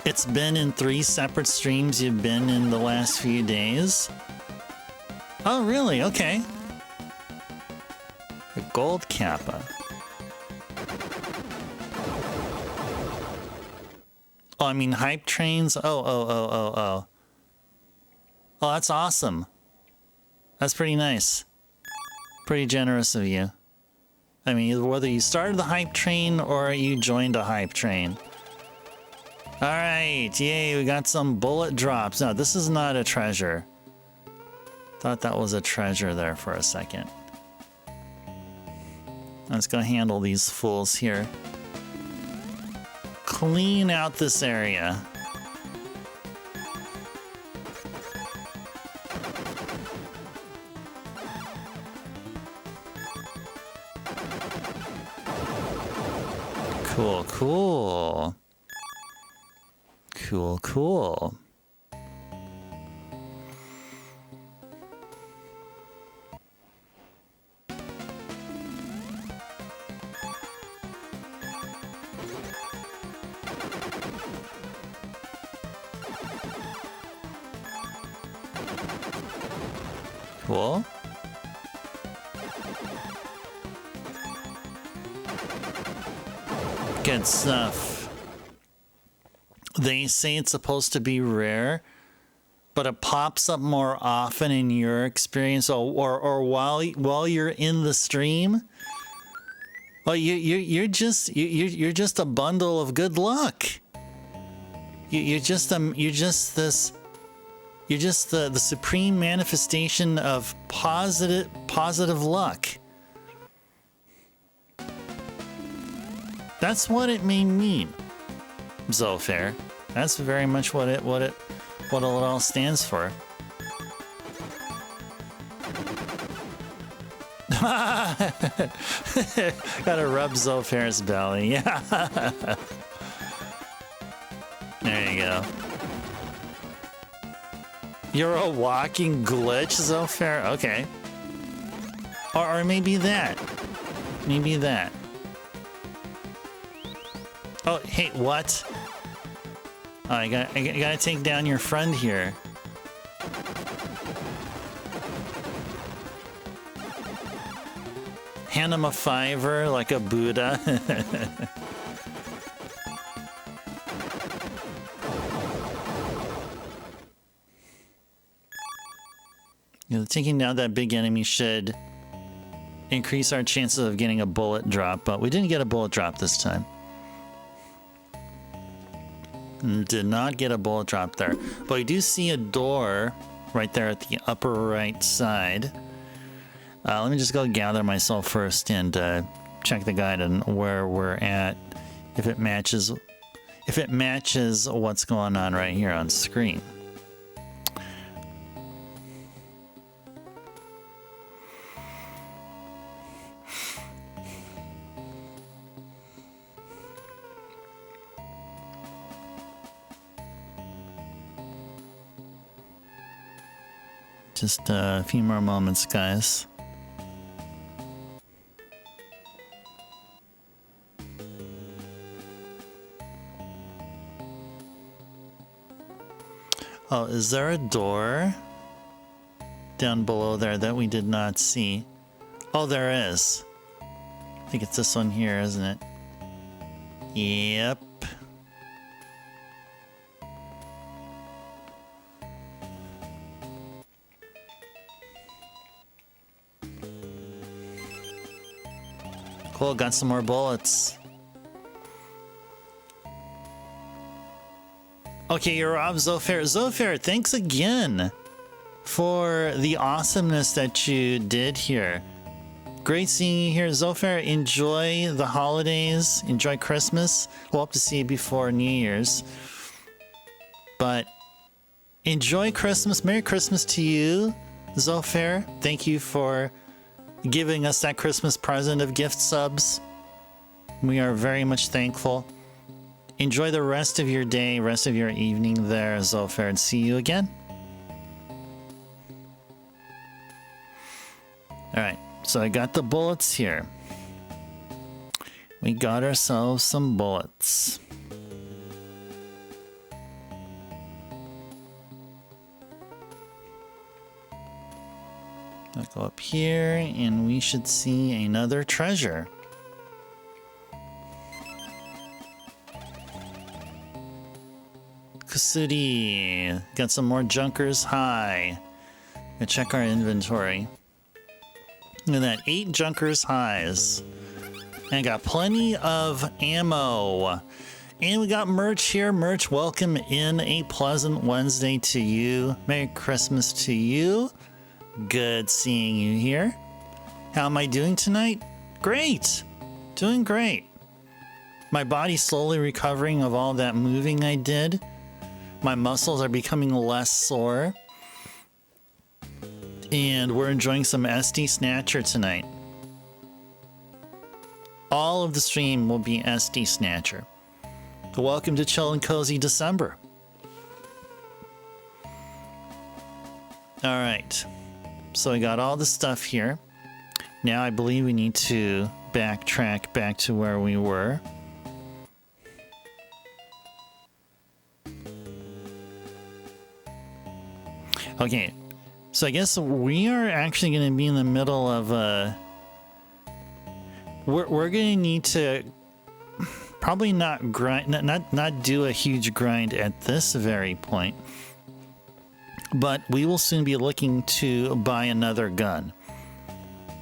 It's been in 3 separate streams you've been in the last few days. Oh, really? Okay. A gold Kappa. Oh, I mean hype trains? Oh. Oh, that's awesome. That's pretty nice. Pretty generous of you. I mean, whether you started the hype train or you joined a hype train. All right, yay, we got some bullet drops. No, this is not a treasure. Thought that was a treasure there for a second. Let's go handle these fools here. Clean out this area. Cool, cool. Cool, cool. Cool. Good stuff. They say it's supposed to be rare, but it pops up more often in your experience, or while you're in the stream. Well, you're just a bundle of good luck. You're just the supreme manifestation of positive luck. That's what it may mean, Zofair. That's very much what it all stands for. Gotta rub Zofair's belly. Yeah. There you go. You're a walking glitch, Zofair? Okay. Or maybe that. Maybe that. Oh, hey, what? Oh, I gotta take down your friend here. Hand him a $5 like a Buddha. You know, taking down that big enemy should increase our chances of getting a bullet drop, but we didn't get a bullet drop this time. Did not get a bullet drop there, but we do see a door right there at the upper right side. Let me just go gather myself first and check the guide on where we're at, if it matches what's going on right here on screen. Just a few more moments, guys. Oh, is there a door down below there that we did not see? Oh, there is. I think it's this one here, isn't it? Yep. Cool, got some more bullets. Okay, you're off, Zofair. Zofair, thanks again for the awesomeness that you did here. Great seeing you here, Zofair. Enjoy the holidays. Enjoy Christmas. We'll hope to see you before New Year's. But enjoy Christmas. Merry Christmas to you, Zofair. Thank you for giving us that Christmas present of gift subs. We are very much thankful. Enjoy the rest of your day, rest of your evening there, Zofair, and see you again. Alright, so I got the bullets here. We got ourselves some bullets. I'll go up here and we should see another treasure. Kusudi. Got some more junkers high. Gonna check our inventory. Look at that, 8 junkers highs. And got plenty of ammo. And we got merch here. Merch, welcome in. A pleasant Wednesday to you. Merry Christmas to you. Good seeing you here. How am I doing tonight? Great. Doing great. My body's slowly recovering of all that moving I did. My muscles are becoming less sore. And we're enjoying some SD Snatcher tonight. all of the stream will be SD Snatcher. Welcome to Chill and Cozy December. All right, so we got all the stuff here. Now I believe we need to backtrack back to where we were. Okay, so I guess we are actually going to be in the middle of we're going to need to probably not grind, not do a huge grind at this very point, but we will soon be looking to buy another gun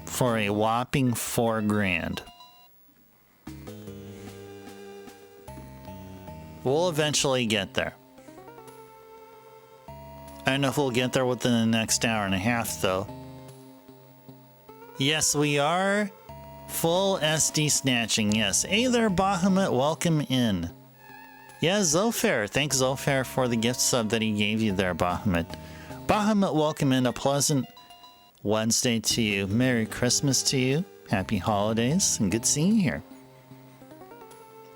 for a whopping $4 grand. We'll eventually get there. I don't know if we'll get there within the next hour and a half, though. Yes, we are full SD snatching. Yes. Hey there, Bahamut. Welcome in. Yeah, Zofair. Thanks, Zofair, for the gift sub that he gave you there, Bahamut. Bahamut, welcome in. A pleasant Wednesday to you. Merry Christmas to you. Happy holidays, and good seeing you here.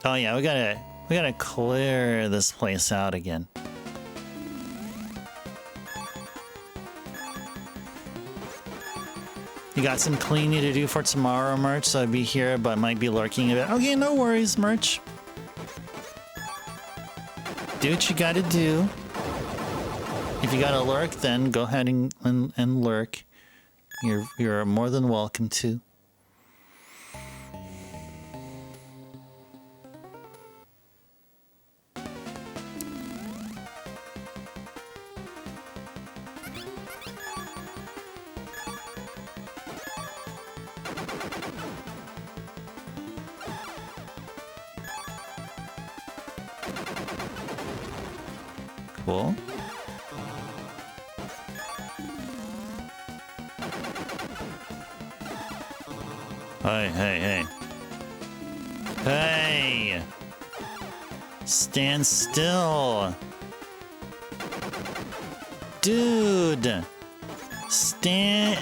Oh yeah, we gotta clear this place out again. You got some cleaning to do for tomorrow, Merch, so I'd be here, but might be lurking a bit. Okay, no worries, Merch. Do what you gotta do. If you gotta lurk, then go ahead and lurk. You're more than welcome to. Cool. Hey. Hey! Stand still! Dude! Stand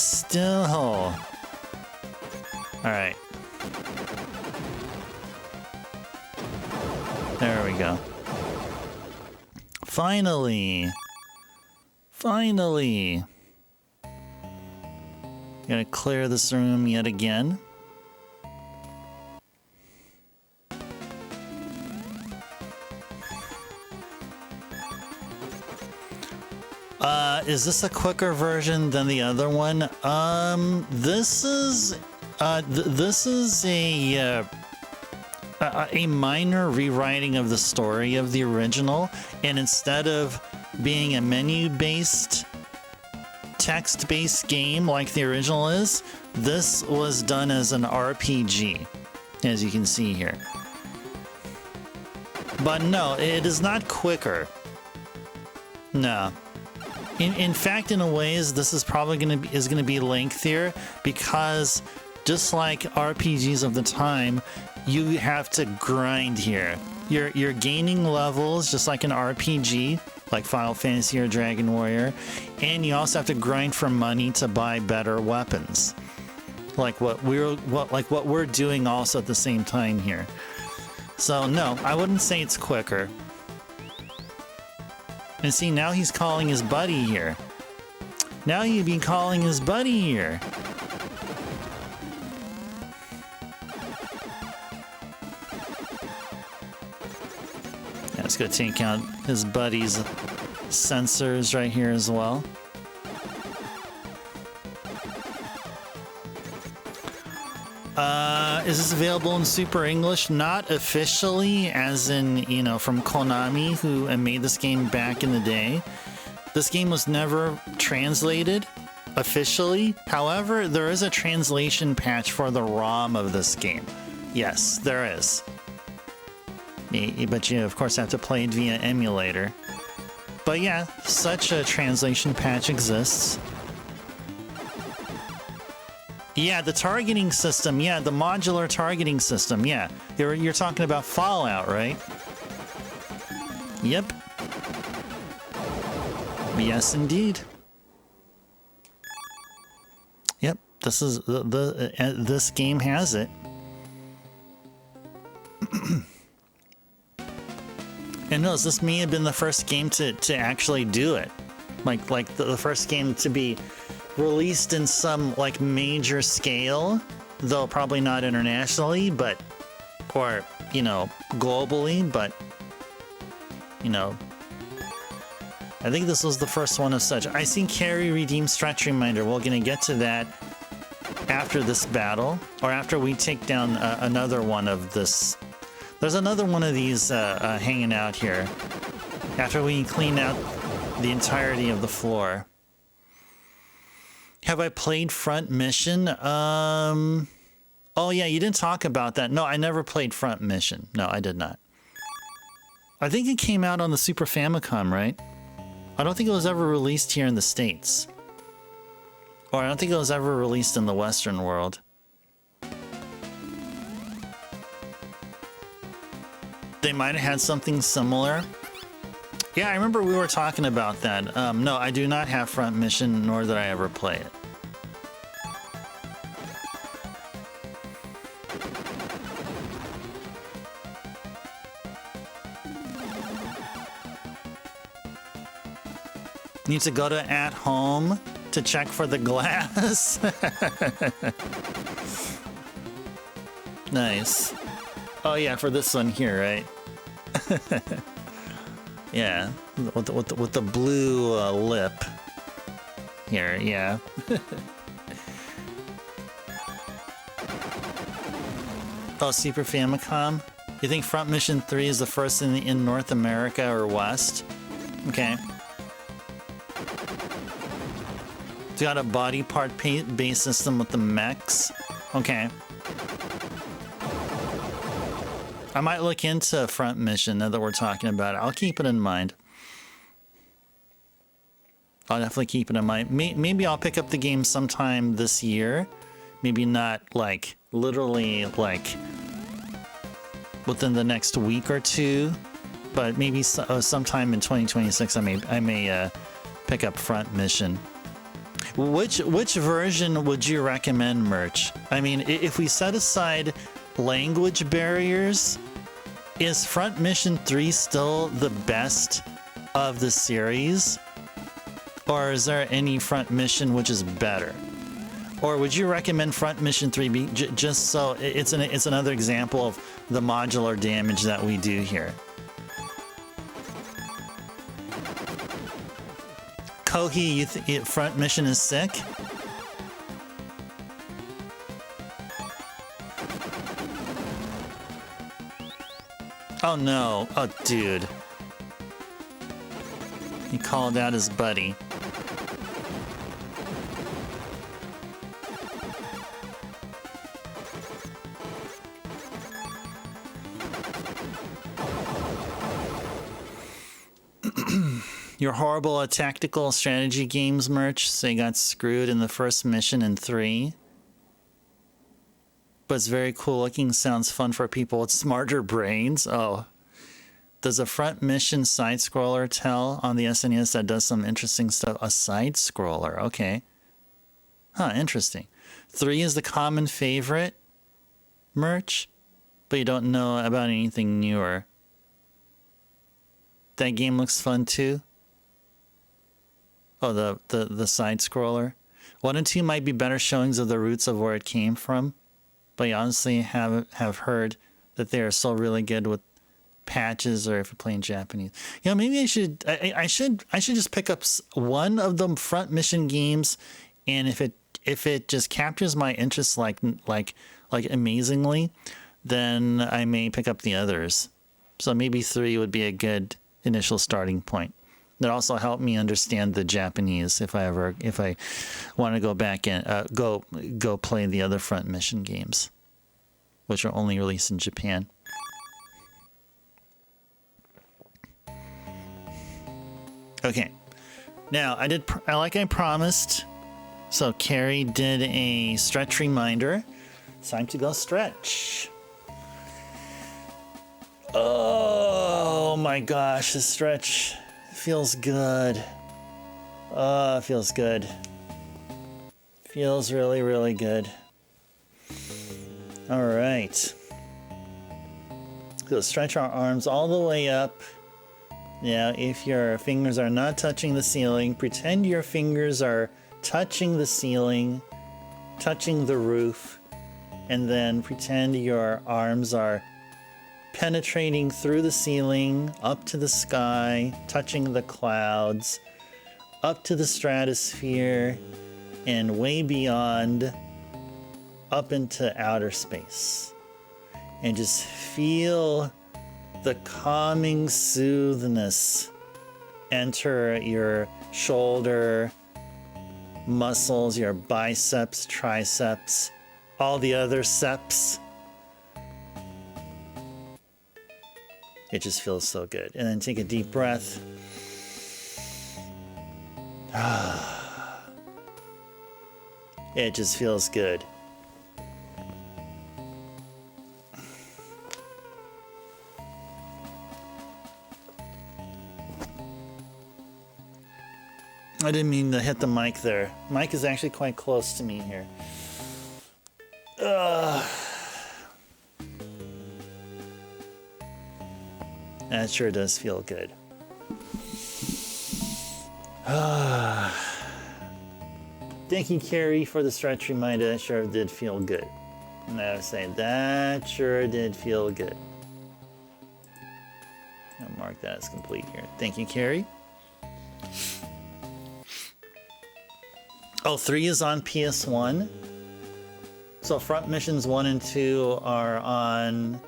still! Alright. There we go. Finally! Gonna clear this room yet again. Is this a quicker version than the other one? This is a minor rewriting of the story of the original, and instead of being a menu-based, text-based game like the original is, this was done as an RPG, as you can see here. But no, it is not quicker. No. In fact, in a ways, this is probably gonna be lengthier, because just like RPGs of the time, you have to grind here. You're gaining levels just like an RPG, like Final Fantasy or Dragon Warrior, and you also have to grind for money to buy better weapons, like what we're doing also at the same time here. So no, I wouldn't say it's quicker. And see, now he's calling his buddy here. Now he'd be calling his buddy here. Yeah, let's go take out his buddy's sensors right here as well. Is this available in Super English? Not officially, as in, you know, from Konami, who made this game back in the day. This game was never translated officially. However, there is a translation patch for the ROM of this game. Yes, there is. But you, of course, have to play it via emulator. But yeah, such a translation patch exists. Yeah, the targeting system. Yeah, the modular targeting system. Yeah, you're talking about Fallout, right? Yep. Yes, indeed. Yep, This is this game has it. And no, this may have been the first game to actually do it. Like the first game to be released in some like major scale, though probably not internationally, but or you know, globally, but you know, I think this was the first one of such. I seen Carrie redeem Stretch Reminder. We're gonna get to that after this battle, or after we take down another one of this. There's another one of these hanging out here. After we clean out the entirety of the floor. Have I played Front Mission? Oh yeah, you didn't talk about that. No, I never played Front Mission. No, I did not. I think it came out on the Super Famicom, right? I don't think it was ever released here in the States. Or I don't think it was ever released in the Western world. They might have had something similar. Yeah, I remember we were talking about that. No, I do not have Front Mission, nor did I ever play it. Need to go to at home to check for the glass. Nice. Oh yeah, for this one here, right? Yeah, with the blue lip here, yeah. Oh, Super Famicom? You think Front Mission 3 is the first in North America or West? Okay. It's got a body part base system with the mechs. Okay. I might look into Front Mission now that we're talking about it. I'll keep it in mind. I'll definitely keep it in mind. Maybe I'll pick up the game sometime this year. Maybe not like literally like within the next week or two, but maybe sometime in 2026 I may pick up Front Mission. Which version would you recommend, Merch? I mean, if we set aside language barriers, is Front Mission 3 still the best of the series? Or is there any Front Mission which is better? Or would you recommend Front Mission 3 just so it's another example of the modular damage that we do here? Kohi, you think Front Mission is sick? Oh no. Oh, dude. He called out his buddy. Your horrible tactical strategy games, Merch, so you got screwed in the first mission in 3. But it's very cool looking, sounds fun for people with smarter brains. Oh. Does a Front Mission side-scroller tell on the SNES that does some interesting stuff? A side-scroller, okay. Huh, interesting. 3 is the common favorite, Merch, but you don't know about anything newer. That game looks fun too. Oh, the side-scroller. 1 and 2 might be better showings of the roots of where it came from, but you honestly have heard that they are still really good with patches, or if you're playing Japanese. You know, maybe I should just pick up one of the Front Mission games, and if it just captures my interest like amazingly, then I may pick up the others. So maybe 3 would be a good initial starting point. That also helped me understand the Japanese if I want to go back and go play the other Front Mission games, which are only released in Japan. Okay, now like I promised. So Carrie did a stretch reminder. It's time to go stretch. Oh my gosh, the stretch feels good. Oh, it feels good. Feels really, really good. All right. So stretch our arms all the way up. Now, if your fingers are not touching the ceiling, pretend your fingers are touching the ceiling, touching the roof, and then pretend your arms are penetrating through the ceiling, up to the sky, touching the clouds, up to the stratosphere, and way beyond, up into outer space. And just feel the calming soothness enter your shoulder muscles, your biceps, triceps, all the other seps. It just feels so good. And then take a deep breath. It just feels good. I didn't mean to hit the mic there. Mic is actually quite close to me here. That sure does feel good. Thank you, Carrie, for the stretch reminder. That sure did feel good. And I was saying, that sure did feel good. I'll mark that as complete here. Thank you, Carrie. Oh, 3 is on PS1. So front missions 1 and 2 are on...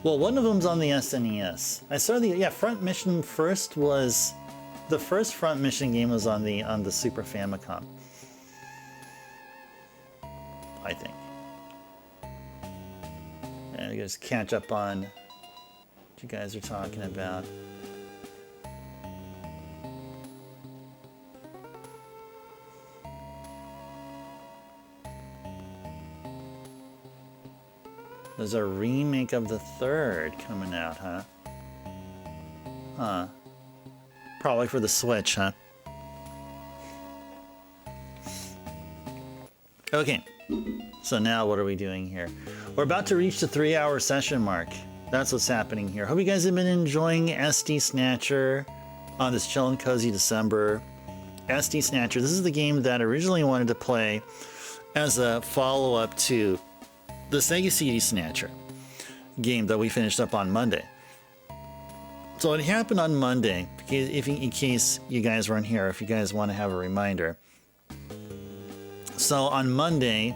Well, one of them's on the SNES. I saw the front mission first was the first front mission game was on the Super Famicom. I think. And I just catch up on what you guys are talking about. There's a remake of the 3rd coming out, huh? Huh. Probably for the Switch, huh? Okay. So now what are we doing here? We're about to reach the 3-hour session mark. That's what's happening here. Hope you guys have been enjoying SD Snatcher on this chill and cozy December. SD Snatcher. This is the game that I originally wanted to play as a follow-up to the Sega CD Snatcher game that we finished up on Monday. So it happened on Monday, in case you guys weren't here, if you guys want to have a reminder. So on Monday,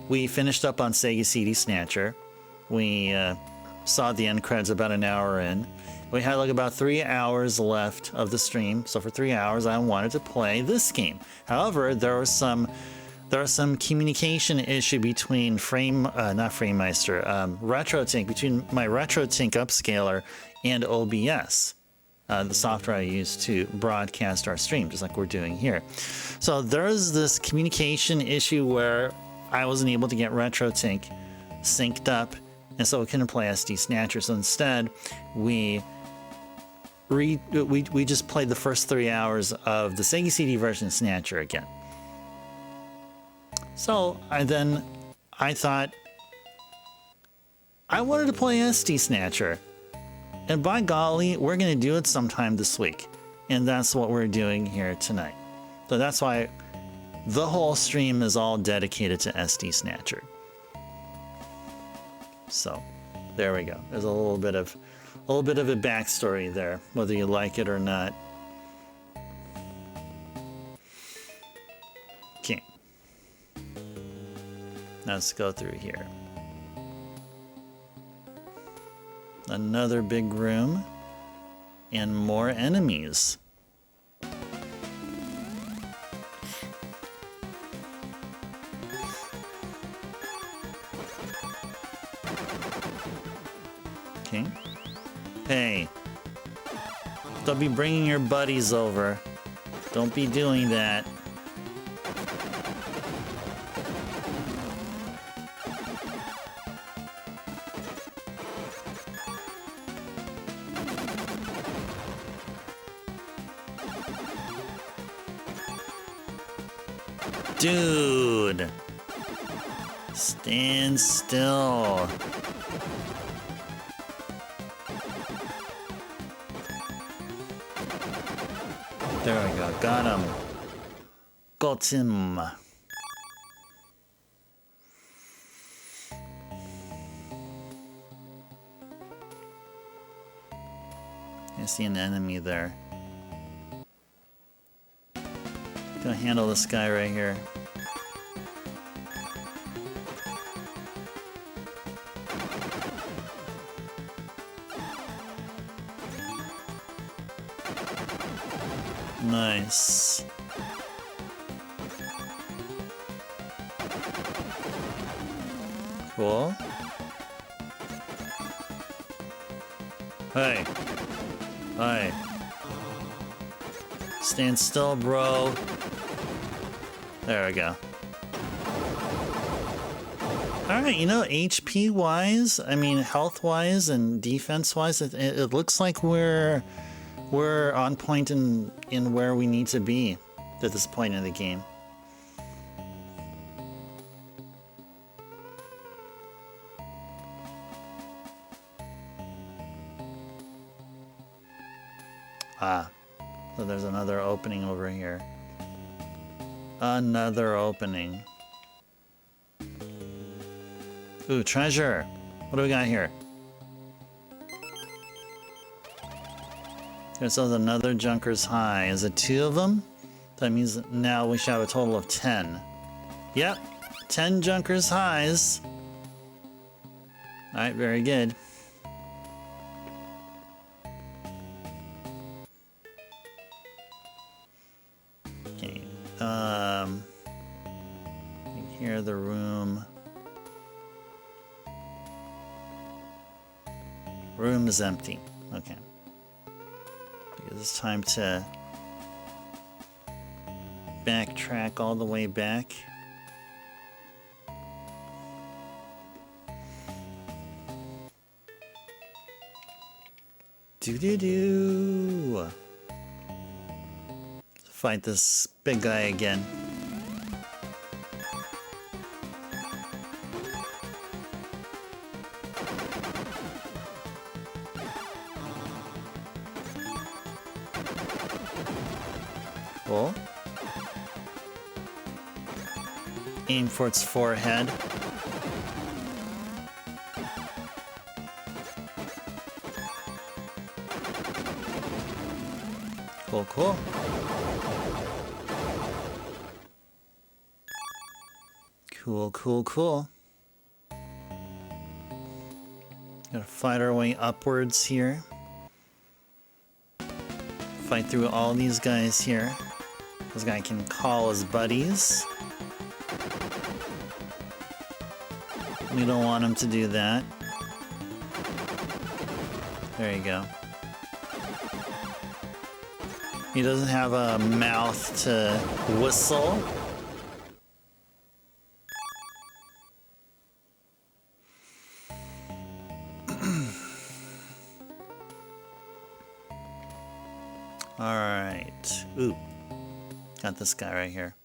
we finished up on Sega CD Snatcher. We saw the end credits about an hour in. We had like about 3 hours left of the stream. So for 3 hours, I wanted to play this game. However, there was some communication issue between RetroTink, between my RetroTink upscaler and OBS, the software I use to broadcast our stream, just like we're doing here. So there's this communication issue where I wasn't able to get RetroTink synced up, and so we couldn't play SD Snatcher. So instead, we just played the first 3 hours of the Sega CD version of Snatcher again. So I thought I wanted to play SD Snatcher, and by golly, we're going to do it sometime this week, and that's what we're doing here tonight. So that's why the whole stream is all dedicated to SD Snatcher. So there we go. There's a little bit of a backstory there, whether you like it or not. Okay. Let's go through here. Another big room and more enemies. Okay. Hey, don't be bringing your buddies over. Don't be doing that. Dude. Stand still. There we go. Got him. Got him. I see an enemy there. Gonna handle this guy right here. Nice. Cool. Hey. Hey. Stand still, bro. There we go. Alright, you know, HP-wise, I mean, health-wise and defense-wise, it looks like we're on point in where we need to be at this point in the game. Ah, so there's another opening over here. Another opening. Ooh, treasure. What do we got here? There's another Junker's High. Is it 2 of them? That means now we should have a total of 10. Yep, 10 Junker's Highs. Alright, very good. Okay, here the room. Room is empty. Okay. It's time to backtrack all the way back. Do. Fight this big guy again. Cool. Aim for its forehead. Cool, cool. Cool, cool, cool. Gotta fight our way upwards here. Fight through all these guys here. This guy can call his buddies. We don't want him to do that. There you go. He doesn't have a mouth to whistle. Alright. Ooh. Got this guy right here.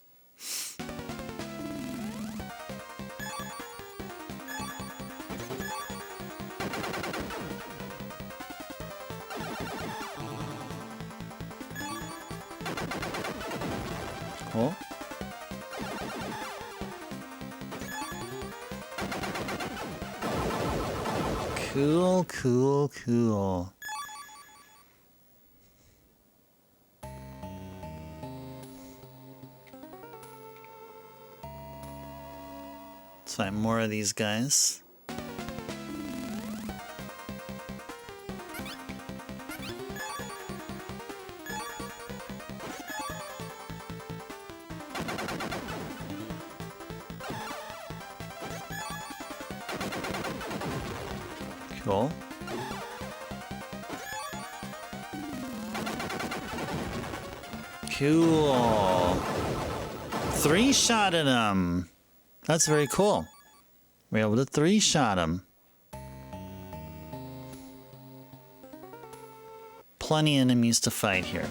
Cool. Cool, cool, cool. Let's find more of these guys. Cool. Cool. 3-shotted him. That's very cool. We're able to 3-shot him. Plenty of enemies to fight here.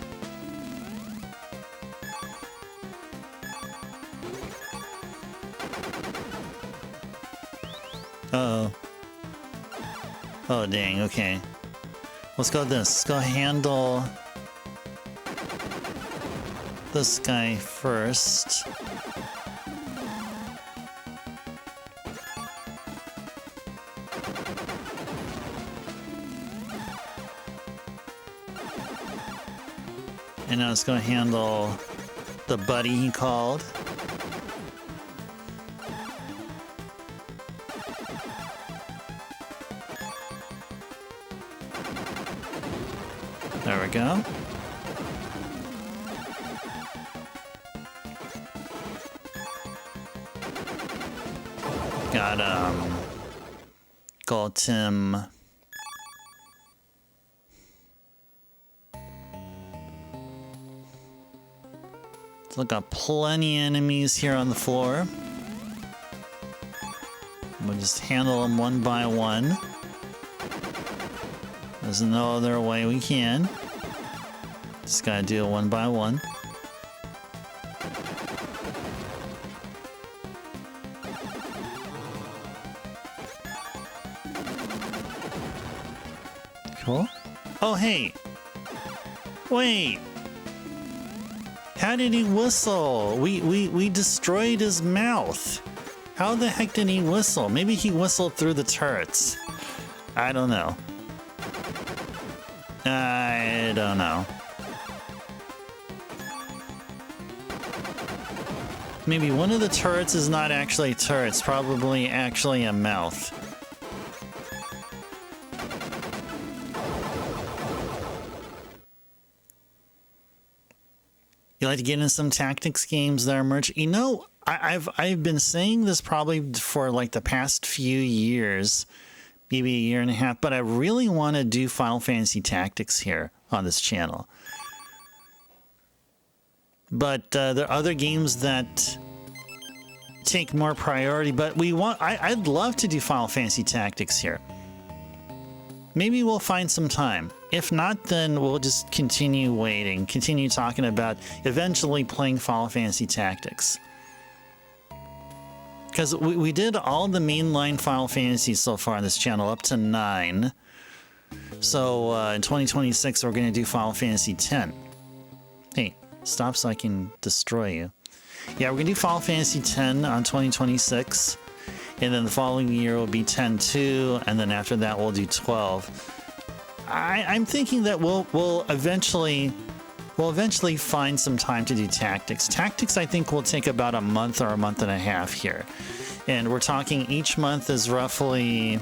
Uh-oh. Oh, dang, okay. Let's go with this. Let's go handle this guy first. And now let's go handle the buddy he called. There we go. Got, Galtim. So got plenty of enemies here on the floor. We'll just handle them one by one. There's no other way we can. Just gotta do it one by one. Cool. Oh, hey. Wait. How did he whistle? We destroyed his mouth. How the heck did he whistle? Maybe he whistled through the turrets. I don't know. I don't know. Maybe one of the turrets is not actually turrets, probably actually a mouth. You like to get in some tactics games that are merged? You know, I've been saying this probably for like the past few years, maybe a year and a half, but I really want to do Final Fantasy Tactics here on this channel. But there are other games that take more priority, but I'd love to do Final Fantasy Tactics here. Maybe we'll find some time. If not, then we'll just continue waiting, continue talking about eventually playing Final Fantasy Tactics. Because we did all the mainline Final Fantasies so far on this channel, up to 9. So in 2026, we're going to do Final Fantasy X. Hey, stop so I can destroy you. Yeah, we're going to do Final Fantasy X on 2026. And then the following year will be 10-2, and then after that we'll do 12. I'm thinking that we'll eventually find some time to do tactics. Tactics, I think, will take about a month or a month and a half here. And we're talking each month is roughly,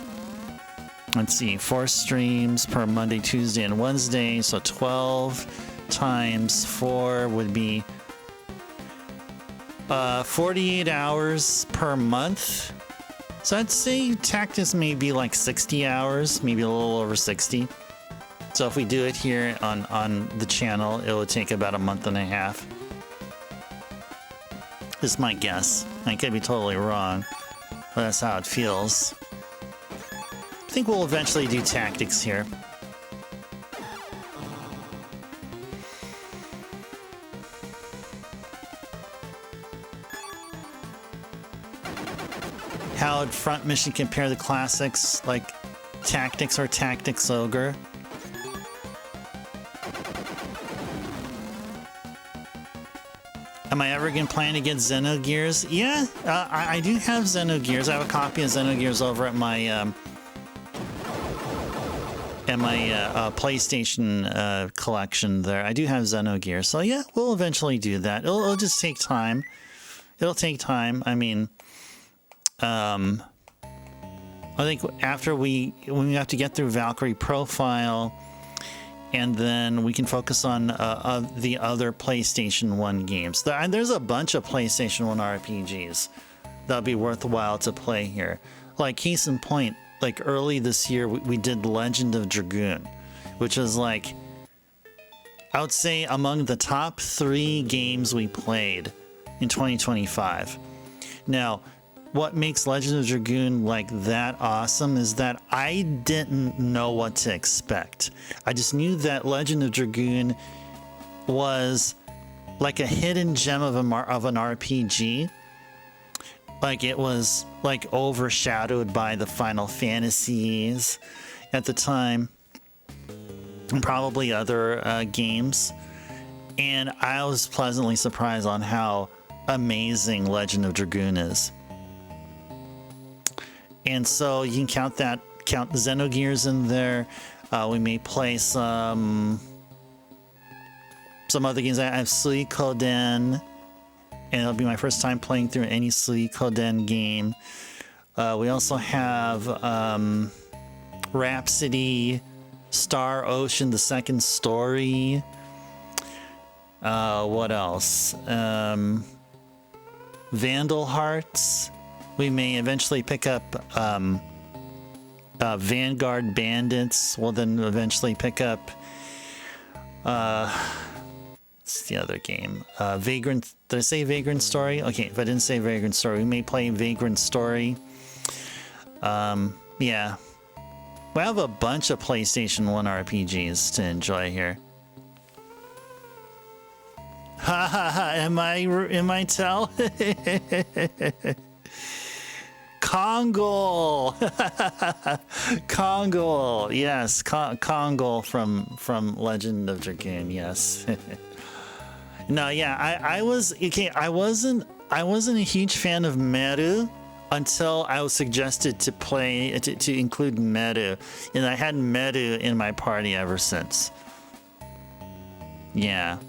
let's see, 4 streams per Monday, Tuesday, and Wednesday. So 12 times 4 would be 48 hours per month. So I'd say tactics may be like 60 hours, maybe a little over 60. So if we do it here on the channel, it would take about a month and a half. This is my guess. I could be totally wrong, but that's how it feels. I think we'll eventually do tactics here. How would Front Mission compare the classics like Tactics or Tactics Ogre? Am I ever going to plan to get Xenogears? Yeah, I do have Xenogears. I have a copy of Xenogears over at my PlayStation collection there. I do have Xenogears. So yeah, we'll eventually do that. It'll just take time. It'll take time. I mean, I think after we have to get through Valkyrie Profile, and then we can focus on the other PlayStation 1 games. There's a bunch of PlayStation 1 RPGs that'll be worthwhile to play here. Like, case in point, like early this year, we did Legend of Dragoon, which is like, I would say among the top 3 games we played in 2025. Now, what makes Legend of Dragoon like that awesome is that I didn't know what to expect. I just knew that Legend of Dragoon was like a hidden gem of an RPG. like it was like overshadowed by the Final Fantasies at the time, and probably other games. And I was pleasantly surprised on how amazing Legend of Dragoon is. And so you can count Xenogears in there. We may play some other games. I have Suikoden, and it'll be my first time playing through any Suikoden game. We also have Rhapsody, Star Ocean, the second story. What else? Vandal Hearts. We may eventually pick up Vanguard Bandits. We'll then eventually pick up what's the other game? Vagrant. Did I say Vagrant Story? Okay, if I didn't say Vagrant Story, we may play Vagrant Story. Yeah. We have a bunch of PlayStation 1 RPGs to enjoy here. Ha ha ha, am I tell? Kongol! Kongol, yes, Kongol from Legend of Dragoon, yes. No, yeah, I wasn't a huge fan of Meru until I was suggested to play to include Meru, and I had Meru in my party ever since. Yeah.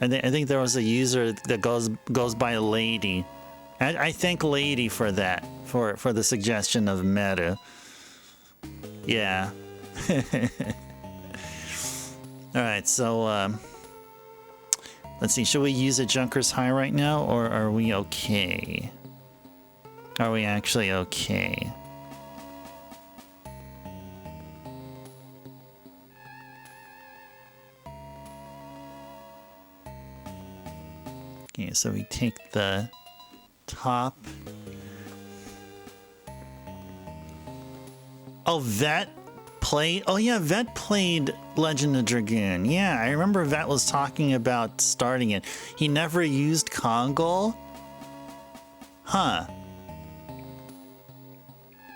I think there was a user that goes by Lady. I thank Lady for that, for the suggestion of Meru. Yeah. All right, so let's see. Should we use a Junker's High right now, or are we okay? Are we actually okay? Okay, so we take the top. Oh, Vet played. Oh yeah, Vet played Legend of Dragoon. Yeah, I remember Vet was talking about starting it. He never used Kongol? Huh.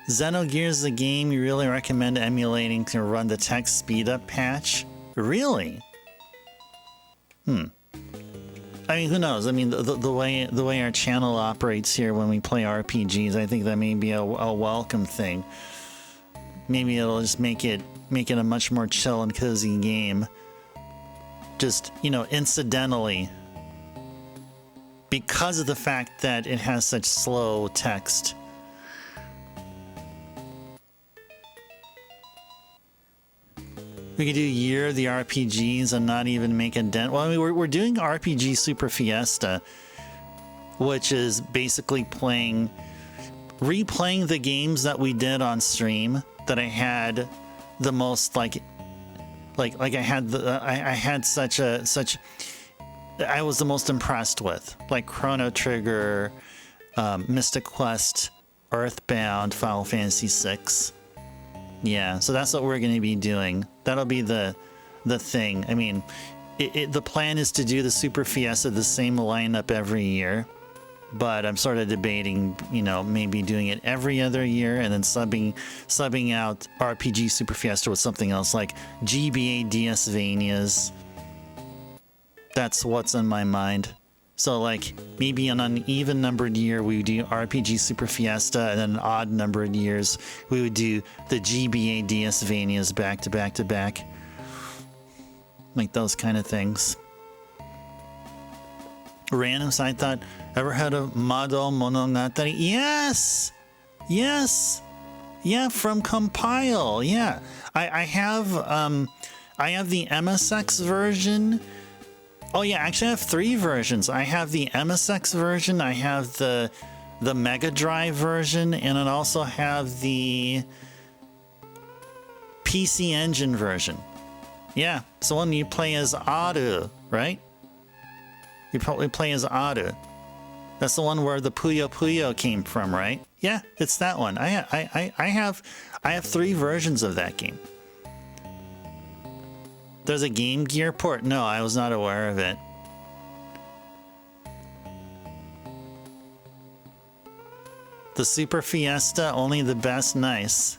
Xenogears, the game you really recommend emulating to run the text speed up patch? Really? I mean, who knows? I mean, the way our channel operates here when we play RPGs, I think that may be a welcome thing. Maybe it'll just make it a much more chill and cozy game. Just, you know, incidentally, because of the fact that it has such slow text. We could do Year of the RPGs and not even make a dent. Well, I mean, we're doing RPG Super Fiesta, which is basically replaying the games that we did on stream that I had the most I was the most impressed with, like Chrono Trigger, Mystic Quest, Earthbound, Final Fantasy VI. Yeah, so that's what we're going to be doing. That'll be the thing. I mean, the plan is to do the Super Fiesta, the same lineup every year, but I'm sort of debating, you know, maybe doing it every other year and then subbing out RPG Super Fiesta with something else like GBA DS-Vanias. That's what's in my mind. So like maybe on an even numbered year we would do RPG Super Fiesta, and then odd numbered years we would do the GBA DS-Vanias back to back to back. Like those kind of things. Random side thought, ever heard of Mado Monogatari? Yes! Yes! Yeah, from Compile. Yeah. I have the MSX version. Oh yeah, actually I have 3 versions. I have the MSX version, I have the Mega Drive version, and I also have the PC Engine version. Yeah, so when you play as Aru, right? You probably play as Aru. That's the one where the Puyo Puyo came from, right? Yeah, it's that one. I have 3 versions of that game. There's a Game Gear port? No, I was not aware of it. The Super Fiesta, only the best. Nice.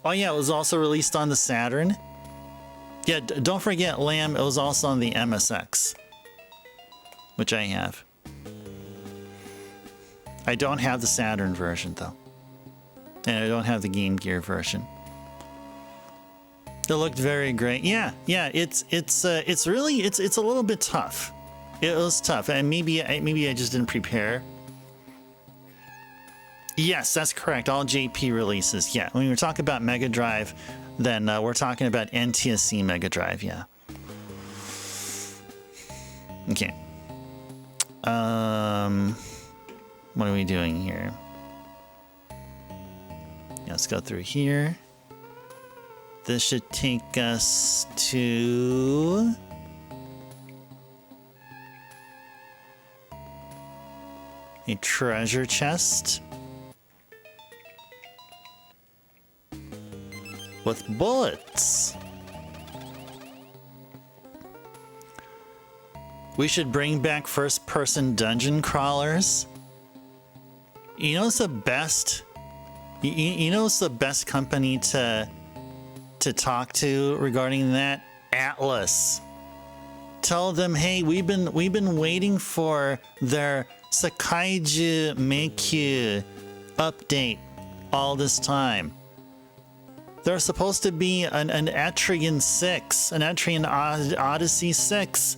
Oh yeah, it was also released on the Saturn. Yeah, don't forget, Lamb, it was also on the MSX, which I have. I don't have the Saturn version though, and I don't have the Game Gear version. It looked very great. Yeah, it's really a little bit tough. It was tough, and maybe I just didn't prepare. Yes, that's correct. All JP releases. Yeah, when we're talking about Mega Drive, then we're talking about NTSC Mega Drive. Yeah. Okay. What are we doing here? Yeah, let's go through here. This should take us to a treasure chest with bullets. We should bring back first-person dungeon crawlers. You know what's the best? You know what's the best company to talk to regarding that? Atlas. Tell them, hey, we've been waiting for their Sakaiju Meikyu update all this time. There's supposed to be an Etrian 6, an Etrian Odyssey 6,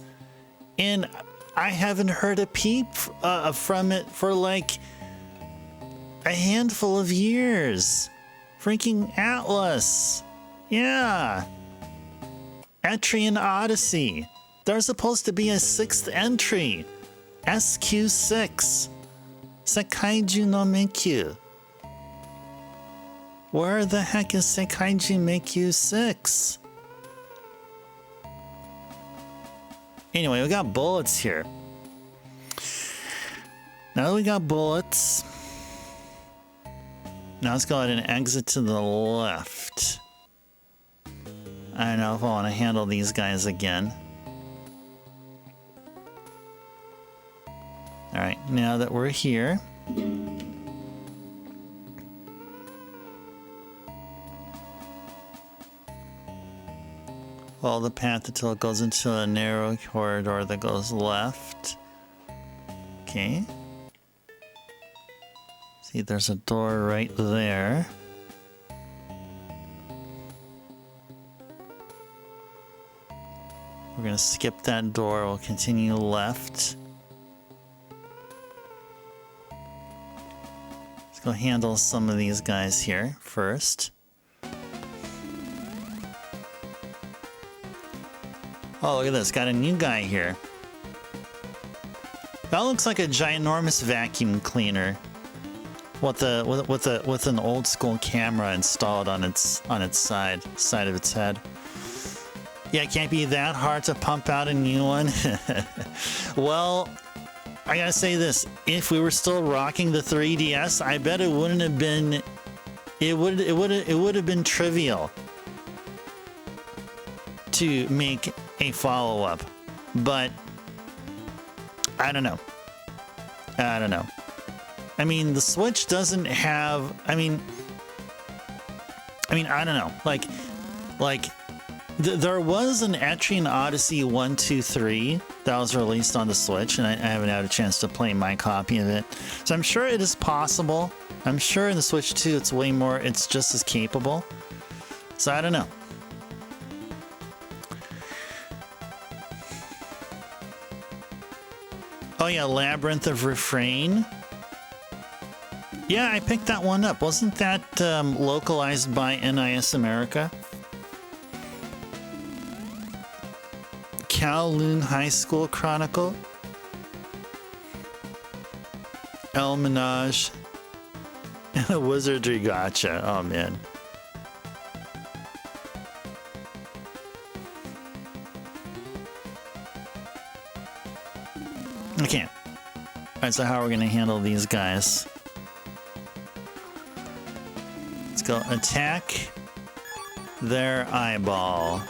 and I haven't heard a peep from it for like a handful of years. Freaking Atlas. Yeah. Etrian Odyssey. There's supposed to be a 6th entry. SQ6. Sakaiju no Meikyu. Where the heck is Sakaiju Meikyu 6? Anyway, we got bullets here. Now that we got bullets, now let's go ahead and exit to the left. I don't know if I want to handle these guys again. Alright, now that we're here, follow the path until it goes into a narrow corridor that goes left. Okay. See, there's a door right there. We're gonna skip that door, we'll continue left. Let's go handle some of these guys here first. Oh, look at this, got a new guy here. That looks like a ginormous vacuum cleaner with an old school camera installed on its side of its head. Yeah, it can't be that hard to pump out a new one. Well, I gotta say this: if we were still rocking the 3DS, I bet it wouldn't have been. It would have been trivial to make a follow-up, but I don't know. I mean, the Switch doesn't have. I mean, I don't know. Like. There was an Etrian Odyssey 1, 2, 3 that was released on the Switch, and I haven't had a chance to play my copy of it. So I'm sure it is possible. I'm sure in the Switch 2 it's just as capable. So I don't know. Oh yeah, Labyrinth of Refrain. Yeah, I picked that one up. Wasn't that localized by NIS America? Kowloon High School Chronicle, El Menage, and a Wizardry Gotcha. Oh man. Okay. Alright, so how are we gonna handle these guys? Let's go attack their eyeball.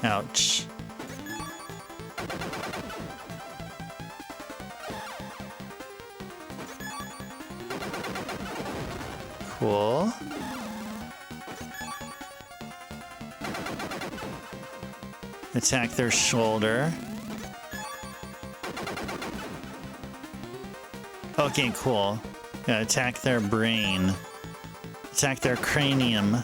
Ouch. cool. Attack their shoulder. Okay, cool. Yeah, attack their brain. Attack their cranium.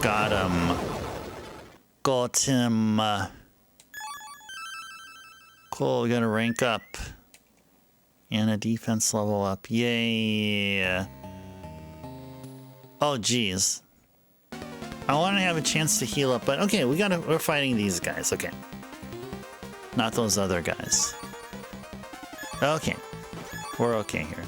Got him. Got him. Cool, we gotta rank up. And a defense level up. Yay. Oh, geez. I want to have a chance to heal up, but okay, we're fighting these guys, okay. Not those other guys. Okay. We're okay here.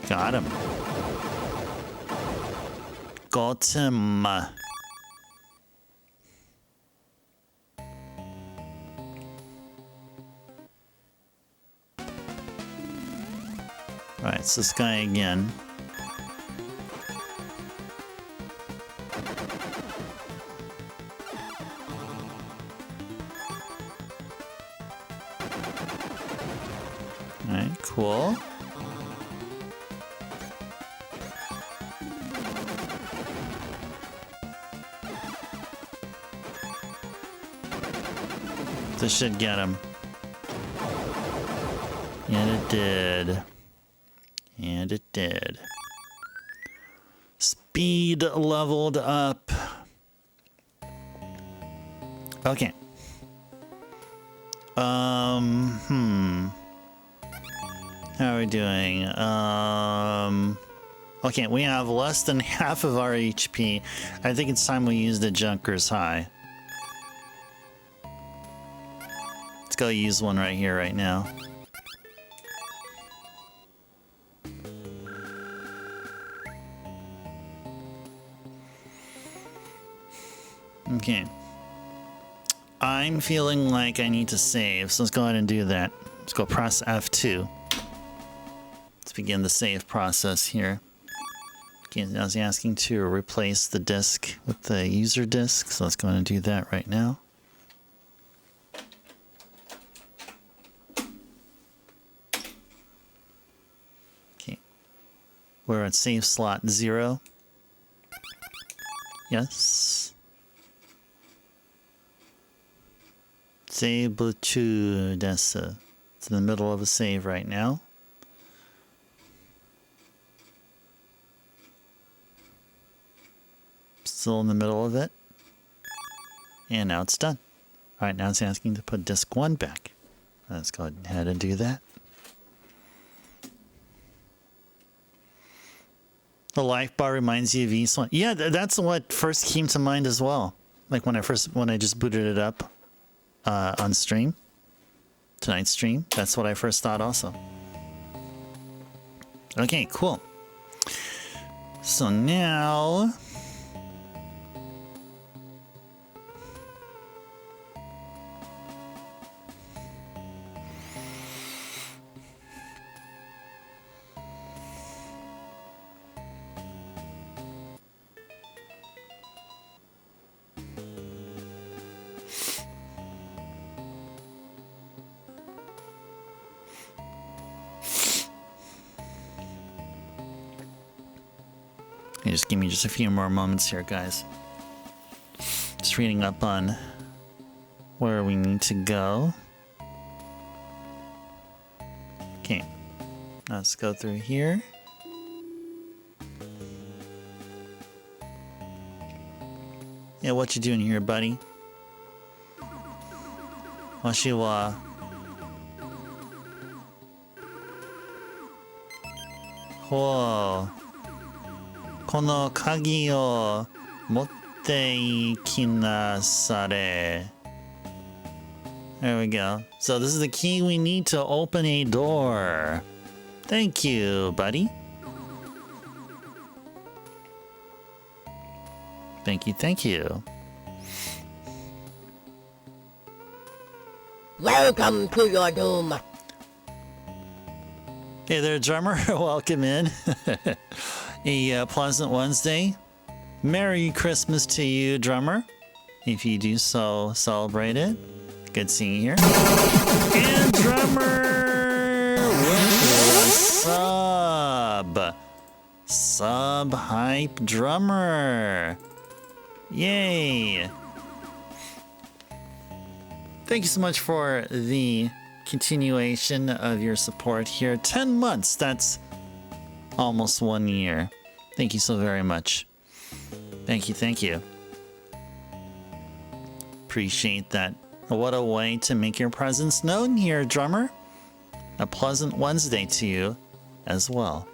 Got him. Got him. Alright, it's this guy again. Alright, cool. This should get him. And it did. And it did. Speed leveled up. Okay. How are we doing? Okay, we have less than half of our HP. I think it's time we use the Junker's High. Let's go use one right here, right now. Okay. I'm feeling like I need to save, so let's go ahead and do that. Let's go press F2. Let's begin the save process here. Okay, I was asking to replace the disk with the user disk, so let's go ahead and do that right now. Okay. We're at save slot 0. Yes. Save to desu. It's in the middle of a save right now. Still in the middle of it. And now it's done. Alright, now it's asking to put disk 1 back. Let's go ahead and do that. The life bar reminds you of East1. Yeah, that's what first came to mind as well. Like when I just booted it up. On stream, tonight's stream. That's what I first thought also. Okay, cool. So now... Just give me just a few more moments here, guys. Just reading up on where we need to go. Okay, let's go through here. Yeah, what you doing here, buddy? Washi wa. Whoa. この鍵を持っていきなされ. There we go. So this is the key we need to open a door. Thank you, buddy. Thank you, thank you. Welcome to your doom. Hey there, drummer. Welcome in. A pleasant Wednesday. Merry Christmas to you, drummer. If you do so celebrate it. Good seeing you here. And drummer with a sub. Sub hype drummer. Yay. Thank you so much for the continuation of your support here. 10 months. That's almost 1 year. Thank you so very much. Thank you. Thank you. Appreciate that. What a way to make your presence known here, drummer. A pleasant Wednesday to you as well.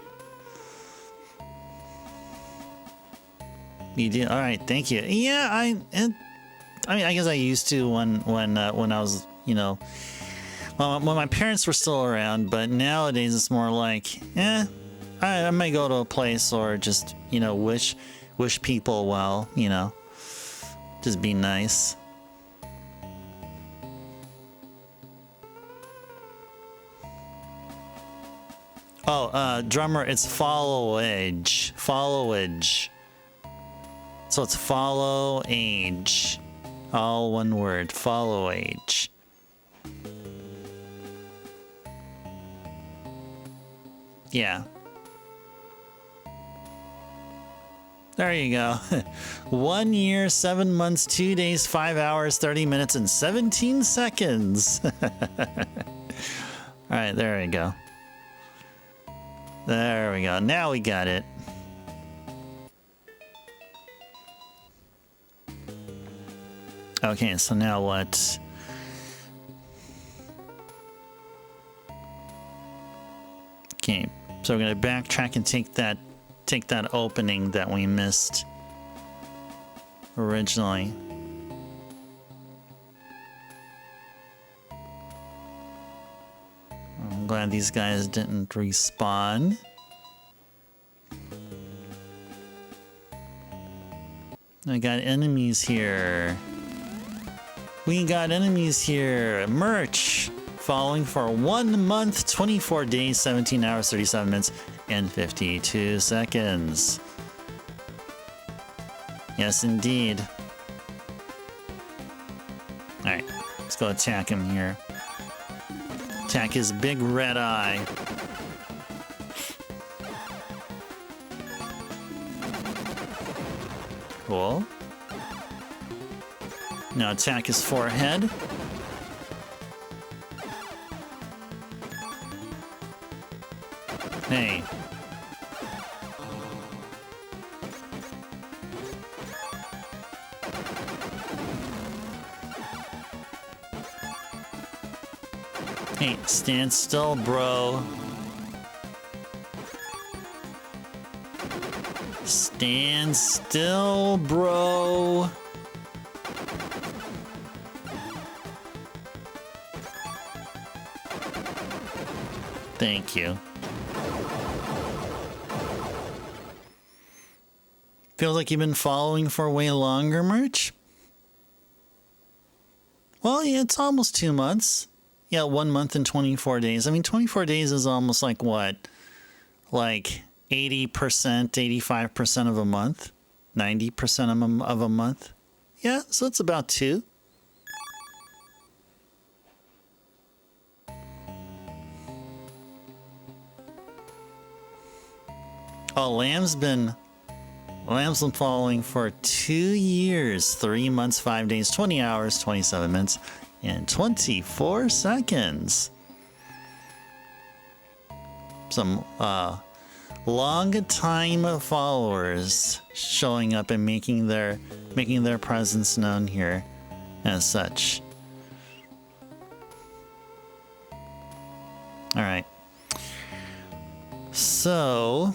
You do all right. Thank you. Yeah, I mean, I guess I used to when I was, you know, when my parents were still around. But nowadays it's more like, I might go to a place or just, you know, wish people well, you know, just be nice. Oh, drummer, it's followage. Followage. So it's follow age. All one word. Follow age. Yeah. There you go. 1 year, 7 months, 2 days, 5 hours, 30 minutes, and 17 seconds. Alright, there we go. There we go. Now we got it. Okay, so now what? Okay, so we're gonna backtrack and take that opening that we missed originally. I'm glad these guys didn't respawn. I got enemies here. We got enemies here. Merch. Following for 1 month, 24 days, 17 hours, 37 minutes, and 52 seconds. Yes, indeed. Alright, let's go attack him here. Attack his big red eye. Cool. Now attack his forehead. Hey. Hey, stand still, bro. Stand still, bro. Thank you. Feels like you've been following for way longer, Merch? Well, yeah, it's almost 2 months. Yeah, 1 month and 24 days. I mean, 24 days is almost like what? Like 80%, 85% of a month? 90% of a month? Yeah, so it's about 2. Oh, Lamb's been following for 2 years, 3 months, 5 days, 20 hours, 27 minutes, and 24 seconds. Some long time followers showing up and making their presence known here as such. All right. So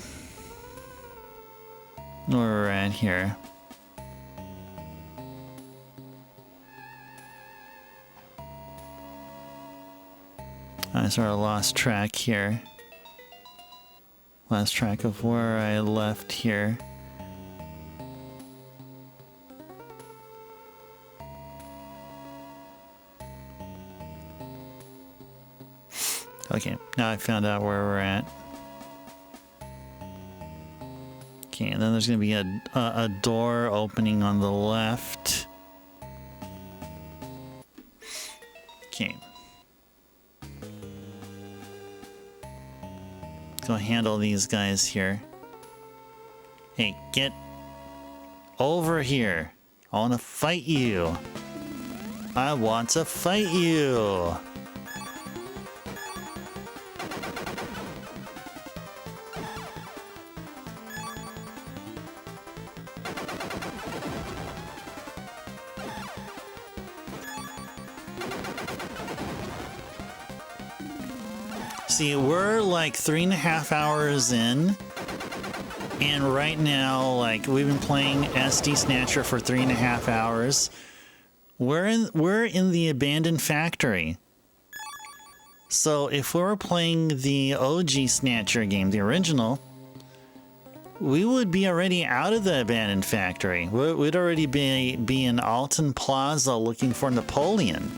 where we're at here. I sort of lost track here. Lost track of where I left here. Okay, now I found out where we're at. Okay, and then there's going to be a door opening on the left. Okay. Go handle these guys here. Hey, get over here. I want to fight you. I want to fight you. See, we're like 3.5 hours in, and right now, like, we've been playing SD Snatcher for 3.5 hours. We're in the abandoned factory. So if we were playing the OG Snatcher game, the original, we would be already out of the abandoned factory. We'd already be in Alton Plaza looking for Napoleon.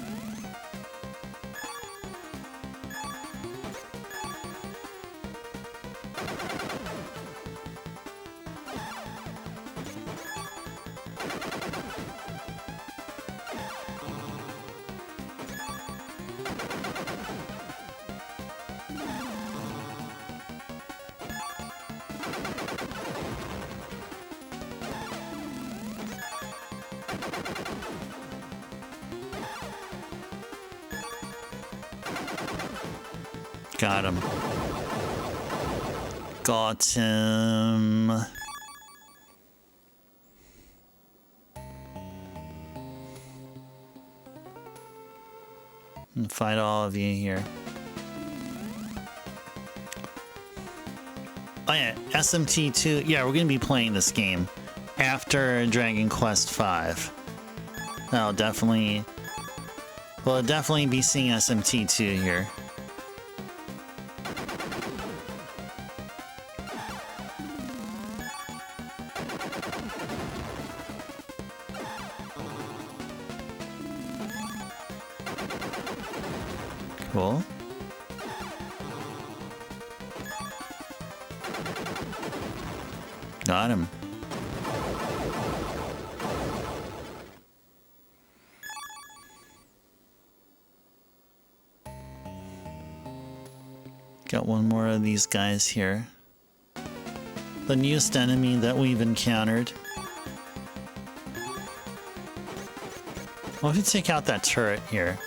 Got him. Got him. And fight all of you here. Oh yeah, SMT2. Yeah, we're gonna be playing this game after Dragon Quest V. We'll definitely be seeing SMT2 here. Cool. Got him. Got one more of these guys here. The newest enemy that we've encountered. Well, if you take out that turret here.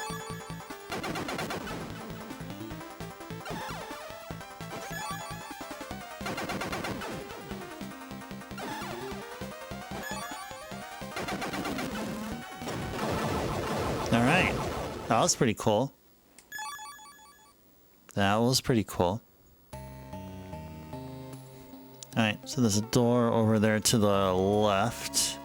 Alright. That was pretty cool. That was pretty cool. Alright, so there's a door over there to the left.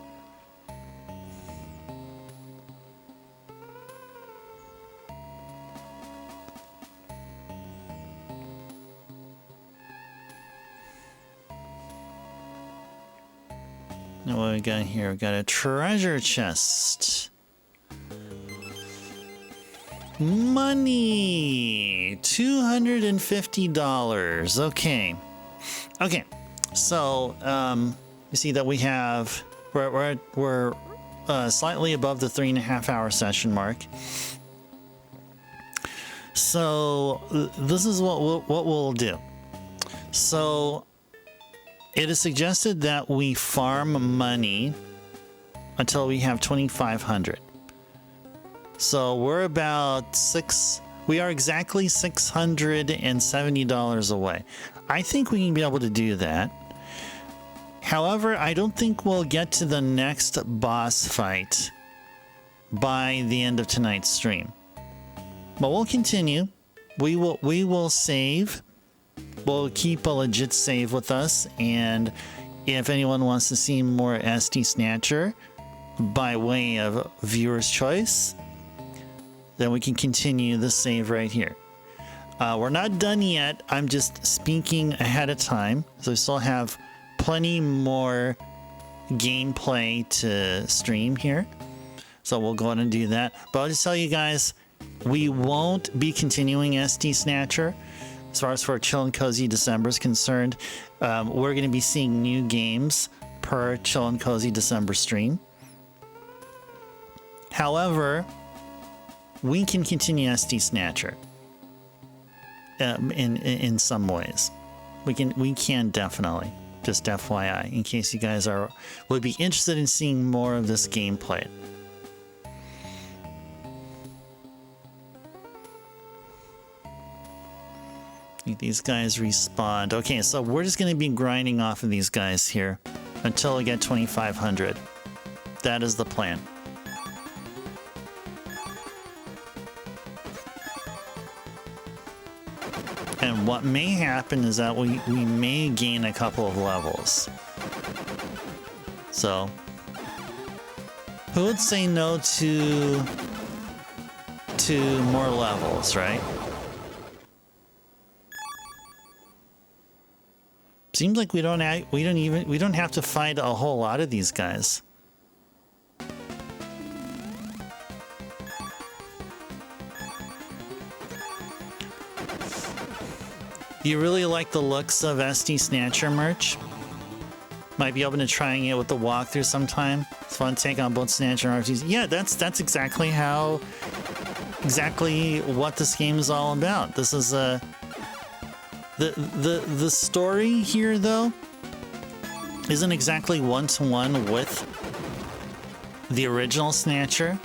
Now what we got here? We got a treasure chest. Money! $250. Okay. Okay. So, you see that we have... We're slightly above the 3.5 hour session mark. So, this is what we'll do. So, it is suggested that we farm money until we have 2,500. So we're about we are exactly $670 away. I think we can be able to do that. However, I don't think we'll get to the next boss fight by the end of tonight's stream. But we'll continue. We will save. We'll keep a legit save with us, and if anyone wants to see more SD Snatcher by way of viewer's choice, then we can continue the save right here. We're not done yet. I'm just speaking ahead of time, so we still have plenty more gameplay to stream here. So we'll go ahead and do that. But I'll just tell you guys, We won't be continuing SD Snatcher. As far as for Chill and Cozy December is concerned, we're going to be seeing new games per Chill and Cozy December stream. However, we can continue SD Snatcher in some ways. We can definitely. Just FYI, in case you guys would be interested in seeing more of this gameplay. These guys respawned. Okay, so we're just going to be grinding off of these guys here until we get 2,500. That is the plan. And what may happen is that we may gain a couple of levels. So, who would say no to more levels, right? Seems like we don't have to fight a whole lot of these guys. You really like the looks of SD Snatcher merch? Might be open to trying it with the walkthrough sometime. It's fun to take on both Snatcher and RPGs. Yeah, that's exactly what this game is all about. This is the story here though isn't exactly one-to-one with the original Snatcher.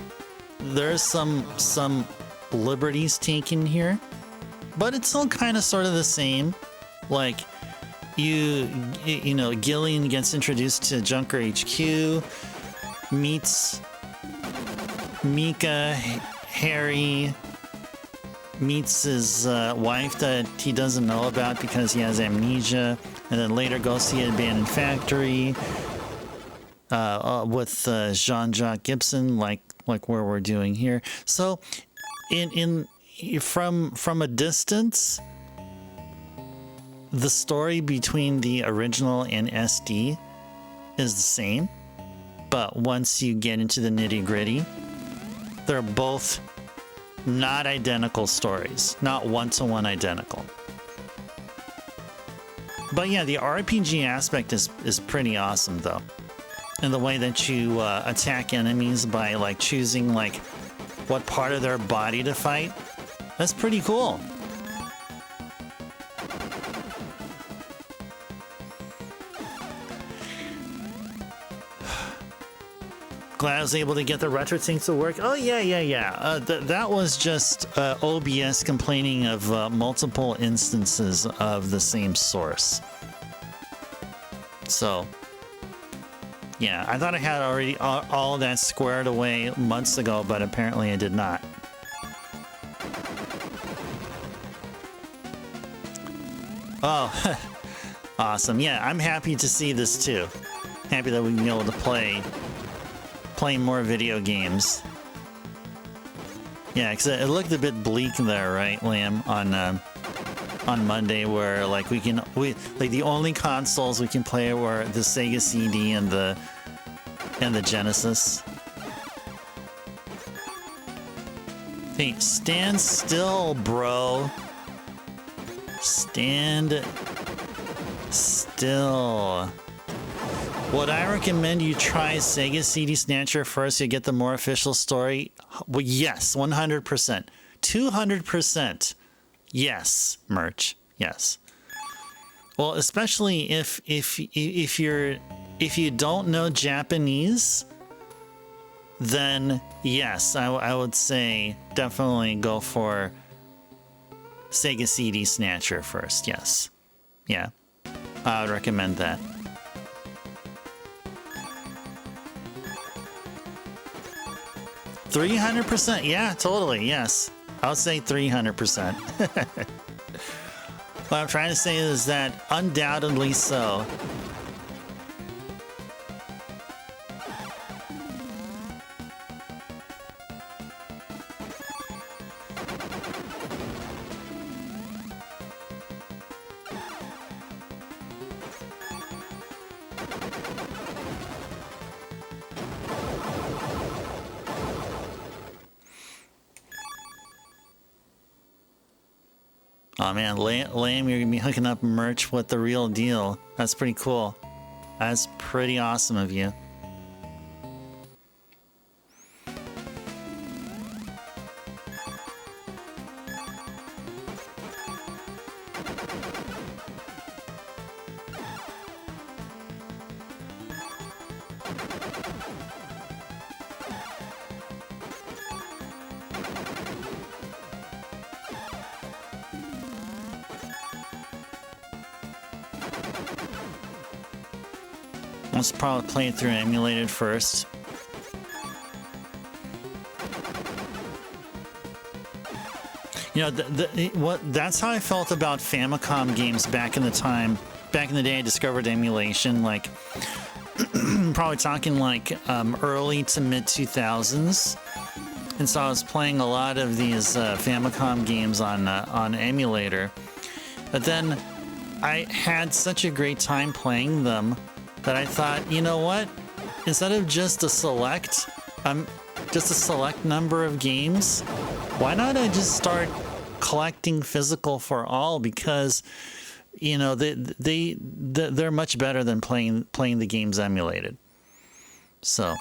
There's some liberties taken here, but it's still kind of sort of the same. Like you know, Gillian gets introduced to Junker HQ, meets Mika, Harry meets his wife that he doesn't know about because he has amnesia, and then later goes to the abandoned factory with Jean-Jacques Gibson, like where we're doing here. So from a distance, the story between the original and SD is the same, but once you get into the nitty-gritty, they're both not identical stories, not one-to-one identical. But yeah, the RPG aspect is pretty awesome though, and the way that you attack enemies by like choosing like what part of their body to fight, that's pretty cool. Glad I was able to get the retro thing to work. Oh yeah. That was just OBS complaining of multiple instances of the same source. So yeah, I thought I had already all that squared away months ago, but apparently I did not. Oh, awesome. Yeah, I'm happy to see this too. Happy that we can be able to play more video games. Yeah, because it looked a bit bleak there, right, Lamb, on Monday, where like we like the only consoles we can play were the Sega CD and the Genesis. Hey, stand still, bro. Stand still. Would I recommend you try Sega CD Snatcher first to get the more official story? Well, yes, 100%. 200%. Yes, merch. Yes. Well, especially if you don't know Japanese, then yes, I would say definitely go for Sega CD Snatcher first. Yes. Yeah. I would recommend that. 300%, yeah, totally, yes. I would say 300%. What I'm trying to say is that undoubtedly so. Oh man, Lame, you're gonna be hooking up merch with the real deal. That's pretty cool. That's pretty awesome of you. Let's probably play it through emulated first. You know, that's how I felt about Famicom games back in the time. Back in the day, I discovered emulation, like probably talking like early to mid 2000s, and so I was playing a lot of these Famicom games on emulator. But then I had such a great time playing them that I thought, you know what? Instead of just a select number of games, why not I just start collecting physical for all? Because, you know, they're much better than playing the games emulated. So,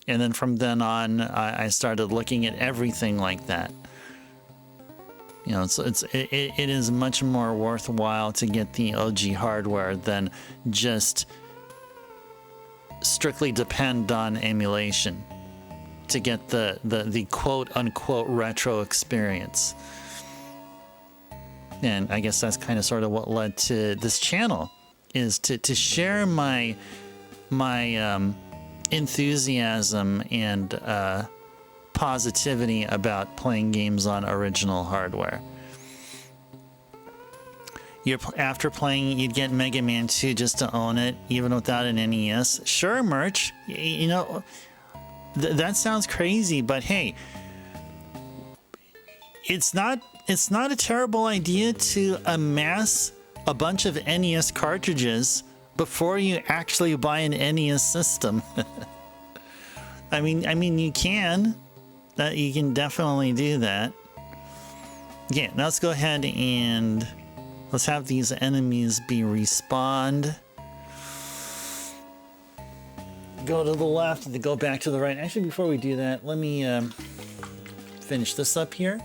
and then from then on, I started looking at everything like that. You know, it is much more worthwhile to get the OG hardware than just strictly depend on emulation to get the quote unquote retro experience. And I guess that's kind of sort of what led to this channel, is to share my enthusiasm and positivity about playing games on original hardware. After playing, you'd get Mega Man 2 just to own it, even without an NES. Sure, merch. You know, that sounds crazy, but hey, it's not a terrible idea to amass a bunch of NES cartridges before you actually buy an NES system. I mean, you can definitely do that. Okay, now let's go ahead and let's have these enemies be respawned. Go to the left and go back to the right. Actually, before we do that, let me finish this up here.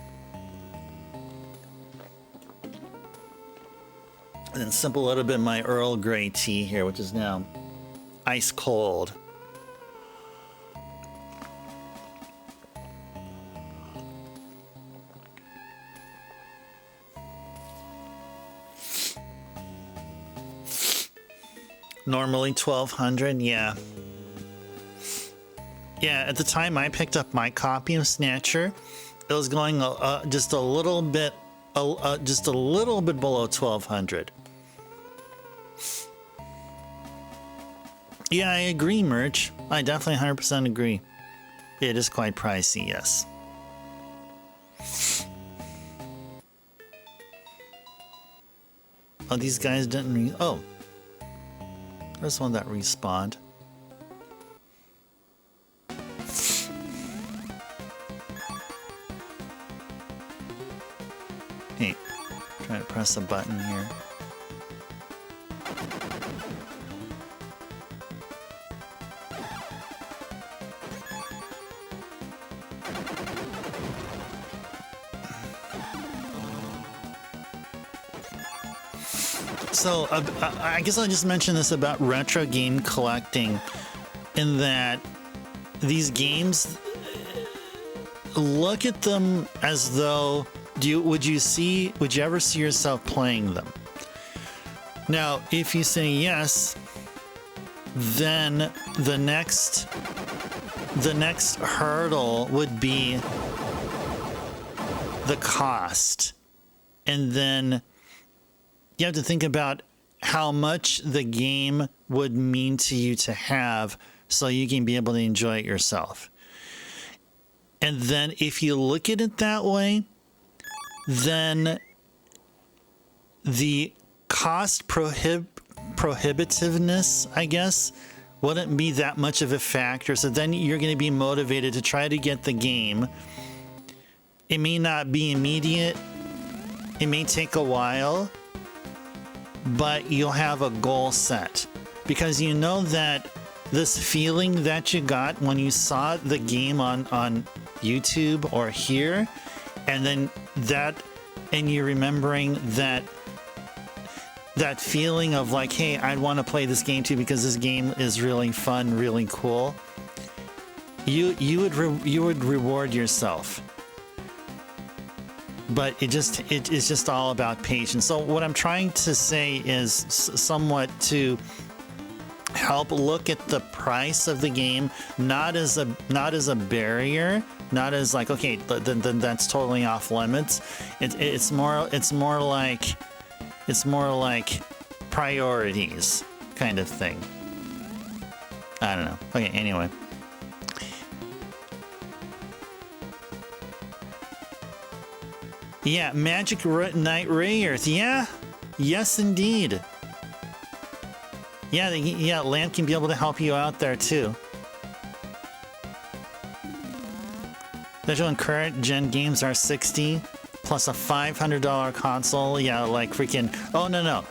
And then sip a little bit of my Earl Grey tea here, which is now ice cold. Normally 1200, yeah. Yeah, at the time I picked up my copy of Snatcher, it was going just a little bit below 1200. Yeah, I agree, merch. I definitely 100% agree. It is quite pricey, yes. Oh, these guys didn't oh. There's one that respawned. Hey, trying to press a button here. So, I guess I'll just mention this about retro game collecting, in that these games, look at them as though, would you ever see yourself playing them? Now, if you say yes, then the next hurdle would be the cost. And then you have to think about how much the game would mean to you to have so you can be able to enjoy it yourself. And then if you look at it that way, then the cost prohibitiveness, I guess, wouldn't be that much of a factor. So then you're going to be motivated to try to get the game. It may not be immediate, It may take a while, but you'll have a goal set. Because you know that this feeling that you got when you saw the game on YouTube or here, and then and you're remembering that feeling of like, hey, I'd want to play this game too because this game is really fun, really cool. You would reward yourself. But it's just all about patience. So what I'm trying to say is somewhat to help look at the price of the game, not as a barrier, not as like, okay, then that's totally off limits. It's more like priorities kind of thing. I don't know. Okay, anyway. Yeah, Magic Knight Rayearth. Yeah, yes, indeed. Yeah, Lamp can be able to help you out there too. They're doing current gen games are $60 plus a $500 console. Yeah, like freaking. Oh no.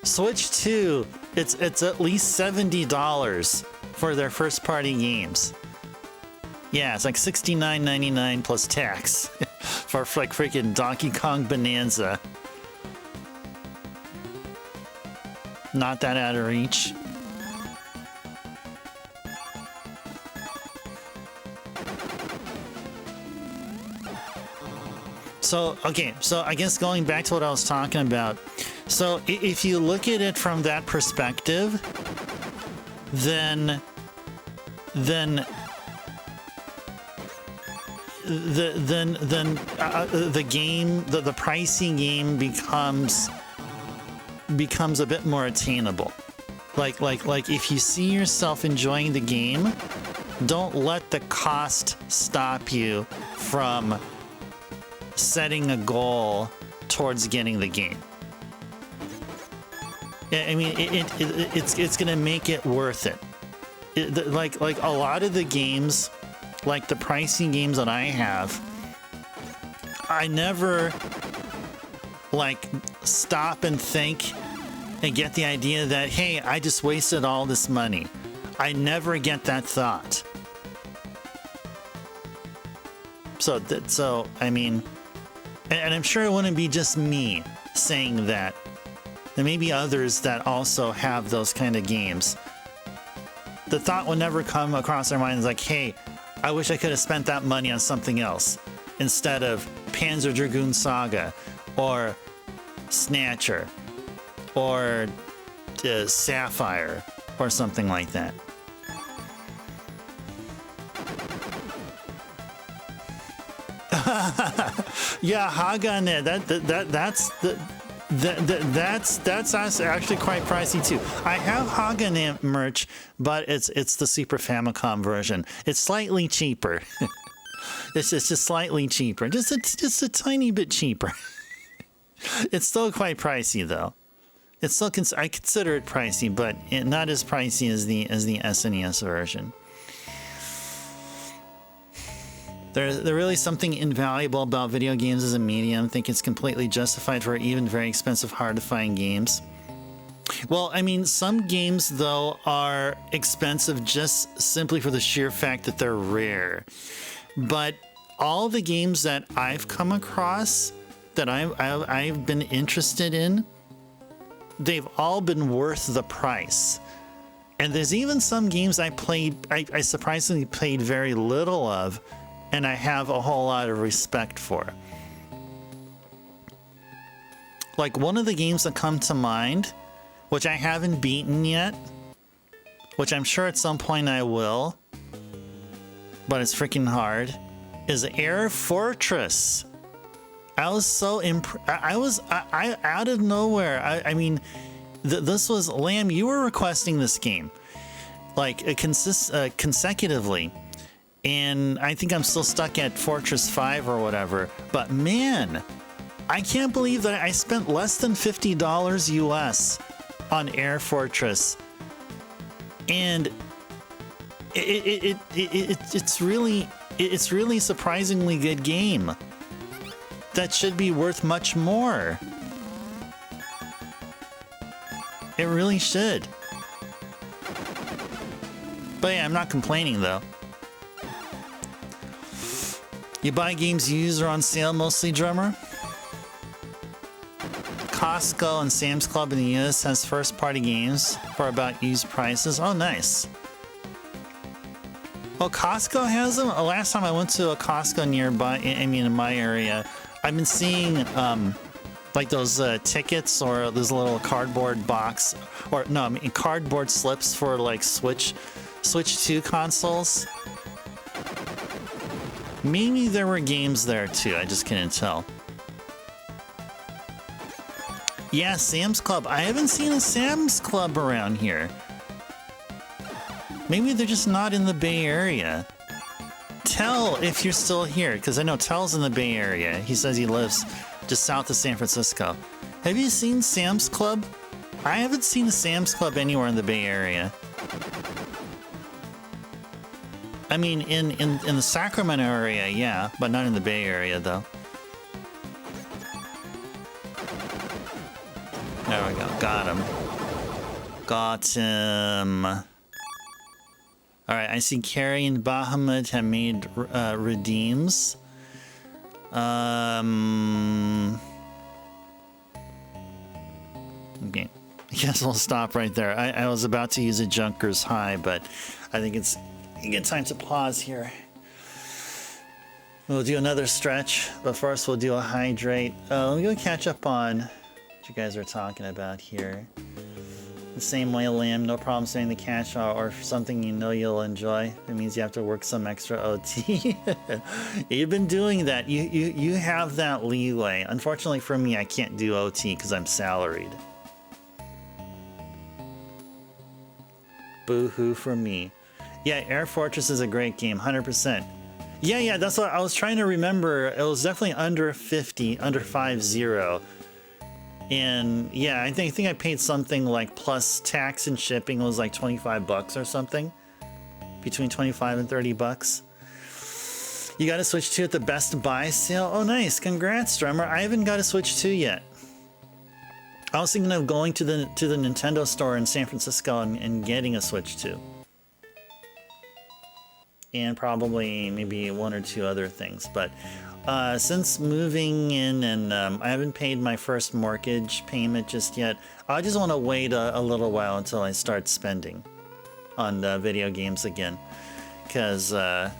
Switch 2. It's at least $70 for their first party games. Yeah, it's like $69.99 plus tax for like freaking Donkey Kong Bonanza. Not that out of reach. So, okay, so I guess going back to what I was talking about. So if you look at it from that perspective, then the game, the pricing game becomes a bit more attainable. Like if you see yourself enjoying the game, don't let the cost stop you from setting a goal towards getting the game. I mean, it's gonna make it worth it. Like a lot of the games, like the pricing games that I have, I never like stop and think and get the idea that, hey, I just wasted all this money. I never get that thought. So I mean, and I'm sure it wouldn't be just me saying that. There may be others that also have those kind of games. The thought would never come across their minds like, hey, I wish I could have spent that money on something else instead of Panzer Dragoon Saga or Snatcher or Sapphire or something like that. Yeah, Hagane, that's actually quite pricey too. I have Hagane merch, but it's the Super Famicom version. It's slightly cheaper. It's just slightly cheaper, just a tiny bit cheaper. It's still quite pricey though. It's still I consider it pricey, but not as pricey as the SNES version. There's really something invaluable about video games as a medium. I think it's completely justified for even very expensive, hard-to-find games. Well, I mean, some games, though, are expensive just simply for the sheer fact that they're rare. But all the games that I've come across that I've been interested in, they've all been worth the price. And there's even some games I surprisingly played very little of, and I have a whole lot of respect for. Like one of the games that come to mind, which I haven't beaten yet, which I'm sure at some point I will, but it's freaking hard, is Air Fortress. I was so I out of nowhere. I mean, this was Lamb. You were requesting this game, like consecutively. And I think I'm still stuck at Fortress 5 or whatever. But man, I can't believe that I spent less than $50 US on Air Fortress. And it's really surprisingly good game. that should be worth much more. It really should. But yeah, I'm not complaining though. You buy games used or on sale mostly, drummer? Costco and Sam's Club in the US has first-party games for about used prices. Oh, nice. Well, Costco has them? Last time I went to a Costco nearby, I mean in my area, I've been seeing like those tickets or those little cardboard box, or no, I mean cardboard slips for like Switch 2 consoles. Maybe there were games there too, I just couldn't tell. Yeah, Sam's Club. I haven't seen a Sam's Club around here. Maybe they're just not in the Bay Area. Tell if you're still here, because I know Tell's in the Bay Area. He says he lives just south of San Francisco. Have you seen Sam's Club? I haven't seen a Sam's Club anywhere in the Bay Area. I mean, in the Sacramento area, yeah, but not in the Bay Area, though. There we go. Got him. Got him. Alright, I see Carrie and Bahamut have made redeems. Okay. I guess we'll stop right there. I was about to use a Junker's High, but I think it's a good time to pause here. We'll do another stretch, but first we'll do a hydrate. Let me go catch up on what you guys are talking about here. The same way, Liam, no problem saying the catch or something you know you'll enjoy. It means you have to work some extra OT. You've been doing that. You have that leeway. Unfortunately for me, I can't do OT because I'm salaried. Boo-hoo for me. Yeah, Air Fortress is a great game, 100%. Yeah, that's what I was trying to remember. It was definitely under 50, under 50. And yeah, I think I paid something like plus tax and shipping was like 25 bucks or something. Between 25 and 30 bucks. You got a Switch 2 at the Best Buy sale? Oh, nice. Congrats, drummer. I haven't got a Switch 2 yet. I was thinking of going to the Nintendo store in San Francisco and getting a Switch 2. And probably maybe one or two other things. But since moving in and I haven't paid my first mortgage payment just yet, I just want to wait a little while until I start spending on video games again. Because, yeah,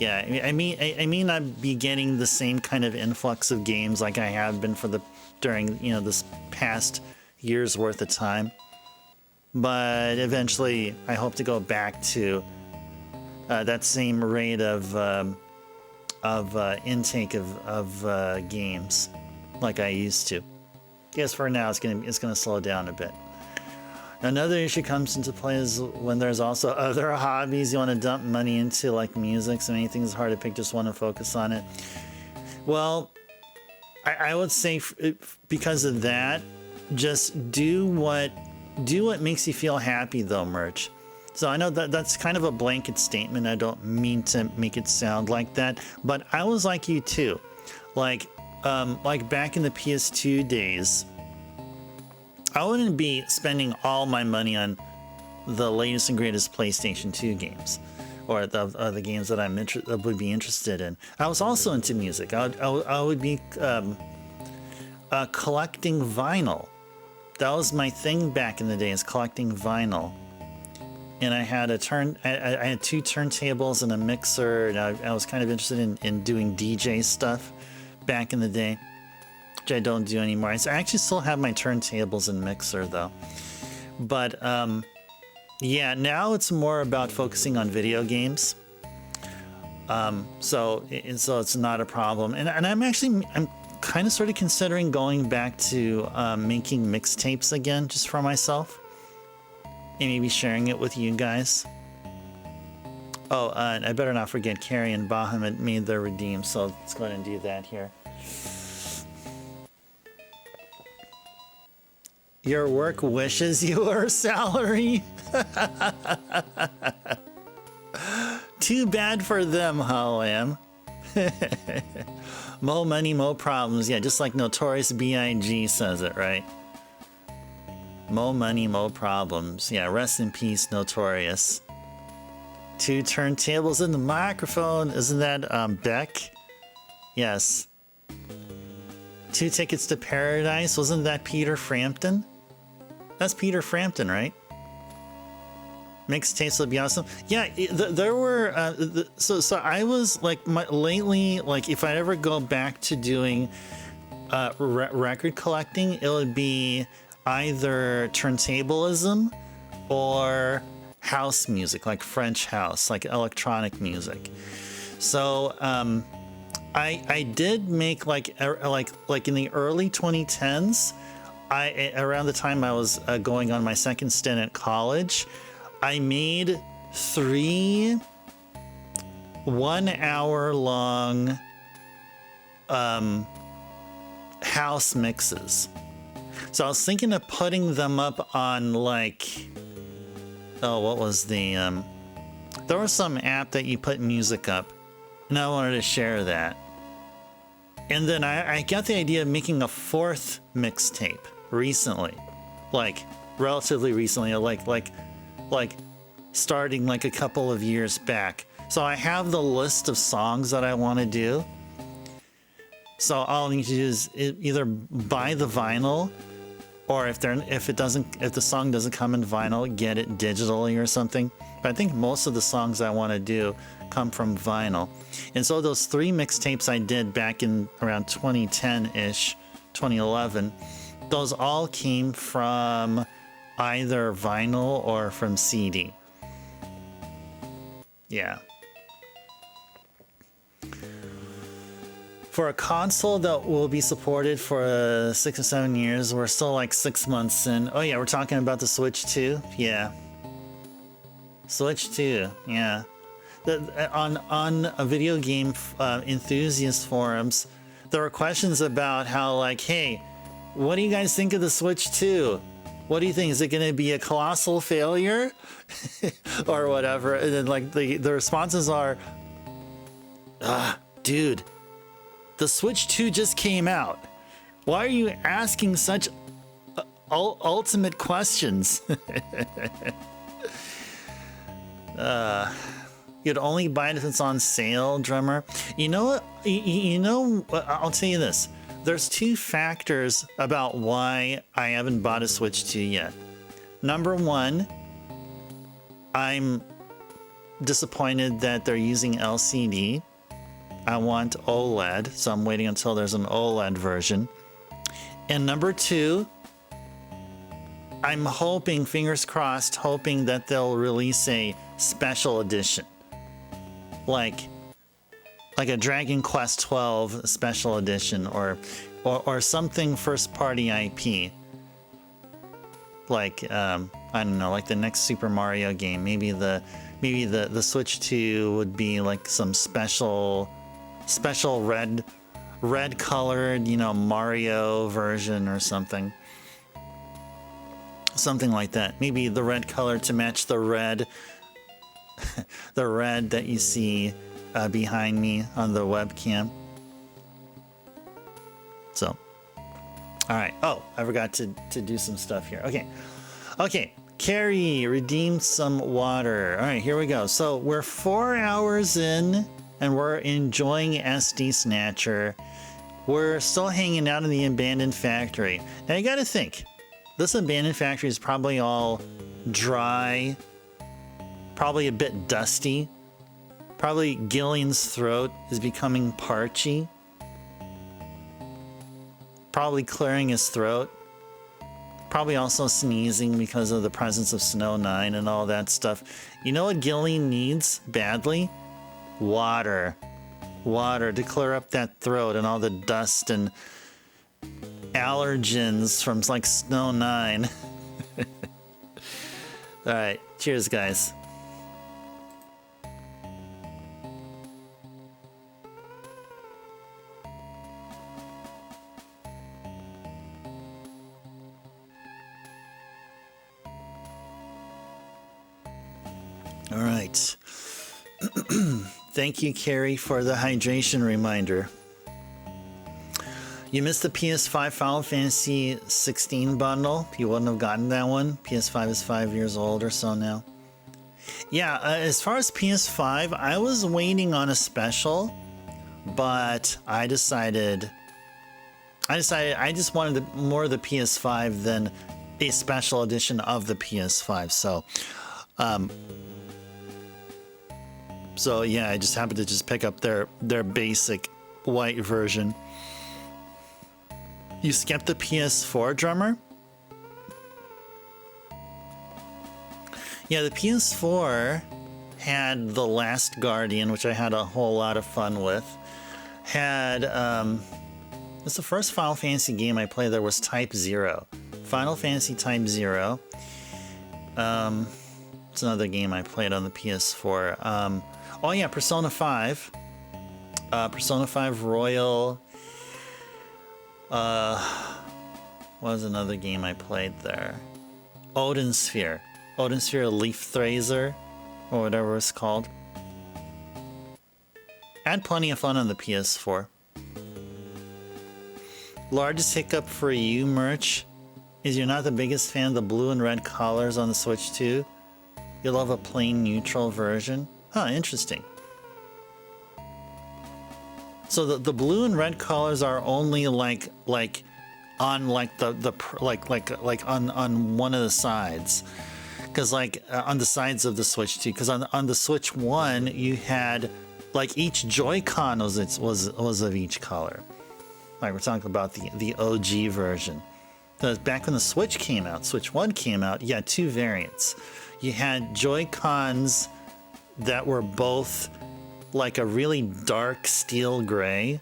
I may not be getting the same kind of influx of games like I have been during this past year's worth of time. But eventually, I hope to go back to that same rate of intake of games like I used to. Yes, for now it's gonna slow down a bit. Another issue comes into play is when there's also other hobbies you want to dump money into, like music. So many things, it's hard to pick just one and focus on it. Well, I would say because of that, just do what makes you feel happy though, Merch. So I know that's kind of a blanket statement. I don't mean to make it sound like that, but I was like you too. Like back in the PS2 days, I wouldn't be spending all my money on the latest and greatest PlayStation 2 games, or the games that would be interested in. I was also into music. I would be collecting vinyl. That was my thing back in the day, is collecting vinyl. And I had I had two turntables and a mixer, and I was kind of interested in doing DJ stuff back in the day, which I don't do anymore. I actually still have my turntables and mixer though. But yeah, now it's more about focusing on video games. So it's not a problem. And I'm kind of sort of considering going back to making mixtapes again, just for myself. And maybe sharing it with you guys. Oh, I better not forget Carrie and Bahamut made their redeem, so let's go ahead and do that here. Your work wishes you were salary. Too bad for them, huh, Lamb? Mo money, mo problems. Yeah, just like Notorious B.I.G. says it, right? Mo money, mo problems. Yeah, rest in peace, Notorious. 2 turntables in the microphone. Isn't that Beck? Yes. 2 tickets to paradise. Wasn't that Peter Frampton? That's Peter Frampton, right? Mixtapes would be awesome. Yeah, there were. So I was like, lately, like if I ever go back to doing record collecting, it would be either turntablism or house music, like French house, like electronic music. So I did make like in the early 2010s, around the time I was going on my second stint at college, I made 3 1-hour-long house mixes. So I was thinking of putting them up on like, oh, what was the there was some app that you put music up, and I wanted to share that. And then I got the idea of making a 4th mixtape recently, like relatively recently, like starting like a couple of years back. So I have the list of songs that I want to do. So all I need to do is either buy the vinyl, or if the song doesn't come in vinyl, get it digitally or something. But I think most of the songs I want to do come from vinyl. And so those 3 mixtapes I did back in around 2010-ish, 2011, those all came from either vinyl or from CD. Yeah. For a console that will be supported for 6 or 7 years, we're still like 6 months in. Oh yeah, we're talking about the Switch 2? Yeah. Switch 2, yeah. On a video game enthusiast forums, there were questions about how like, hey, what do you guys think of the Switch 2? What do you think? Is it going to be a colossal failure? Or whatever. And then like the responses are, dude, the Switch 2 just came out. Why are you asking such ultimate questions? You'd only buy it if it's on sale, drummer. You know what? I'll tell you this. There's 2 factors about why I haven't bought a Switch 2 yet. Number 1, I'm disappointed that they're using LCD. I want OLED, so I'm waiting until there's an OLED version. And number 2, I'm hoping, fingers crossed, hoping that they'll release a special edition. Like a Dragon Quest 12 special edition or something first party IP. Like I don't know, like the next Super Mario game. Maybe the Switch 2 would be like some special red colored, Mario version or something. Something like that. Maybe the red color to match the red the red that you see behind me on the webcam. So, all right. Oh, I forgot to do some stuff here. Okay. Carrie, redeem some water. All right, here we go. So we're 4 hours in and we're enjoying SD Snatcher. We're still hanging out in the abandoned factory. Now you got to think, this abandoned factory is probably all dry, probably a bit dusty. Probably Gillian's throat is becoming parchy. Probably clearing his throat. Probably also sneezing because of the presence of Snow 9 and all that stuff. You know what Gillian needs badly? Water. Water to clear up that throat and all the dust and allergens from like Snow 9. Alright, cheers guys. All right. Thank you, Carrie, for the hydration reminder. You missed the PS5 Final Fantasy 16 bundle. You wouldn't have gotten that one. PS5 is 5 years old or so now. Yeah, as far as PS5, I was waiting on a special, but I decided I just wanted more of the PS5 than a special edition of the PS5. So yeah, I just happened to just pick up their basic white version. You skipped the PS4, drummer? Yeah, the PS4 had The Last Guardian, which I had a whole lot of fun with. It's the first Final Fantasy game I played. There was Type 0. Final Fantasy Type 0. It's another game I played on the PS4. Oh yeah, Persona 5. Persona 5 Royal. What was another game I played there? Odin Sphere. Odin Sphere Leaf Thrazer, or whatever it's called. I had plenty of fun on the PS4. Largest hiccup for you, merch, is you're not the biggest fan of the blue and red colors on the Switch 2. You love a plain neutral version. Huh, interesting. So the blue and red colors are only like on like on one of the sides. Because on the sides of the Switch 2, because on the Switch 1 you had like each Joy-Con was of each color. Like we're talking about the OG version. Back when the Switch came out, Switch 1 came out, you had two variants. You had Joy-Cons that were both like a really dark steel gray,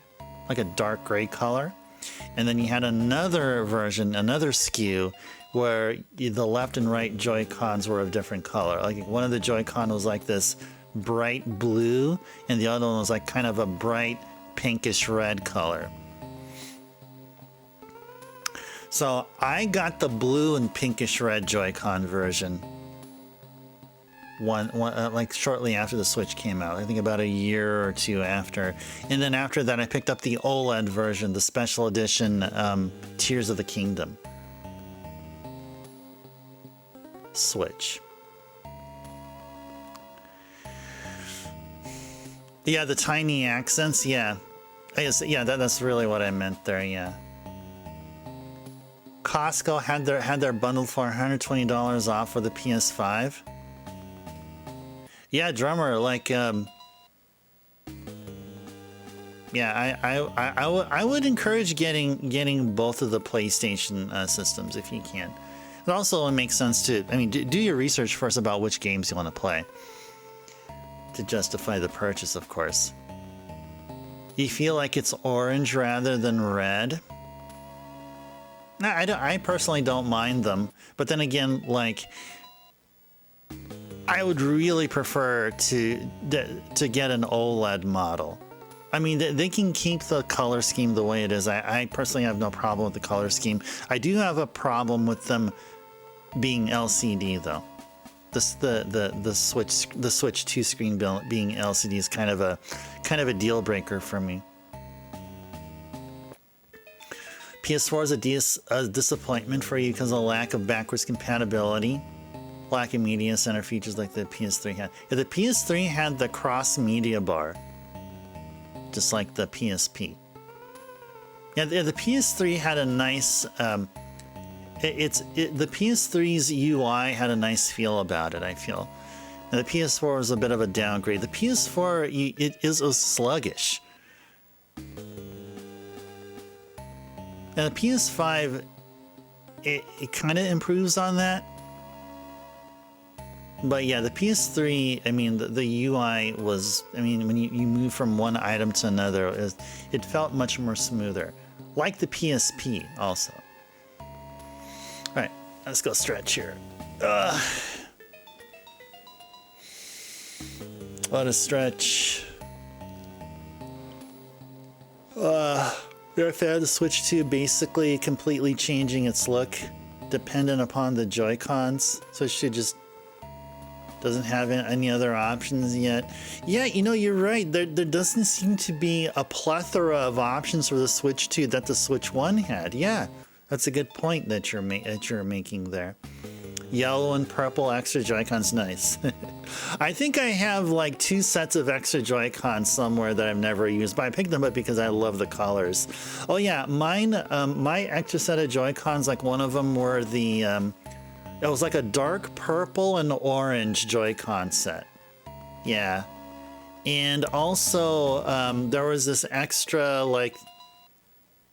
like a dark gray color, and then you had another version, another SKU, where the left and right Joy-Cons were of different color. Like one of the Joy-Con was like this bright blue, and the other one was like kind of a bright pinkish red color. So I got the blue and pinkish red Joy-Con version like shortly after the Switch came out. I think about a year or two after. And then after that I picked up the OLED version, the special edition Tears of the Kingdom Switch. Yeah, the tiny accents, yeah. I guess, yeah, that's really what I meant there, yeah. Costco had their bundle for $120 off for the PS5. Yeah, drummer, like yeah, I would encourage getting both of the PlayStation systems if you can. It also makes sense to, I mean, do your research first about which games you want to play to justify the purchase, of course. You feel like it's orange rather than red? No, I personally don't mind them, but then again, like, I would really prefer to get an OLED model. I mean, they can keep the color scheme the way it is. I personally have no problem with the color scheme. I do have a problem with them being LCD though. The Switch 2 screen being LCD is kind of a deal breaker for me. PS4 is a disappointment for you because of the lack of backwards compatibility, lack of media center features like the PS3 had. Yeah, the PS3 had the cross media bar, just like the PSP. Yeah, the PS3 had a nice. The PS3's UI had a nice feel about it, I feel. And the PS4 was a bit of a downgrade. The PS4 it is sluggish. And the PS5, it kind of improves on that. But yeah, the PS3, I mean, the UI was, I mean, when you move from one item to another, it felt much more smoother. Like the PSP also. All right, let's go stretch here. What a stretch. You're a fan of the Switch 2 basically completely changing its look dependent upon the Joy-Cons. So it should just... Doesn't have any other options yet. Yeah, you know, you're right. There doesn't seem to be a plethora of options for the Switch 2 that the Switch 1 had. Yeah, that's a good point that you're making there. Yellow and purple extra Joy-Cons, nice. I think I have like 2 sets of extra Joy-Cons somewhere that I've never used, but I picked them up because I love the colors. Oh yeah, mine, my extra set of Joy-Cons, like one of them were the, it was like a dark purple and orange Joy-Con set. Yeah. And also, there was this extra, like,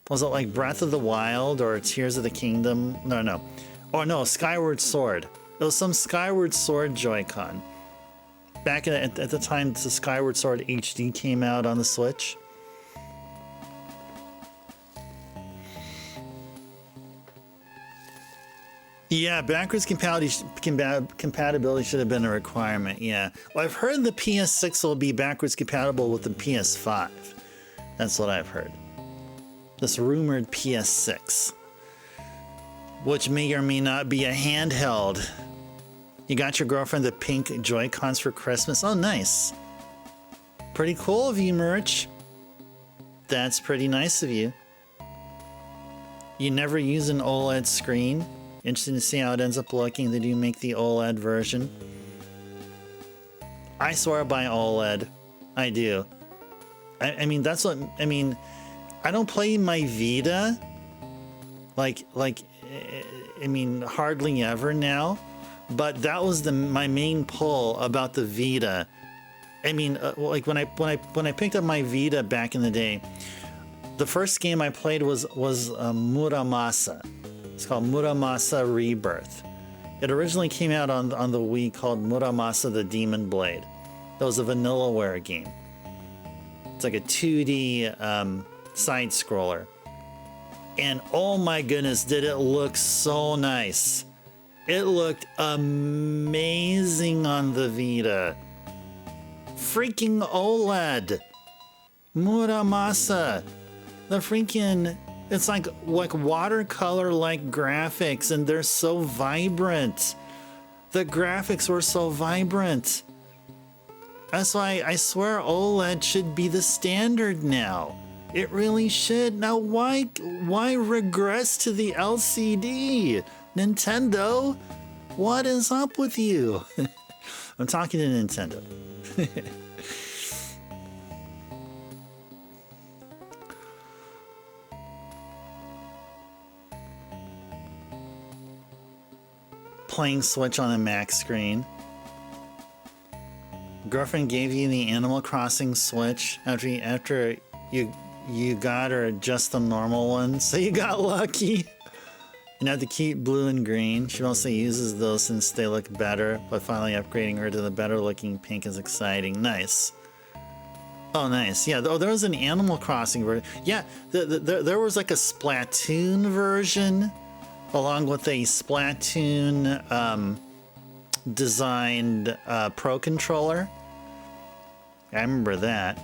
was it like Breath of the Wild or Tears of the Kingdom? No. Oh no, Skyward Sword. It was some Skyward Sword Joy-Con. Back at the time the Skyward Sword HD came out on the Switch. Yeah, backwards compatibility should have been a requirement, yeah. Well, I've heard the PS6 will be backwards compatible with the PS5. That's what I've heard. This rumored PS6. Which may or may not be a handheld. You got your girlfriend the pink Joy-Cons for Christmas. Oh, nice. Pretty cool of you, Merch. That's pretty nice of you. You never use an OLED screen. Interesting to see how it ends up looking. They do make the OLED version. I swear by OLED. I do. I mean, that's what... I mean, I don't play my Vita. I mean, hardly ever now, but that was my main pull about the Vita. I mean, like when I picked up my Vita back in the day, the first game I played was Muramasa. It's called Muramasa Rebirth. It originally came out on the Wii called Muramasa the Demon Blade. That was a Vanillaware game. It's like a 2D side scroller. And oh my goodness, did it look so nice. It looked amazing on the Vita. Freaking OLED. Muramasa. The freaking, it's like watercolor-like graphics, and they're so vibrant. The graphics were so vibrant. That's why I swear OLED should be the standard now. It really should. Now, why regress to the LCD? Nintendo, what is up with you? I'm talking to Nintendo. Playing Switch on a Mac screen. Girlfriend gave you the Animal Crossing Switch after you got her just the normal one, so you got lucky. You have to keep blue and green. She mostly uses those since they look better, but finally upgrading her to the better looking pink is exciting. Nice. Oh, nice. Yeah, there was an Animal Crossing version. Yeah, there was like a Splatoon version, along with a Splatoon designed Pro Controller. I remember that.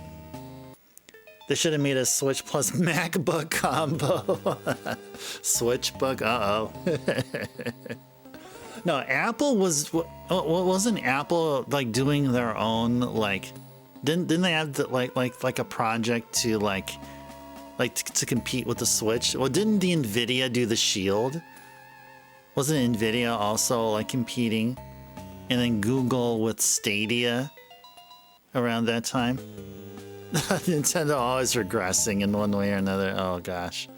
They should have made a Switch plus MacBook combo. Switchbook, uh-oh. No, Apple wasn't Apple like doing their own, like, didn't they have the, like a project to to compete with the Switch? Well, didn't the Nvidia do the Shield? Wasn't Nvidia also like competing? And then Google with Stadia around that time? Nintendo always regressing in one way or another. Oh gosh.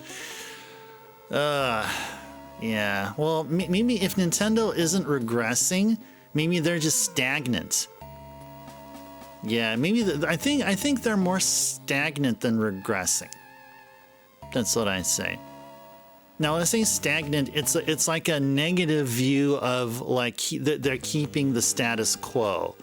Yeah. Well, maybe if Nintendo isn't regressing, maybe they're just stagnant. Yeah, maybe I think they're more stagnant than regressing. That's what I say. Now, when I say stagnant, it's like a negative view of like they're keeping the status quo.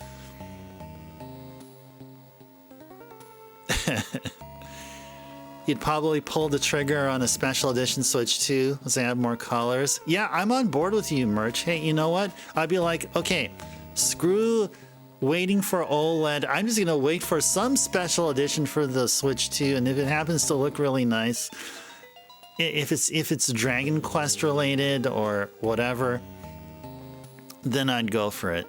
You'd probably pull the trigger on a special edition Switch 2 as they add more colors. Yeah, I'm on board with you, Merch. Hey, you know what? I'd be like, okay, screw waiting for OLED. I'm just gonna wait for some special edition for the Switch 2, and if it happens to look really nice, if it's Dragon Quest related or whatever, then I'd go for it.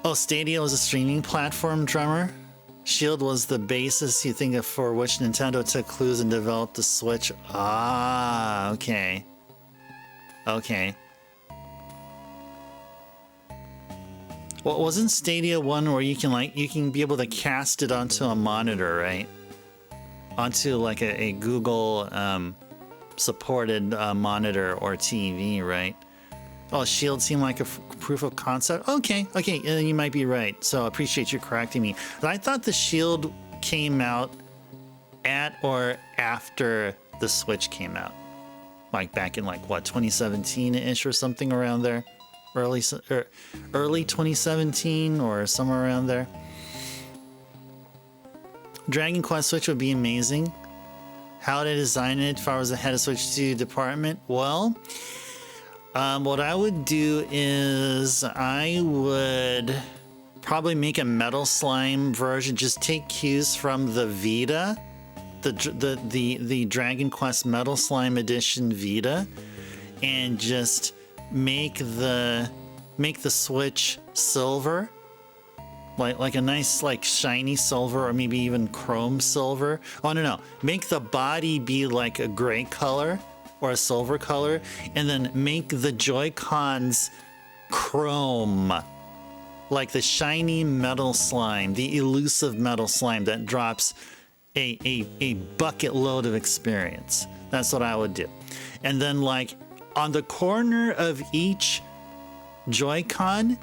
Oh, Stadia was a streaming platform, drummer. Shield was the basis you think of for which Nintendo took clues and developed the Switch. Ah, okay. Okay. Well, wasn't Stadia one where you can be able to cast it onto a monitor, right? Onto like a Google supported monitor or TV, right? Oh, Shield seemed like a proof of concept. Okay, you might be right. So I appreciate you correcting me. But I thought the Shield came out at or after the Switch came out, like back in like what 2017-ish or something around there, early 2017 or somewhere around there. Dragon Quest Switch would be amazing. How to design it if I was the head of Switch 2 department? Well. What I would do is I would probably make a Metal Slime version. Just take cues from the Vita, the Dragon Quest Metal Slime Edition Vita, and just make the Switch silver, like a nice like shiny silver or maybe even chrome silver. Oh no, make the body be like a gray color or a silver color, and then make the Joy-Cons chrome, like the shiny metal slime, the elusive metal slime that drops a bucket load of experience. That's what I would do. And then like on the corner of each Joy-Con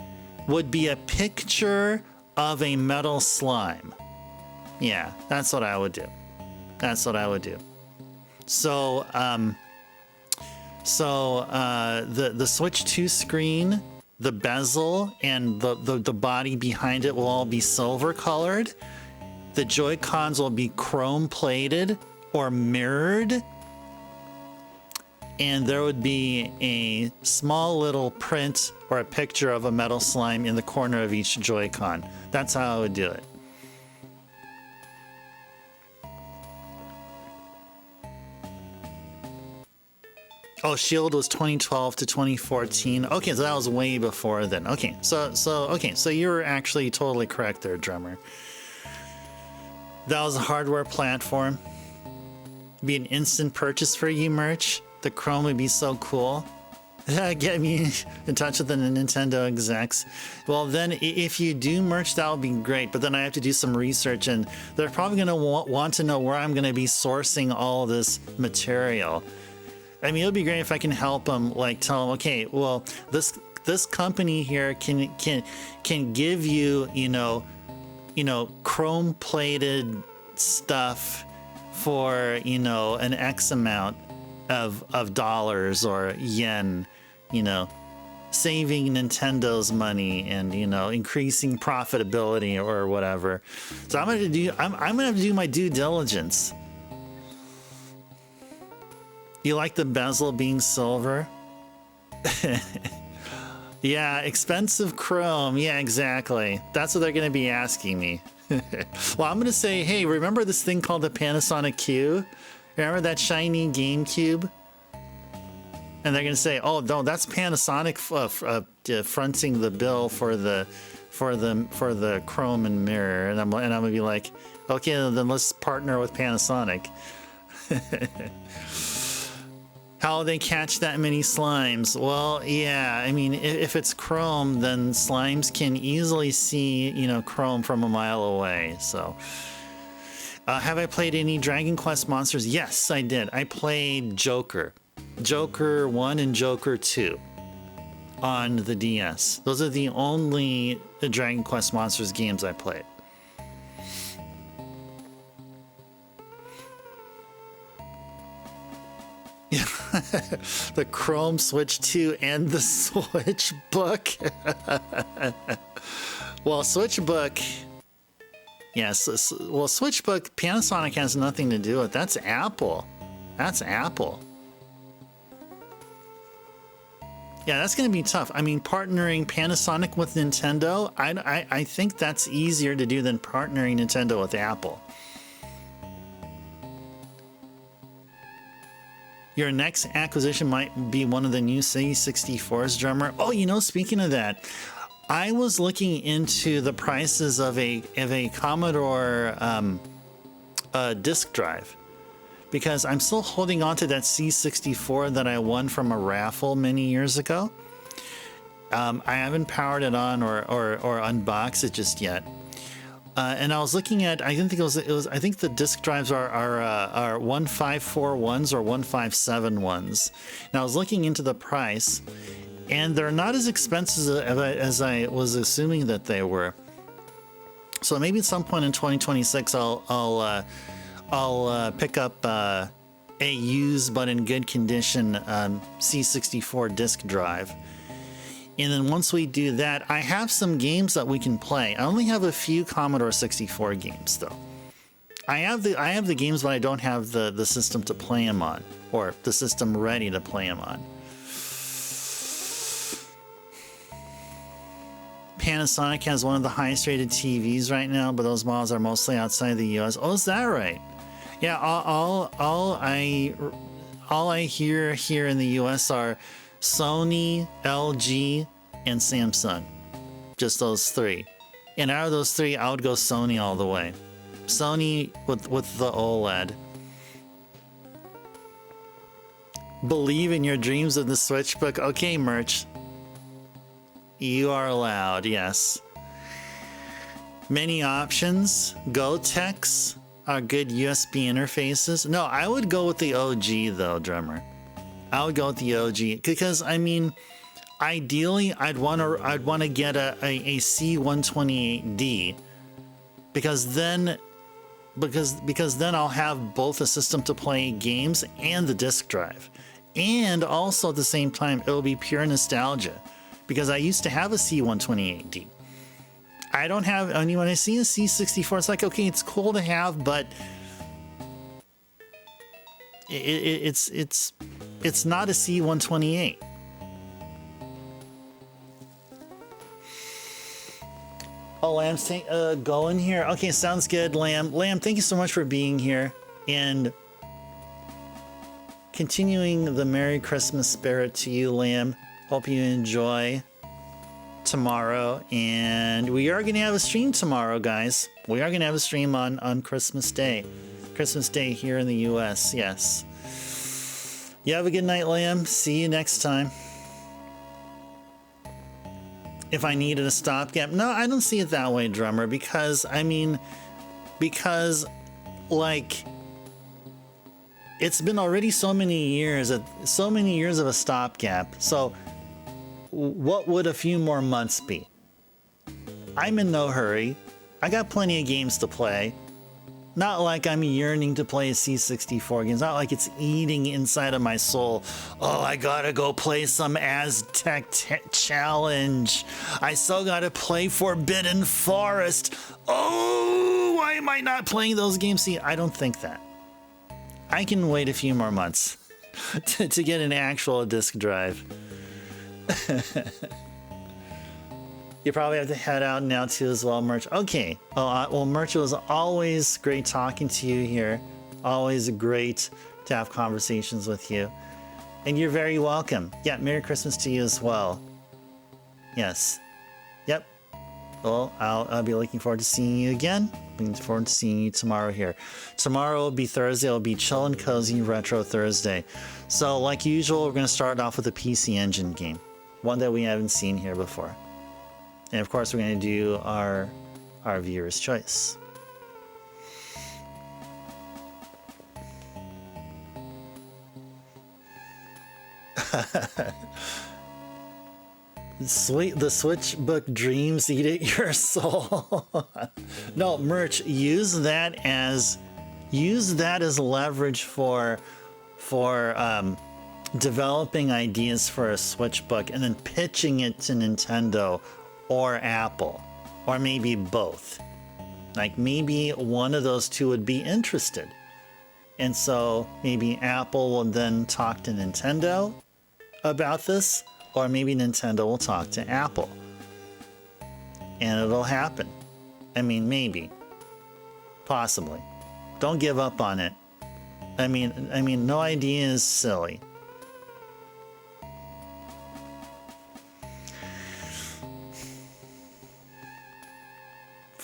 would be a picture of a metal slime. Yeah, that's what I would do. That's what I would do. So, the Switch 2 screen, the bezel, and the body behind it will all be silver colored. The Joy-Cons will be chrome plated or mirrored. And there would be a small little print or a picture of a metal slime in the corner of each Joy-Con. That's how I would do it. Oh, Shield was 2012 to 2014. Okay, so that was way before then. Okay, so you're actually totally correct there, drummer. That was a hardware platform. Be an instant purchase for you merch. The Chrome would be so cool. Get me in touch with the Nintendo execs. Well, then if you do merch, that would be great. But then I have to do some research, and they're probably going to want to know where I'm going to be sourcing all this material. I mean, it would be great if I can help them, like tell them, okay, well, this company here can give you, you know, chrome plated stuff for, you know, an X amount of dollars or yen, you know, saving Nintendo's money and, you know, increasing profitability or whatever. So I'm gonna have to do my due diligence. You like the bezel being silver? Yeah, expensive chrome. Yeah, exactly. That's what they're going to be asking me. Well, I'm going to say, hey, remember this thing called the Panasonic Q? Remember that shiny GameCube? And they're going to say, oh, no, that's Panasonic fronting the bill for the chrome and mirror. And I'm going to be like, okay, then let's partner with Panasonic. How they catch that many slimes? Well, yeah, I mean, if it's chrome, then slimes can easily see, you know, chrome from a mile away. So, have I played any Dragon Quest monsters? Yes, I did. I played Joker 1 and Joker 2 on the DS. Those are the only Dragon Quest monsters games I played. The Chrome Switch 2 and the Switch Book. Well, Switch Book. Yes, well, Switch Book, Panasonic has nothing to do with. That's Apple. That's Apple. Yeah, that's going to be tough. I mean, partnering Panasonic with Nintendo, I think that's easier to do than partnering Nintendo with Apple. Your next acquisition might be one of the new C64's, drummer. Oh, you know, speaking of that, I was looking into the prices of a Commodore disk drive because I'm still holding on to that C64 that I won from a raffle many years ago. I haven't powered it on or unboxed it just yet. And I was looking at, I didn't think it was. I think the disk drives are 1541s or 157s. And I was looking into the price, and they're not as expensive as I was assuming that they were. So maybe at some point in 2026, I'll pick up a used but in good condition C64 disk drive. And then once we do that, I have some games that we can play. I only have a few Commodore 64 games, though. I have the games, but I don't have the system to play them on, or the system ready to play them on. Panasonic has one of the highest rated TVs right now, but those models are mostly outside the US. Oh, is that right? Yeah, all I hear here in the US are Sony, LG, and Samsung. Just those three. And out of those three, I would go Sony all the way. Sony with the OLED. Believe in your dreams of the Switch book. Okay, merch. You are allowed, yes. Many options. Gotex are good USB interfaces. No, I would go with the OG though, drummer. I would go with the OG because I mean, ideally, I'd want to get a C128D because then I'll have both a system to play games and the disk drive, and also at the same time it'll be pure nostalgia because I used to have a C128D. I don't have. I mean, when I see a C64, it's like, okay, it's cool to have, but it's not a C128. Oh, Lamb's going here. Okay, sounds good, Lamb. Lamb, thank you so much for being here and continuing the Merry Christmas spirit to you, Lamb. Hope you enjoy tomorrow, and we are going to have a stream tomorrow, guys. We are going to have a stream on Christmas Day. Christmas Day here in the US, yes. You have a good night, Lamb. See you next time. If I needed a stopgap, no, I don't see it that way, drummer, because like it's been already so many years of a stopgap. So what would a few more months be? I'm in no hurry. I got plenty of games to play. Not like I'm yearning to play a C64 game. It's not like it's eating inside of my soul. Oh, I gotta go play some Aztec Challenge. I still gotta play Forbidden Forest. Oh, why am I not playing those games? See, I don't think that. I can wait a few more months to get an actual disk drive. You probably have to head out now too as well, Merch. Okay. Well, Merch, it was always great talking to you here. Always great to have conversations with you. And you're very welcome. Yeah, Merry Christmas to you as well. Yes. Yep. Well, I'll be looking forward to seeing you again. Looking forward to seeing you tomorrow here. Tomorrow will be Thursday. It'll be Chill and Cozy Retro Thursday. So like usual, we're going to start off with a PC Engine game. One that we haven't seen here before. And of course, we're going to do our viewer's choice. Sweet, the Switch book dreams eat at your soul. No, Merch, use that as leverage for developing ideas for a Switch book and then pitching it to Nintendo or Apple, or maybe both. Like maybe one of those two would be interested. And so maybe Apple will then talk to Nintendo about this, or maybe Nintendo will talk to Apple. And it'll happen. I mean, maybe. Possibly. Don't give up on it. I mean, no idea is silly.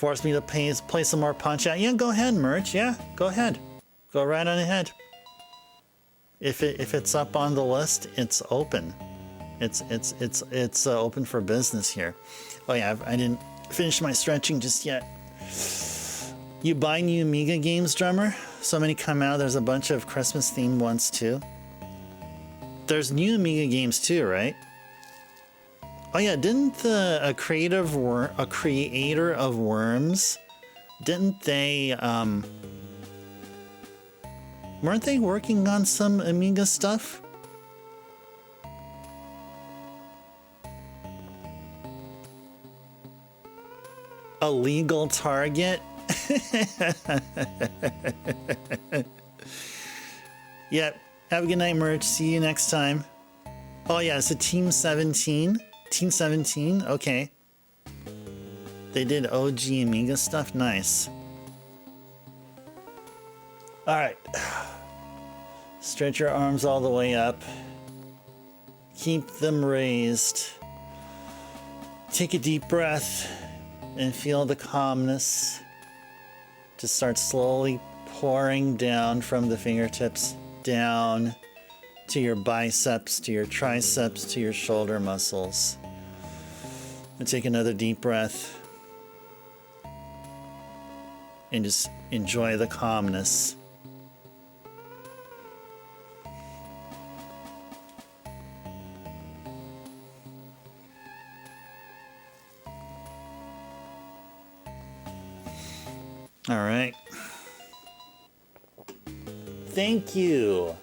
force me to play some more Punch-Out. Yeah, go ahead, Merch. Yeah, go ahead. Go right on ahead. If it's up on the list, it's open. It's open for business here. Oh yeah, I didn't finish my stretching just yet. You buy new Amiga games, Drummer? So many come out. There's a bunch of Christmas themed ones too. There's new Amiga games too, right? Oh yeah, didn't a creator of Worms, didn't they weren't they working on some Amiga stuff? A legal target? Yep. Have a good night, Merch. See you next time. Oh yeah, it's a Team 17. Team 17? Okay. They did OG Amiga stuff? Nice. Alright. Stretch your arms all the way up. Keep them raised. Take a deep breath and feel the calmness just start slowly pouring down from the fingertips down to your biceps, to your triceps, to your shoulder muscles. And take another deep breath and just enjoy the calmness. All right. Thank you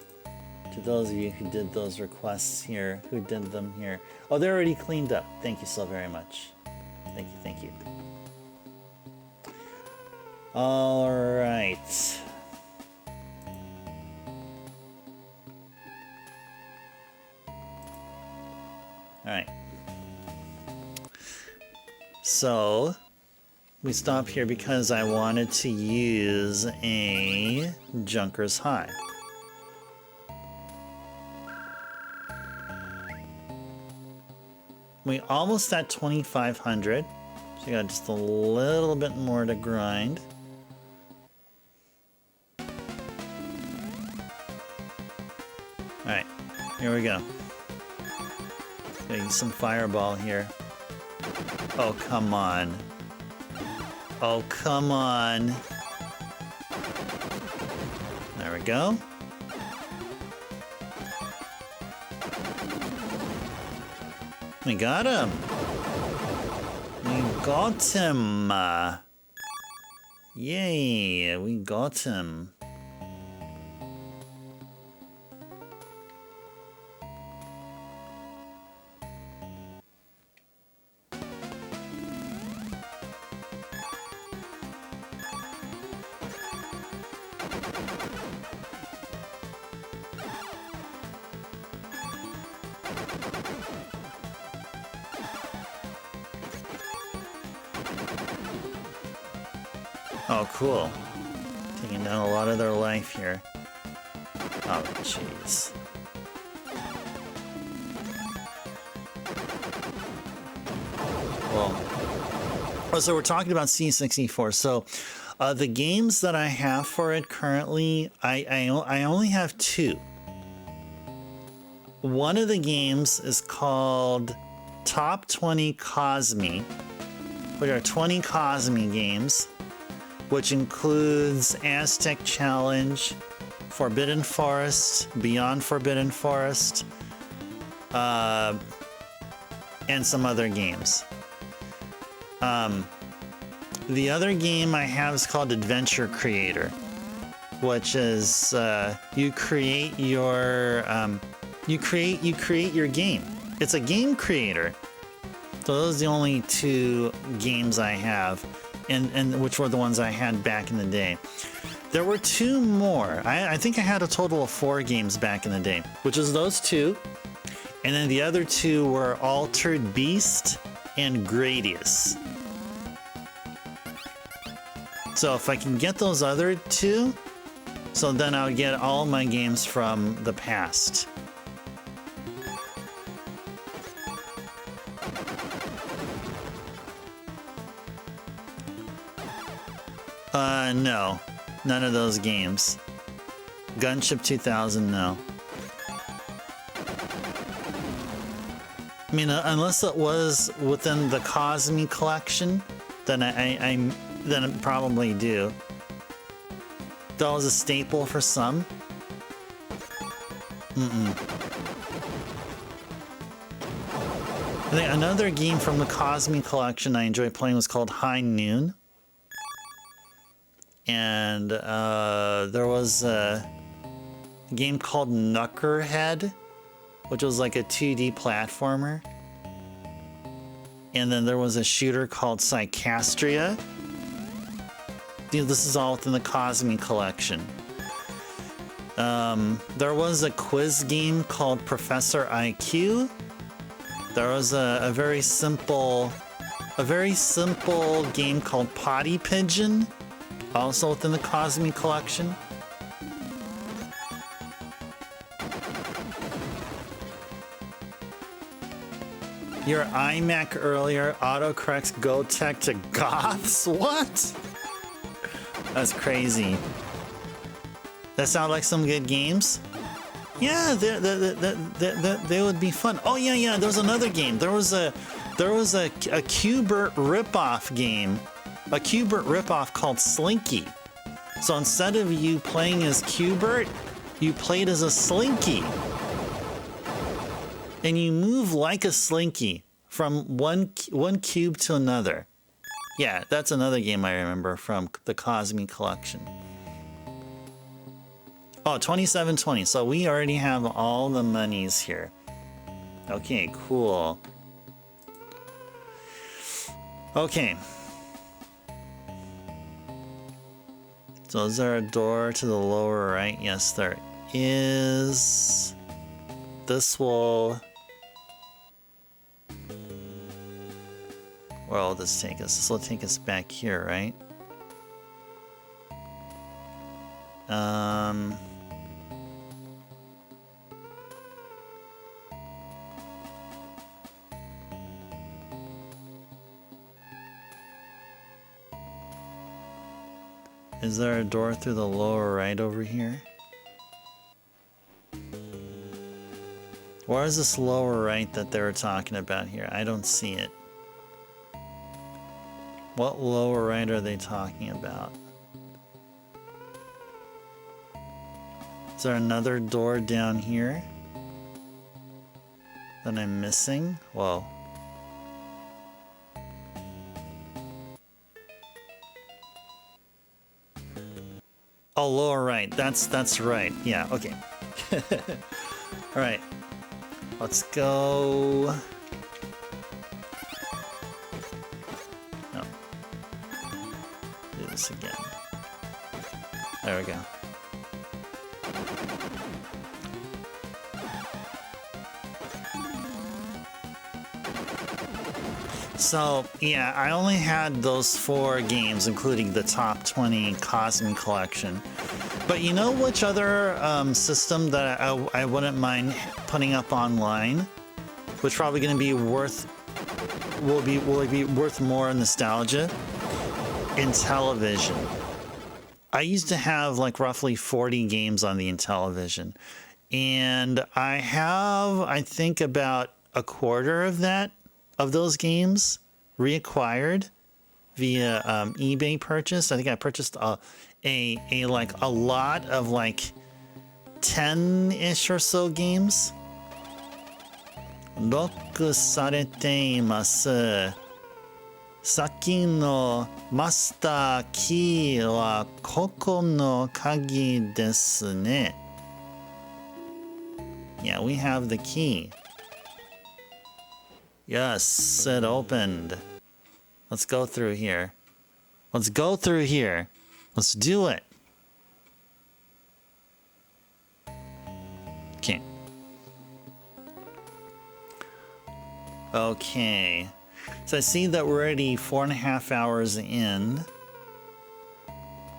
to those of you who did those requests here, who did them here. Oh, they're already cleaned up. Thank you so very much. Thank you, thank you. All right. All right. So we stop here because I wanted to use a Junker's High. We almost at 2,500, so we got just a little bit more to grind. Alright, here we go. Gotta use some fireball here. Oh, come on. Oh, come on. There we go. We got him. We got him. Yay, we got him. Oh, cool. Taking down a lot of their life here. Oh, jeez. Well, so we're talking about C64. So the games that I have for it currently, I only have two. One of the games is called Top 20 Cosme, which are 20 Cosme games, which includes Aztec Challenge, Forbidden Forest, Beyond Forbidden Forest, and some other games. The other game I have is called Adventure Creator, which is you create your game. It's a game creator. So those are the only two games I have. And which were the ones I had back in the day. There were two more. I think I had a total of 4 games back in the day, which is those two. And then the other two were Altered Beast and Gradius. So if I can get those other two, so then I'll get all my games from the past. No. None of those games. Gunship 2000, no. I mean, unless it was within the Cosme collection, then I probably do. That was a staple for some. I think another game from the Cosme collection I enjoyed playing was called High Noon. And there was a game called Knuckerhead, which was like a 2D platformer. And then there was a shooter called Psychastria. Dude, this is all within the Cosme collection. There was a quiz game called Professor IQ. There was a very simple game called Potty Pigeon, also within the Cosme collection. Your iMac earlier autocorrects GoTech to Goths? What? That's crazy. That sound like some good games? Yeah, they would be fun. Oh yeah, there was another game. There was a Q*bert ripoff game. A Q*bert ripoff called Slinky. So instead of you playing as Q*bert, you played as a Slinky. And you move like a Slinky from one cube to another. Yeah, that's another game I remember from the Cosme collection. Oh, 2720. So we already have all the monies here. Okay, cool. Okay. So is there a door to the lower right? Yes, there is. This will... Where will this take us? This will take us back here, right? Is there a door through the lower right over here? Where is this lower right that they were talking about here? I don't see it. What lower right are they talking about? Is there another door down here that I'm missing? Whoa. Oh, lower right. That's right. Yeah, okay. All right. Let's go. No. Do this again. There we go. So, yeah, I only had those 4 games, including the top 20 Cosme collection. But you know which other system that I wouldn't mind putting up online, which probably going to be will be worth more nostalgia? Intellivision. I used to have like roughly 40 games on the Intellivision, and I have, I think, about a quarter of those games reacquired via eBay purchase. I think I purchased a lot of like 10-ish or so games. ロックされています。さっきのマスターキーはここの鍵ですね。Yeah, we have the key. Yes, it opened. Let's go through here. Let's go through here. Let's do it. Okay. Okay. So I see that we're already 4.5 hours in.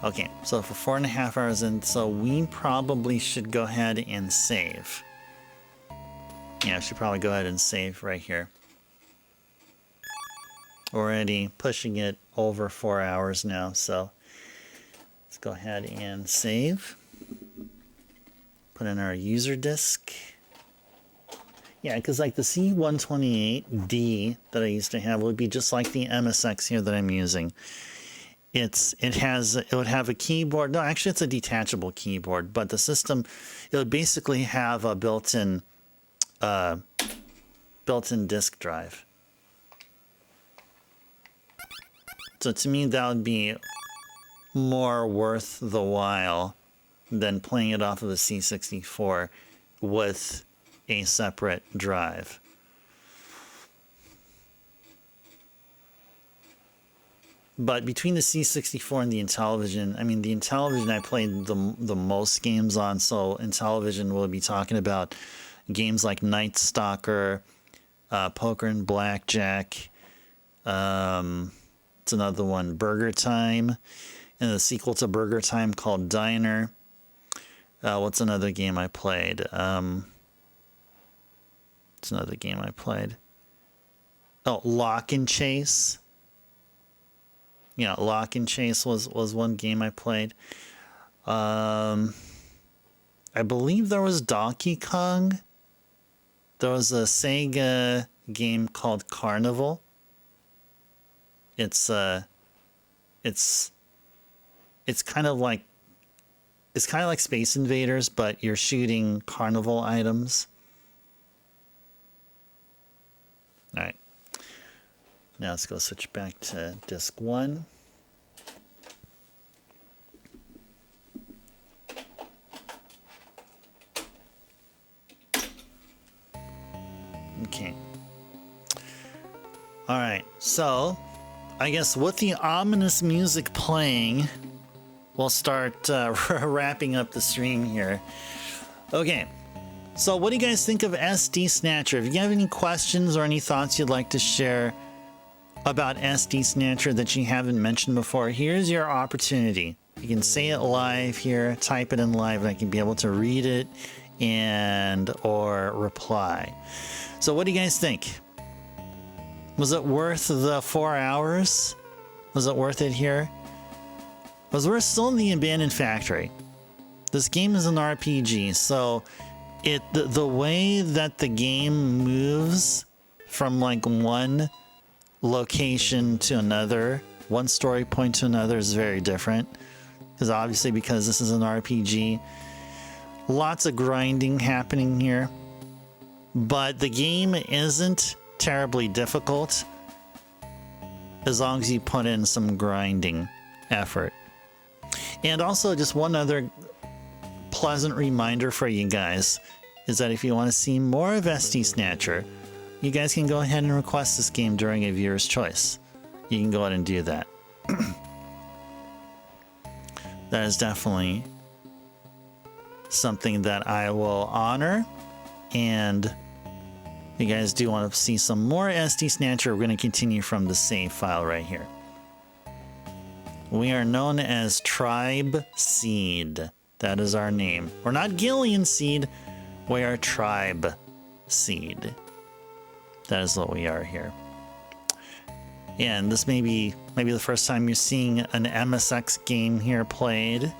Okay, so for 4.5 hours in, so we probably should go ahead and save. Yeah, I should probably go ahead and save right here. Already pushing it over 4 hours now, so Let's go ahead and save. Put in our user disk. Yeah, because like the C128D that I used to have would be just like the MSX here that I'm using. It would have a keyboard. No, actually it's a detachable keyboard, but the system, it would basically have a built-in disk drive. So to me, that would be more worth the while than playing it off of a C64 with a separate drive. But between the C64 and the Intellivision, I mean, the Intellivision I played the most games on, so Intellivision will be talking about games like Night Stalker, Poker and Blackjack, it's another one, Burger Time, and the sequel to Burger Time called Diner. What's another game I played? It's another game I played. Oh, Lock and Chase. Yeah, Lock and Chase was one game I played. I believe there was Donkey Kong. There was a Sega game called Carnival. It's kind of like Space Invaders, but you're shooting carnival items. All right. Now let's go switch back to disk 1. Okay. All right. So, I guess with the ominous music playing, we'll start wrapping up the stream here. Okay. So what do you guys think of SD Snatcher? If you have any questions or any thoughts you'd like to share about SD Snatcher that you haven't mentioned before, here's your opportunity. You can say it live here, type it in live, and I can be able to read it or reply. So what do you guys think? Was it worth the 4 hours? Was it worth it here? Because we're still in the Abandoned Factory. This game is an RPG, so the way that the game moves from like one location to another, one story point to another, is very different. Because obviously, because this is an RPG, lots of grinding happening here. But the game isn't terribly difficult as long as you put in some grinding effort. And also, just one other pleasant reminder for you guys is that if you want to see more of SD Snatcher, you guys can go ahead and request this game during a viewer's choice. You can go ahead and do that. That is definitely something that I will honor. And if you guys do want to see some more SD Snatcher, we're going to continue from the save file right here. We are known as Tribe Seed. That is our name. We're not Gillian Seed. We are Tribe Seed. That is what we are here. And this may be the first time you're seeing an MSX game here played.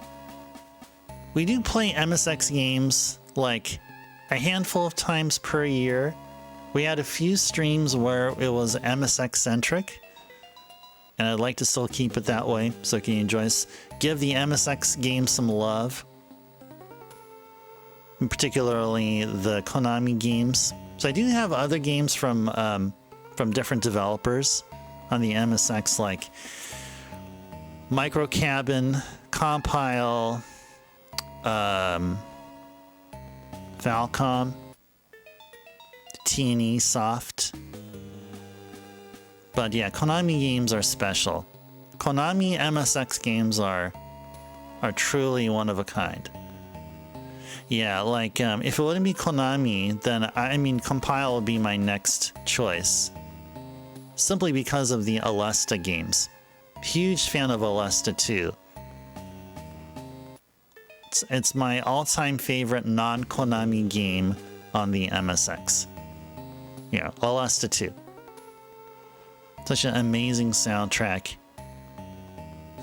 We do play MSX games like a handful of times per year. We had a few streams where it was MSX centric, and I'd like to still keep it that way so you can enjoy us. Give the MSX game some love, and particularly the Konami games. So I do have other games from different developers on the MSX, like Micro Cabin, Compile, Falcom, T&E Soft. But yeah, Konami games are special. Konami MSX games are truly one of a kind. Yeah, like if it wouldn't be Konami, then I mean Compile would be my next choice. Simply because of the Alesta games. Huge fan of Alesta 2. It's my all-time favorite non-Konami game on the MSX. Yeah, Alesta 2. Such an amazing soundtrack.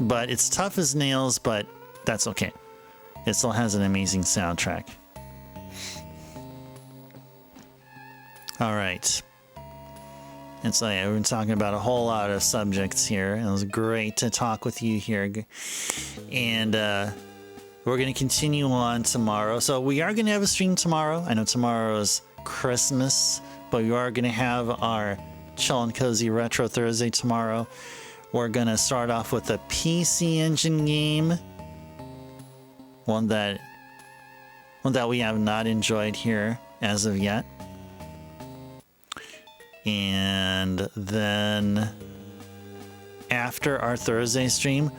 But it's tough as nails, but that's okay. It still has an amazing soundtrack. All right. And so yeah, we've been talking about a whole lot of subjects here. And it was great to talk with you here. And we're going to continue on tomorrow. So we are going to have a stream tomorrow. I know tomorrow is Christmas, but we are going to have our Chill and Cozy Retro Thursday tomorrow. We're going to start off with a PC Engine game. One that we have not enjoyed here as of yet. And then after our Thursday stream,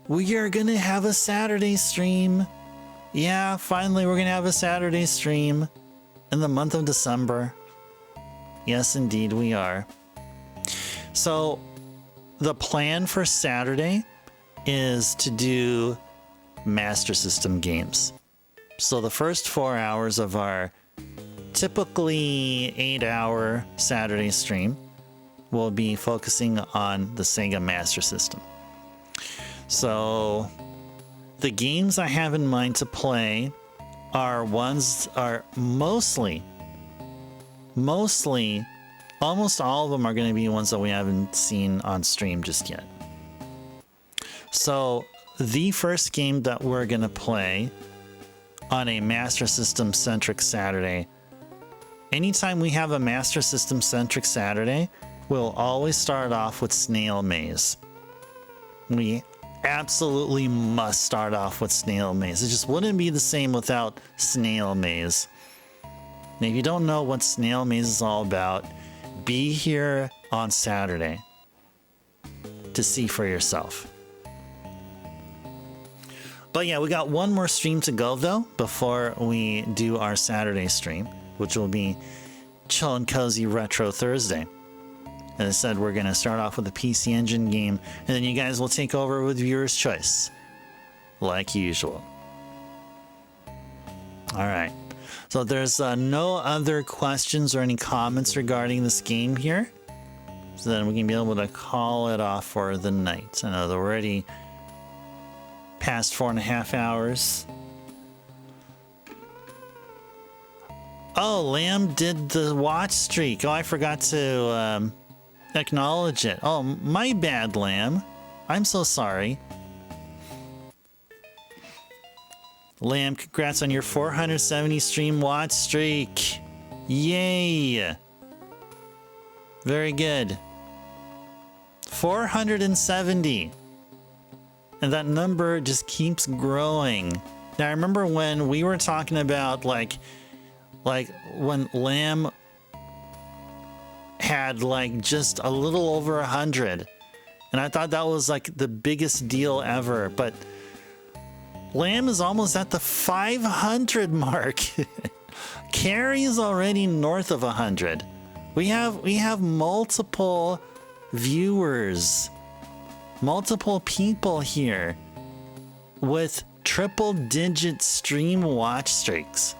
we are going to have a Saturday stream. Yeah, finally we're going to have a Saturday stream in the month of December. Yes, indeed we are. So the plan for Saturday is to do Master System games. So the first 4 hours of our typically 8-hour Saturday stream will be focusing on the Sega Master System. So the games I have in mind to play are mostly, almost all of them are going to be ones that we haven't seen on stream just yet. So the first game that we're going to play on a Master System centric Saturday, anytime we have a Master System centric Saturday, we'll always start off with Snail Maze. We absolutely must start off with Snail Maze. It just wouldn't be the same without Snail Maze. And if you don't know what Snail Maze is all about, be here on Saturday to see for yourself. But yeah, we got one more stream to go though before we do our Saturday stream, which will be Chill and Cozy Retro Thursday. As I said, we're going to start off with a PC Engine game, and then you guys will take over with Viewer's Choice, like usual. All right. So there's no other questions or any comments regarding this game here. So then we can be able to call it off for the night. I know they're already past 4.5 hours. Oh, Lamb did the watch streak. Oh, I forgot to acknowledge it. Oh, my bad, Lamb. I'm so sorry. Lamb, congrats on your 470 stream watch streak. Yay. Very good. 470. And that number just keeps growing. Now, I remember when we were talking about like when Lamb had like just a little over 100, and I thought that was like the biggest deal ever, but Lamb is almost at the 500 mark. Carrie is already north of 100. We have multiple viewers, multiple people here with triple-digit stream watch streaks.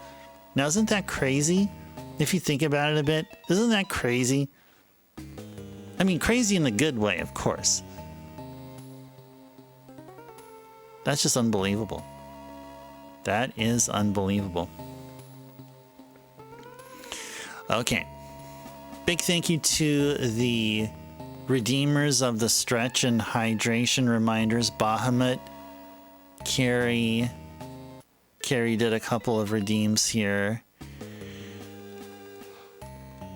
Now, isn't that crazy? If you think about it a bit, isn't that crazy? I mean, crazy in the good way, of course. That's just unbelievable. That is unbelievable. Okay. Big thank you to the redeemers of the stretch and hydration reminders. Bahamut, Carrie did a couple of redeems here.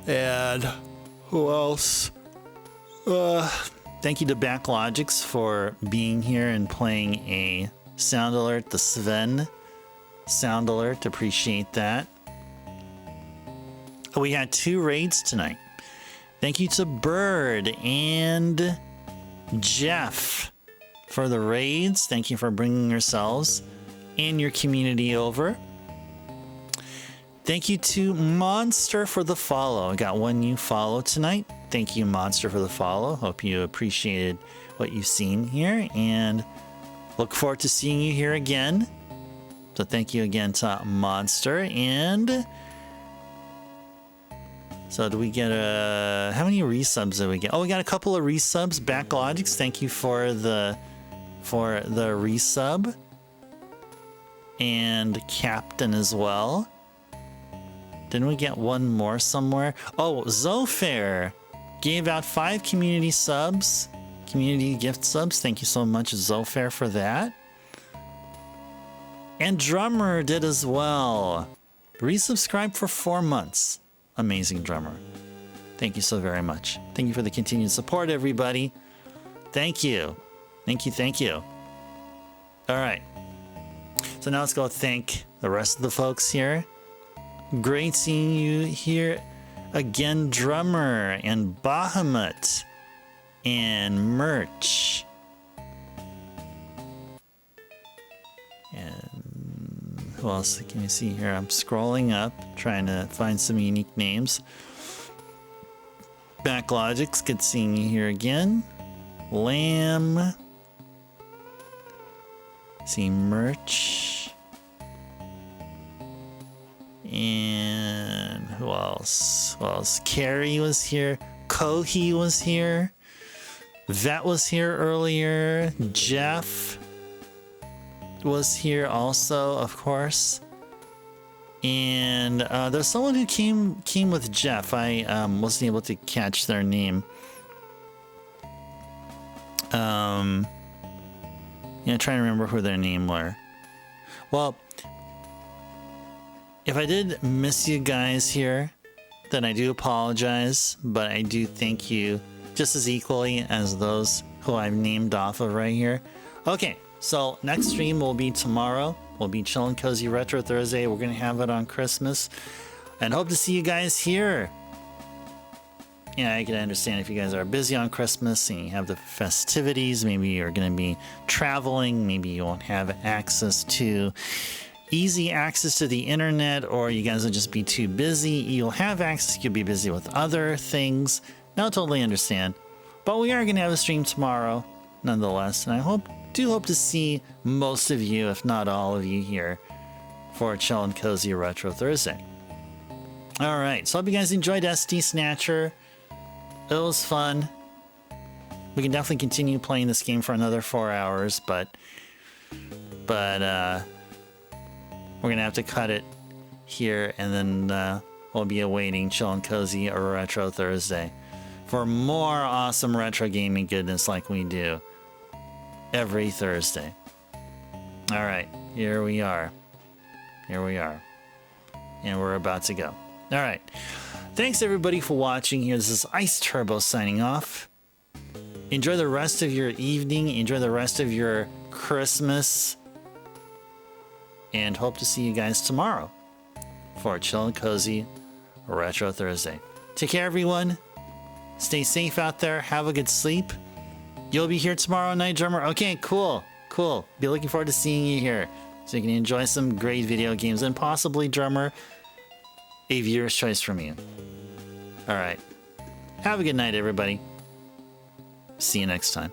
And who else? Thank you to Backlogics for being here and playing a sound alert, the Sven sound alert. Appreciate that. We had 2 raids tonight. Thank you to Bird and Jeff for the raids. Thank you for bringing yourselves and your community over. Thank you to Monster for the follow. I got 1 new follow tonight. Thank you, Monster, for the follow. Hope you appreciated what you've seen here, and look forward to seeing you here again. So thank you again to Monster. And so do we get how many resubs did we get? Oh, we got a couple of resubs. Backlogics, thank you for the for the resub. And Captain as well. Didn't we get one more somewhere? Oh, Zofair gave out 5 community subs. Community gift subs. Thank you so much, Zofair, for that. And Drummer did as well. Resubscribed for 4 months. Amazing Drummer. Thank you so very much. Thank you for the continued support, everybody. Thank you. Thank you, thank you. All right. So now let's go thank the rest of the folks here. Great seeing you here again, Drummer and Bahamut and Merch. And who else can you see here? I'm scrolling up, trying to find some unique names. Backlogic's good seeing you here again. Lamb. See Merch. And who else? Who else? Carrie was here. Kohi was here. Vet was here earlier. Jeff was here also, of course. And there's someone who came with Jeff. I wasn't able to catch their name. Yeah, trying to remember who their name were. Well, if I did miss you guys here, then I do apologize, but I do thank you just as equally as those who I've named off of right here. Okay, so next stream will be tomorrow. We'll be Chillin' Cozy Retro Thursday. We're going to have it on Christmas. And hope to see you guys here. Yeah, I can understand if you guys are busy on Christmas and you have the festivities. Maybe you're going to be traveling. Maybe you won't have easy access to the internet, or you guys will just be too busy. You'll have access. You'll be busy with other things. Now, totally understand. But we are going to have a stream tomorrow, nonetheless. And I do hope to see most of you, if not all of you, here for Chillin' Cozy Retro Thursday. All right. So I hope you guys enjoyed SD Snatcher. It was fun. We can definitely continue playing this game for another 4 hours, but we're gonna have to cut it here, and then we'll be awaiting Chillin' Cozy or Retro Thursday for more awesome retro gaming goodness like we do every Thursday. All right, here we are. Here we are. And we're about to go. All right. Thanks everybody for watching here. This is Ice Turbo signing off. Enjoy the rest of your evening. Enjoy the rest of your Christmas. And hope to see you guys tomorrow for Chillin' Cozy Retro Thursday. Take care, everyone. Stay safe out there. Have a good sleep. You'll be here tomorrow night, Drummer. Okay, cool. Cool. Be looking forward to seeing you here so you can enjoy some great video games and possibly, Drummer, a viewer's choice from you. All right. Have a good night, everybody. See you next time.